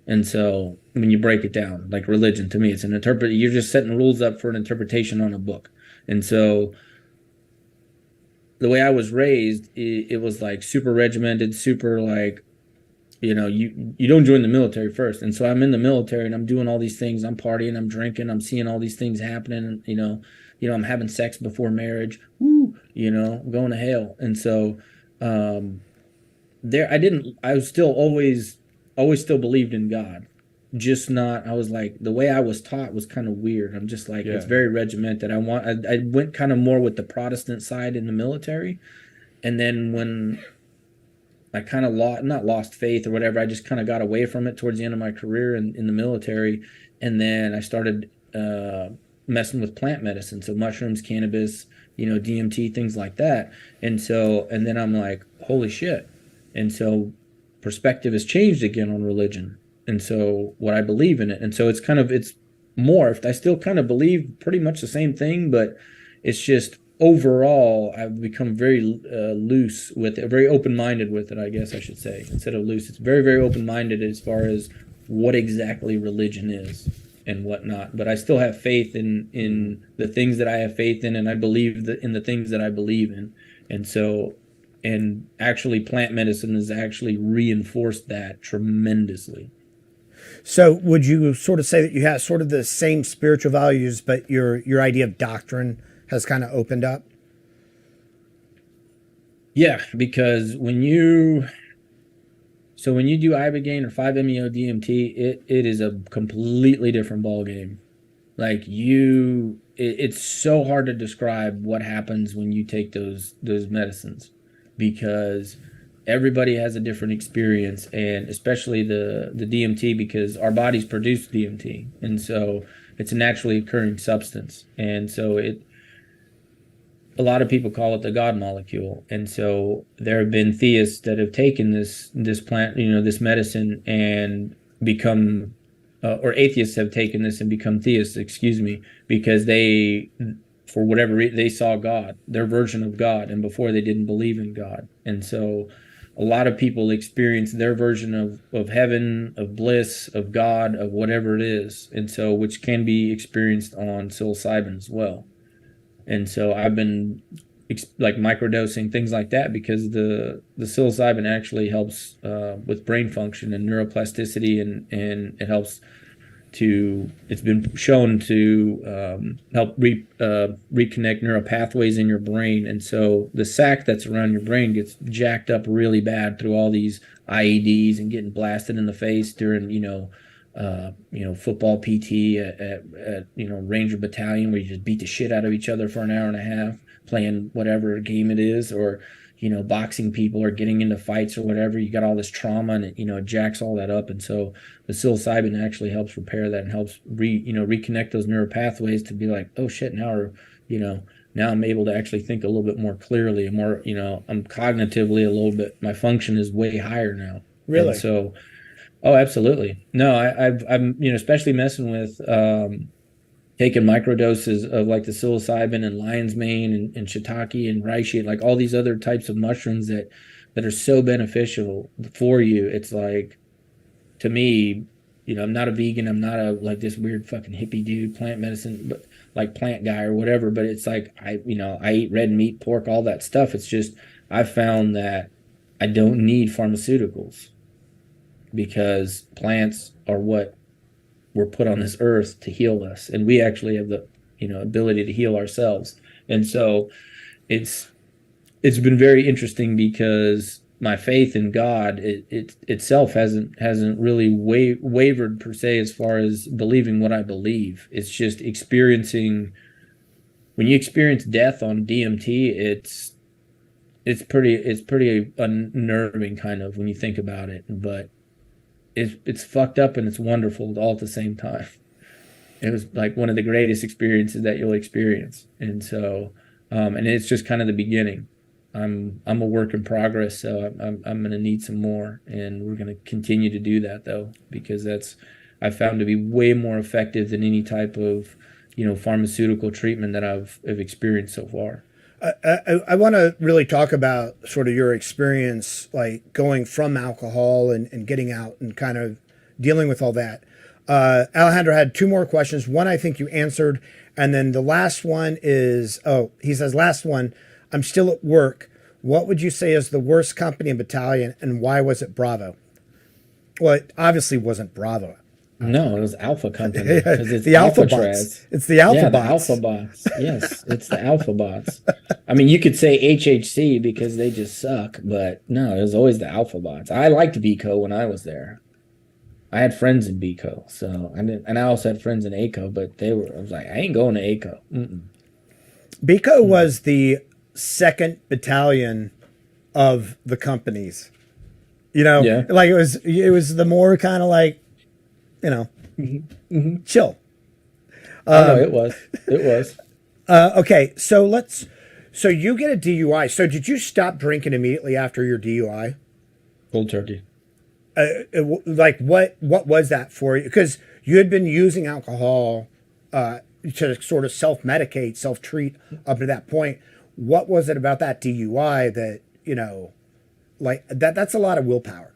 And so when you break it down, like religion, to me, it's you're just setting rules up for an interpretation on a book. And so the way I was raised, it was like super regimented, super like, you don't join the military first. And so I'm in the military and I'm doing all these things. I'm partying, I'm drinking, I'm seeing all these things happening. And, I'm having sex before marriage. Woo, going to hell. And so I was still always still believed in God. Just not, I was like, the way I was taught was kind of weird. I'm just like, It's very regimented. I went kind of more with the Protestant side in the military. And then when I kind of not lost faith or whatever. I just kind of got away from it towards the end of my career in the military. And then I started messing with plant medicine. So mushrooms, cannabis, DMT, things like that. And then I'm like, holy shit. And so perspective has changed again on religion. And so what I believe in it. And so it's morphed. I still kind of believe pretty much the same thing, but it's just overall I've become very loose with it, very open-minded with it, I guess I should say. Instead of loose, it's very, very open-minded as far as what exactly religion is and whatnot. But I still have faith in the things that I have faith in, and I believe in the things that I believe in. And actually plant medicine has actually reinforced that tremendously. So would you sort of say that you have sort of the same spiritual values, but your idea of doctrine has kind of opened up? Yeah, because when you do ibogaine or 5-MeO DMT, it is a completely different ball game. Like it's so hard to describe what happens when you take those medicines, because everybody has a different experience, and especially the DMT, because our bodies produce DMT, and so it's a naturally occurring substance, and so a lot of people call it the God molecule. And so there have been theists that have taken this plant, this medicine, and become, or atheists have taken this and become theists, because they, for whatever reason, they saw God, their version of God, and before they didn't believe in God. And so a lot of people experience their version of heaven, of bliss, of God, of whatever it is, and so which can be experienced on psilocybin as well. And so I've been like microdosing, things like that, because the psilocybin actually helps with brain function and neuroplasticity, and it helps it's been shown to help reconnect neural pathways in your brain. And so the sac that's around your brain gets jacked up really bad through all these IEDs and getting blasted in the face during, football PT at Ranger Battalion, where you just beat the shit out of each other for an hour and a half playing whatever game it is, or boxing people or getting into fights or whatever. You got all this trauma, and it jacks all that up. And so the psilocybin actually helps repair that and helps reconnect those neural pathways to be like, oh shit, now I'm able to actually think a little bit more clearly, and more, I'm cognitively a little bit, my function is way higher now. Really? And so, oh, absolutely. No, I'm especially messing with taking microdoses of like the psilocybin and lion's mane and shiitake and reishi, like all these other types of mushrooms that are so beneficial for you. It's like, to me, I'm not a vegan. I'm not like this weird fucking hippie dude, plant medicine, but like plant guy or whatever. But it's like, I eat red meat, pork, all that stuff. It's just, I've found that I don't need pharmaceuticals, because plants are what we're put on this earth to heal us, and we actually have the ability to heal ourselves. And so it's been very interesting, because my faith in God it itself hasn't really wavered per se, as far as believing what I believe. It's just experiencing, when you experience death on DMT, it's pretty unnerving, kind of, when you think about it, but it's fucked up and it's wonderful all at the same time. It was like one of the greatest experiences that you'll experience. And so, and it's just kind of the beginning. I'm a work in progress, so I'm going to need some more, and we're going to continue to do that, though, because I found to be way more effective than any type of, pharmaceutical treatment that I've experienced so far. I want to really talk about sort of your experience, like going from alcohol and getting out and kind of dealing with all that. Alejandro had two more questions. One I think you answered, and then the last one is, he says, last one, I'm still at work. What would you say is the worst company and battalion, and why was it Bravo? Well, it obviously wasn't Bravo. No, it was Alpha Company, because it's the Alpha Alcatraz. Bots. It's the Alpha Yeah, the Bots. Alpha Bots. Yes, it's the Alpha Bots. I mean, you could say HHC because they just suck, but no, it was always the Alpha Bots. I liked BCO when I was there. I had friends in BCO, so and I also had friends in ACO, but I was like, I ain't going to ACO. BCO was the 2nd battalion of the companies. You know, Yeah. like it was the more kind of like, you know, chill. No, it was. Okay, so you get a DUI. So did you stop drinking immediately after your DUI? Cold turkey. Like what was that for you? Because you had been using alcohol to sort of self-medicate, self-treat up to that point. What was it about that DUI that, you know, like that's a lot of willpower?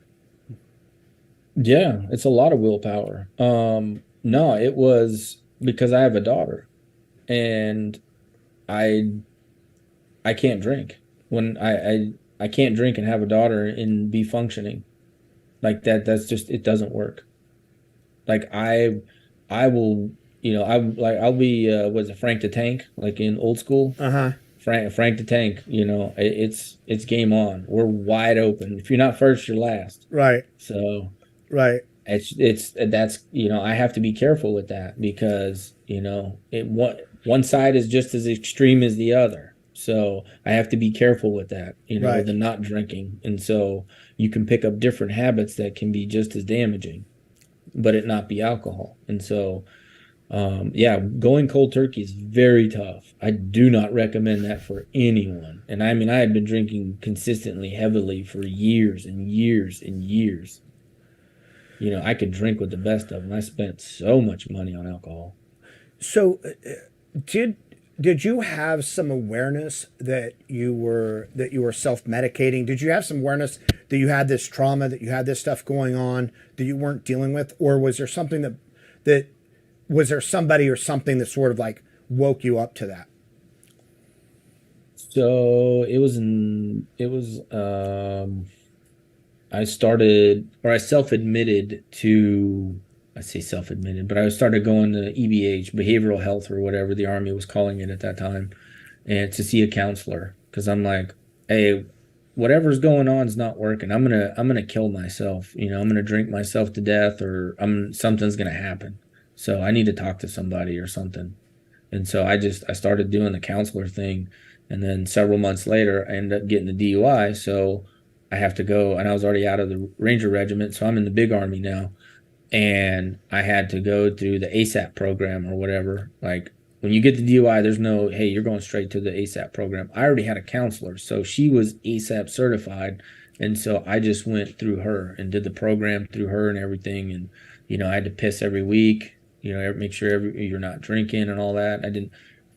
Yeah, it's a lot of willpower. No, it was because I have a daughter, and I can't drink when I can't drink and have a daughter and be functioning like that. That's just, it doesn't work. Like I will, you know, I'll be was it Frank the Tank, like in old school. Frank the Tank, you know, it's game on. We're wide open. If you're not first, you're last. Right. So Right. that's, you know, I have to be careful with that because, you know, one side is just as extreme as the other. So I have to be careful with that, you know, Right. the not drinking. And so you can pick up different habits that can be just as damaging, but it not be alcohol. And so yeah, going cold turkey is very tough. I do not recommend that for anyone. And I mean, I had been drinking consistently heavily for years and years and years. You know, I could drink with the best of them. I spent so much money on alcohol. So did you have some awareness that you were self-medicating? Did you have some awareness that you had this trauma, that you had this stuff going on that you weren't dealing with? Or was there something that was there somebody or something that sort of like woke you up to that? So I self-admitted to, I say self-admitted, but I started going to EBH, behavioral health or whatever the Army was calling it at that time, and to see a counselor, because I'm like, hey, whatever's going on is not working. I'm gonna kill myself. You know, I'm gonna drink myself to death, or something's gonna happen. So I need to talk to somebody or something. And so I started doing the counselor thing, and then several months later, I ended up getting the DUI. So I have to go, and I was already out of the Ranger Regiment, so I'm in the big Army now. And I had to go through the ASAP program or whatever. Like, when you get the DUI, there's no, hey, you're going straight to the ASAP program. I already had a counselor, so she was ASAP certified. And so I just went through her and did the program through her and everything. And, you know, I had to piss every week, you know, make sure you're not drinking and all that.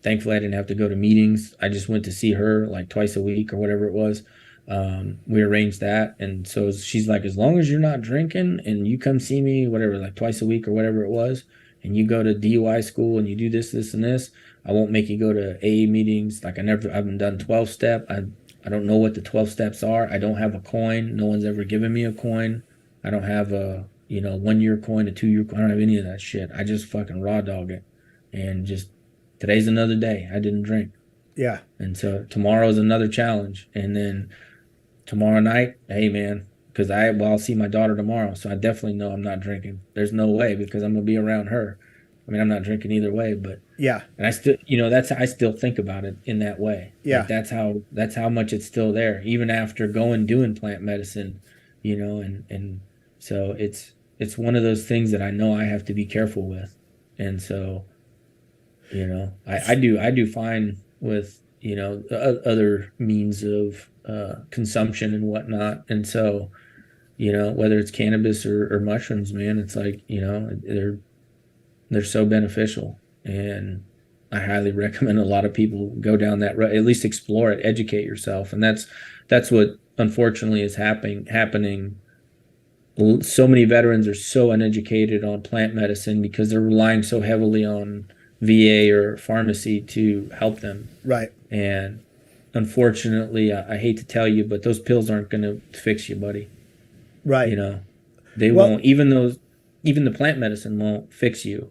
Thankfully, I didn't have to go to meetings. I just went to see her like twice a week or whatever it was. We arranged that, and so she's like, as long as you're not drinking and you come see me, whatever, like twice a week or whatever it was, and you go to DUI school and you do this and this, I won't make you go to AA meetings. Like, I haven't done 12-step. I don't know what the 12 steps are. I don't have a coin. No one's ever given me a coin. I don't have a, you know, 1-year coin, a 2-year coin. I don't have any of that shit. I just fucking raw dog it, and just, today's another day. I didn't drink. Yeah. And so tomorrow's another challenge, and then tomorrow night, hey man, because I'll see my daughter tomorrow, so I definitely know I'm not drinking. There's no way, because I'm gonna be around her. I mean, I'm not drinking either way, but Yeah. and I still, you know, I still think about it in that way. Yeah. Like, that's how much it's still there, even after doing plant medicine, you know, and so it's one of those things that I know I have to be careful with, and so, you know, I do fine with, you know, other means of consumption and whatnot. And so, you know, whether it's cannabis or mushrooms, man, it's like, you know, they're so beneficial, and I highly recommend a lot of people go down that road, at least explore it, educate yourself. And that's what unfortunately is happening. So many veterans are so uneducated on plant medicine because they're relying so heavily on VA or pharmacy to help them. Right. And unfortunately, I hate to tell you, but those pills aren't going to fix you, buddy. Right. You know, they won't. Even the plant medicine won't fix you.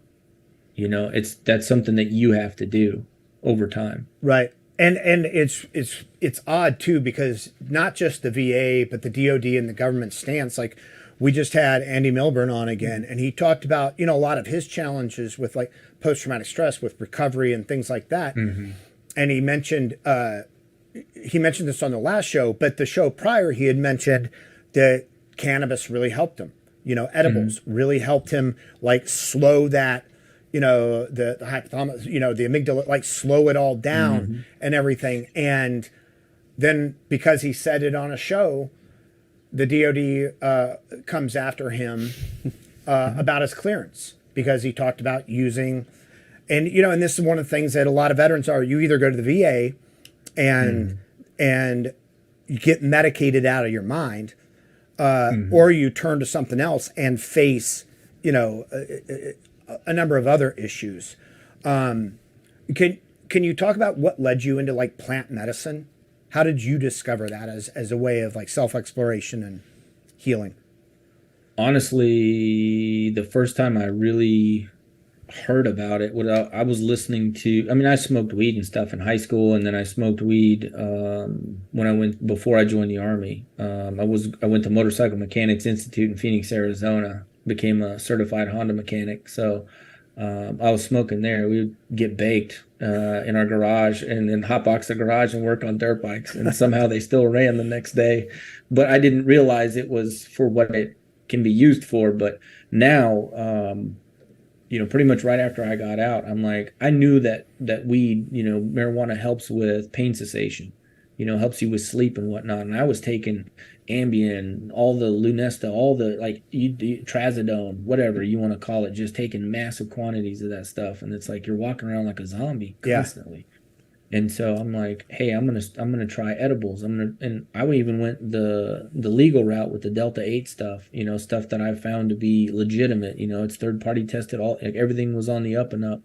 You know, that's something that you have to do over time. Right. And it's odd too, because not just the VA, but the DOD and the government stance. Like, we just had Andy Milburn on again, and he talked about, you know, a lot of his challenges with like post-traumatic stress, with recovery and things like that. Mm-hmm. And he mentioned this on the last show, but the show prior, he had mentioned that cannabis really helped him. Edibles really helped him, like, slow that, the hypothalamus, the amygdala, like, slow it all down and everything. And then because he said it on a show, the DOD comes after him about his clearance, because he talked about using, and this is one of the things that a lot of veterans are. You either go to the VA and you get medicated out of your mind, or you turn to something else and face, a number of other issues. Can you talk about what led you into, like, plant medicine? How did you discover that as a way of, like, self-exploration and healing? Honestly, the first time I really heard about it, I was listening to, I smoked weed and stuff in high school, and then I smoked weed before I joined the Army. I went to Motorcycle Mechanics Institute in Phoenix, Arizona, became a certified Honda mechanic. So I was smoking there. We would get baked in our garage, and then hotbox the garage and work on dirt bikes, and somehow they still ran the next day. But I didn't realize it was for what it can be used for. But now, pretty much right after I got out, I'm like, I knew that weed, marijuana helps with pain cessation, helps you with sleep and whatnot. And I was taking Ambien, all the Lunesta, all the, like, Trazodone, whatever you want to call it, just taking massive quantities of that stuff. And it's like you're walking around like a zombie constantly. And so I'm like, hey, I'm gonna try edibles. And I even went the legal route with the Delta 8 stuff, stuff that I found to be legitimate. It's third party tested, everything was on the up and up.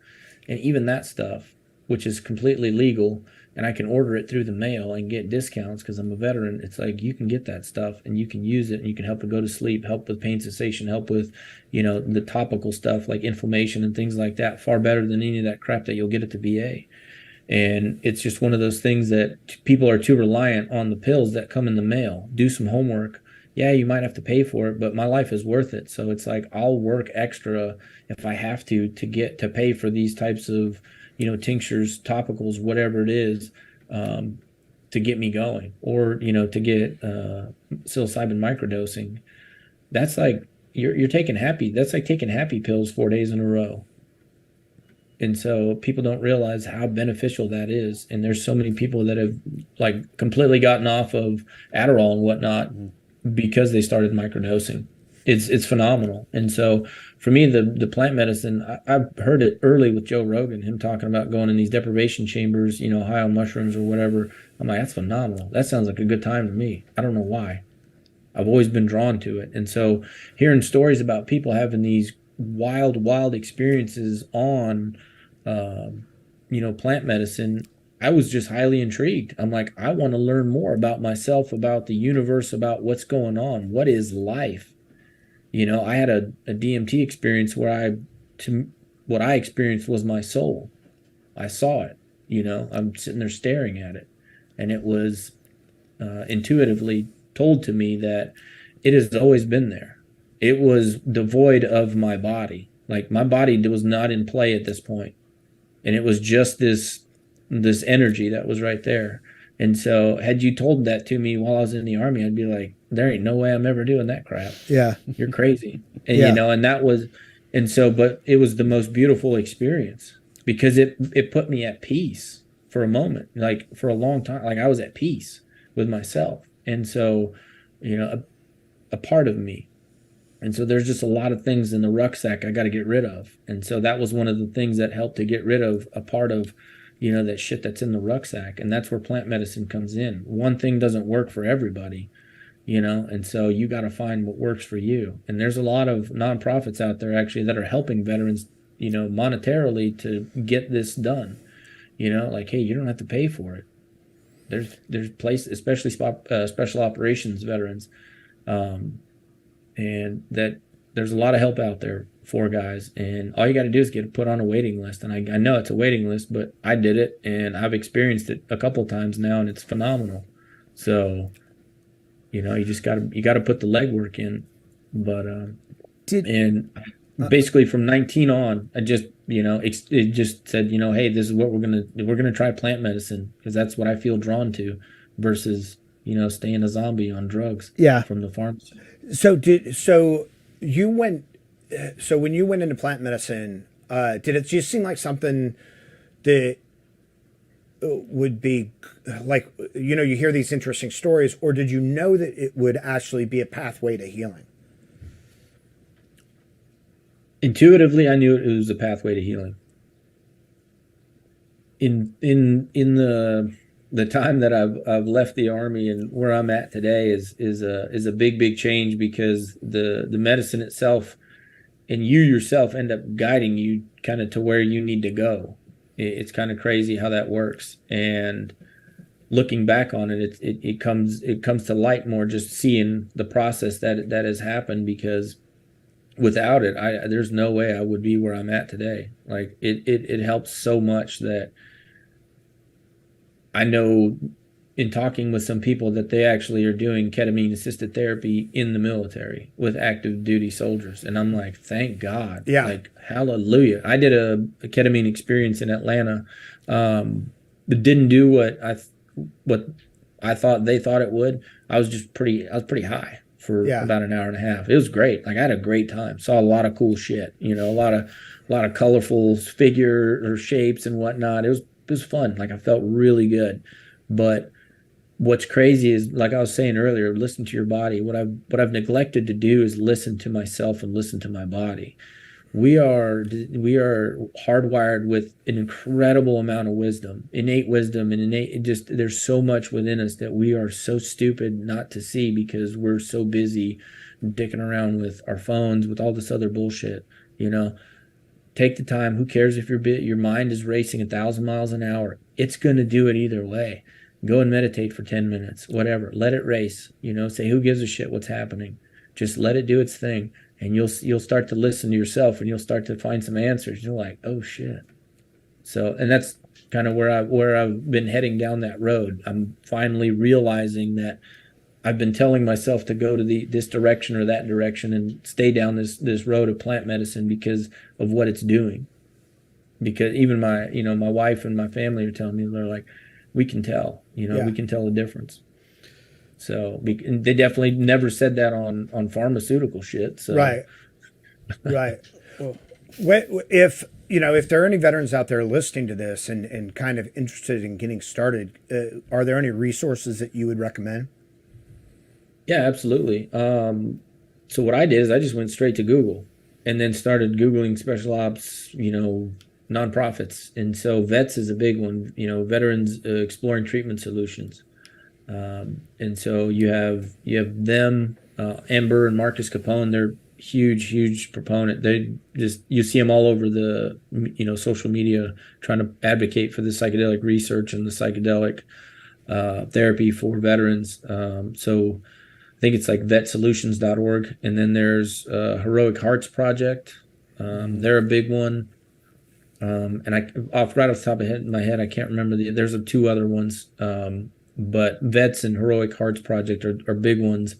And even that stuff, which is completely legal, and I can order it through the mail and get discounts because I'm a veteran. It's like, you can get that stuff and you can use it, and you can help it go to sleep, help with pain cessation, help with, the topical stuff like inflammation and things like that, far better than any of that crap that you'll get at the VA. And it's just one of those things that people are too reliant on the pills that come in the mail. Do some homework. Yeah, you might have to pay for it, but my life is worth it. So it's like, I'll work extra if I have to get to pay for these types of, tinctures, topicals, whatever it is, to get me going, or, to get psilocybin microdosing. That's like, you're taking that's like taking happy pills 4 days in a row. And so people don't realize how beneficial that is. And there's so many people that have, like, completely gotten off of Adderall and whatnot because they started microdosing. It's phenomenal. And so for me, the plant medicine, I've heard it early with Joe Rogan, him talking about going in these deprivation chambers, high on mushrooms or whatever. I'm like, that's phenomenal. That sounds like a good time to me. I don't know why. I've always been drawn to it. And so hearing stories about people having these wild experiences on plant medicine, I was just highly intrigued. I'm like, I want to learn more about myself, about the universe, about what's going on. What is life? I had a DMT experience where what I experienced was my soul. I saw it, I'm sitting there staring at it. And it was intuitively told to me that it has always been there. It was devoid of my body. Like, my body was not in play at this point. And it was just this energy that was right there. And so had you told that to me while I was in the Army, I'd be like, there ain't no way I'm ever doing that crap. Yeah. You're crazy. And, and that was, and so, but it was the most beautiful experience because it put me at peace for a moment, like for a long time. Like, I was at peace with myself. And so, a part of me. And so there's just a lot of things in the rucksack I got to get rid of. And so that was one of the things that helped to get rid of a part of, that shit that's in the rucksack. And that's where plant medicine comes in. One thing doesn't work for everybody, and so you got to find what works for you. And there's a lot of nonprofits out there actually that are helping veterans, monetarily to get this done, like, hey, you don't have to pay for it. There's places, especially special operations veterans, and that there's a lot of help out there for guys, and all you got to do is get put on a waiting list. And I know it's a waiting list, but I did it, and I've experienced it a couple of times now, and it's phenomenal. So, you just got to put the legwork in. But basically from 19 on, I just it just said, hey, this is what we're gonna try plant medicine, because that's what I feel drawn to, versus staying a zombie on drugs. Yeah. From the pharmacy. So when you went into plant medicine, did it just seem like something that would be like, you hear these interesting stories, or did you know that it would actually be a pathway to healing? Intuitively, I knew it was a pathway to healing. In the time that I've left the Army and where I'm at today is a big change, because the medicine itself and you yourself end up guiding you kind of to where you need to go. It's kind of crazy how that works. And looking back on it, it comes to light more, just seeing the process that has happened, because without it, there's no way I would be where I'm at today. Like it helps so much that I know in talking with some people that they actually are doing ketamine assisted therapy in the military with active duty soldiers. And I'm like, thank God. Yeah. Like, hallelujah. I did a ketamine experience in Atlanta, but didn't do what I thought they thought it would. I was pretty high for about an hour and a half. It was great. Like, I had a great time. Saw a lot of cool shit, a lot of colorful figure or shapes and whatnot. It was fun. Like, I felt really good. But what's crazy is, like I was saying earlier, listen to your body. What I've neglected to do is listen to myself and listen to my body. We are hardwired with an incredible amount of innate wisdom, and there's so much within us that we are so stupid not to see, because we're so busy dicking around with our phones, with all this other bullshit. Take the time. Who cares if your mind is racing 1,000 miles an hour? It's going to do it either way. Go and meditate for 10 minutes, whatever. Let it race. Say, who gives a shit what's happening? Just let it do its thing, and you'll start to listen to yourself, and you'll start to find some answers. You're like, oh shit. So, and that's kind of where I've been heading down that road. I'm finally realizing that I've been telling myself to go to this direction or that direction and stay down this road of plant medicine because of what it's doing. Because even my wife and my family are telling me, they're like, we can tell, we can tell the difference. So they definitely never said that on pharmaceutical shit. So. Right. Well, if there are any veterans out there listening to this and kind of interested in getting started, are there any resources that you would recommend? Yeah, absolutely. So what I did is I just went straight to Google and then started Googling special ops, nonprofits. And so VETS is a big one, Veterans Exploring Treatment Solutions. And so you have them, Amber and Marcus Capone. They're huge proponent. You see them all over the, social media trying to advocate for the psychedelic research and the psychedelic therapy for veterans. So I think it's like vetsolutions.org. And then there's Heroic Hearts Project. They're a big one. And right off the top of my head, I can't remember there's two other ones. But Vets and Heroic Hearts Project are big ones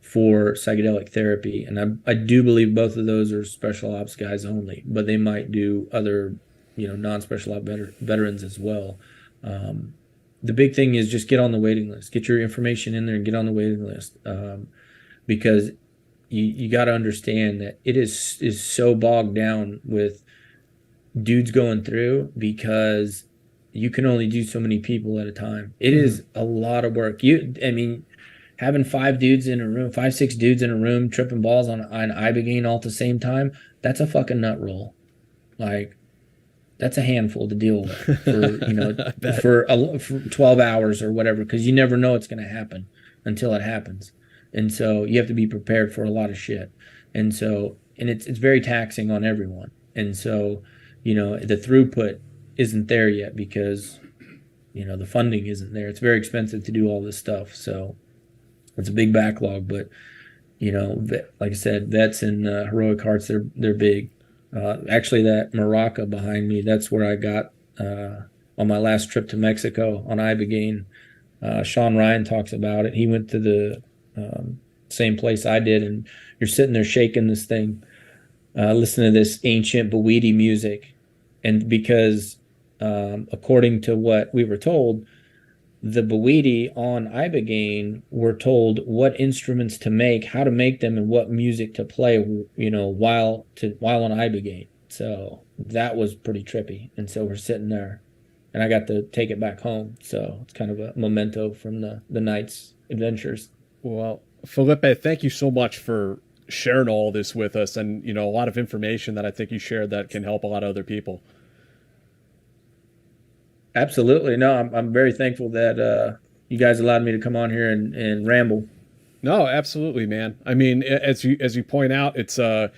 for psychedelic therapy. And I do believe both of those are special ops guys only, but they might do other, non-special ops veterans as well. The big thing is just get on the waiting list, get your information in there and get on the waiting list. Because you got to understand that it is so bogged down with dudes going through, because you can only do so many people at a time. It is a lot of work. Having 6 dudes in a room tripping balls on Ibogaine all at the same time, that's a fucking nut roll. Like, that's a handful to deal with for 12 hours or whatever, because you never know it's going to happen until it happens. And so you have to be prepared for a lot of shit. And so, it's very taxing on everyone. And so, the throughput isn't there yet because, the funding isn't there. It's very expensive to do all this stuff. So it's a big backlog, but, like I said, Vets and Heroic Hearts, they're big. Actually, that Maraca behind me, that's where I got on my last trip to Mexico on Ibogaine. Sean Ryan talks about it. He went to the same place I did, and you're sitting there shaking this thing, listening to this ancient Bawidi music. And because according to what we were told, the Bowetti on Ibogaine were told what instruments to make, how to make them, and what music to play, while on Ibogaine. So that was pretty trippy. And so we're sitting there, and I got to take it back home. So it's kind of a memento from the night's adventures. Well, Felipe, thank you so much for sharing all this with us, and a lot of information that I think you shared that can help a lot of other people. Absolutely. No, I'm very thankful that you guys allowed me to come on here and ramble. No, absolutely, man. I mean, as you point out, it's an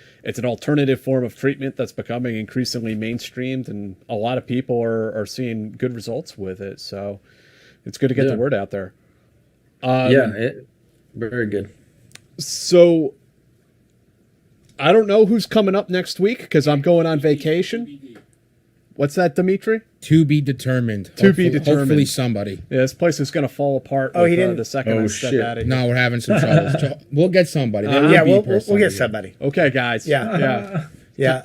alternative form of treatment that's becoming increasingly mainstreamed, and a lot of people are seeing good results with it. So it's good to get the word out there. Very good. So I don't know who's coming up next week because I'm going on vacation. What's that, Dimitri? To be determined. Hopefully somebody. Yeah, this place is going to fall apart with, the second I step out of here. No, we're having some trouble. We'll get somebody. We'll get somebody. Okay, guys. Yeah.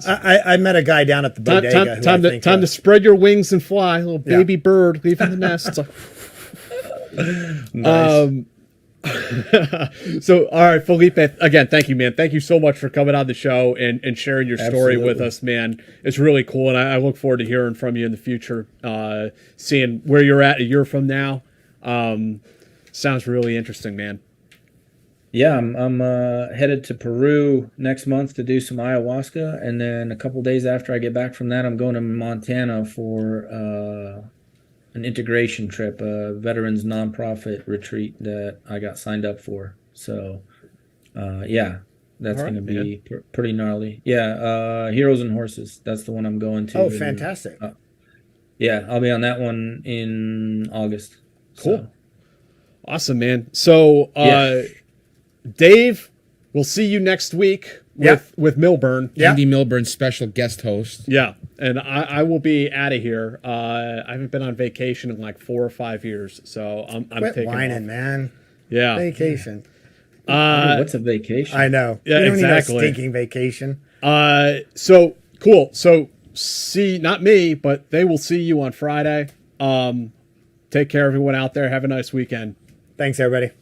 I met a guy down at the bodega. Time to spread your wings and fly. A little baby bird leaving the nest. Nice. So, all right, Felipe, again, thank you, man. Thank you so much for coming on the show and sharing your story with us, man. It's really cool, and I look forward to hearing from you in the future, seeing where you're at a year from now. Sounds really interesting, man. Yeah, I'm headed to Peru next month to do some ayahuasca, and then a couple days after I get back from that, I'm going to Montana for an integration trip, a veterans nonprofit retreat that I got signed up for. So, that's going to be pretty gnarly. Yeah, Heroes and Horses. That's the one I'm going to. Oh, fantastic. I'll be on that one in August. Cool. So. Awesome, man. So, Dave, we'll see you next week with Milburn. Andy Milburn's special guest host. Yeah, and I will be out of here. I haven't been on vacation in like 4 or 5 years, so I'm Quit taking whining, off. man. Yeah, Vacation. What's a vacation? I know. Yeah, you don't exactly. need a stinking vacation. So cool. So not me, but they will see you on Friday. Take care, everyone out there. Have a nice weekend. Thanks, everybody.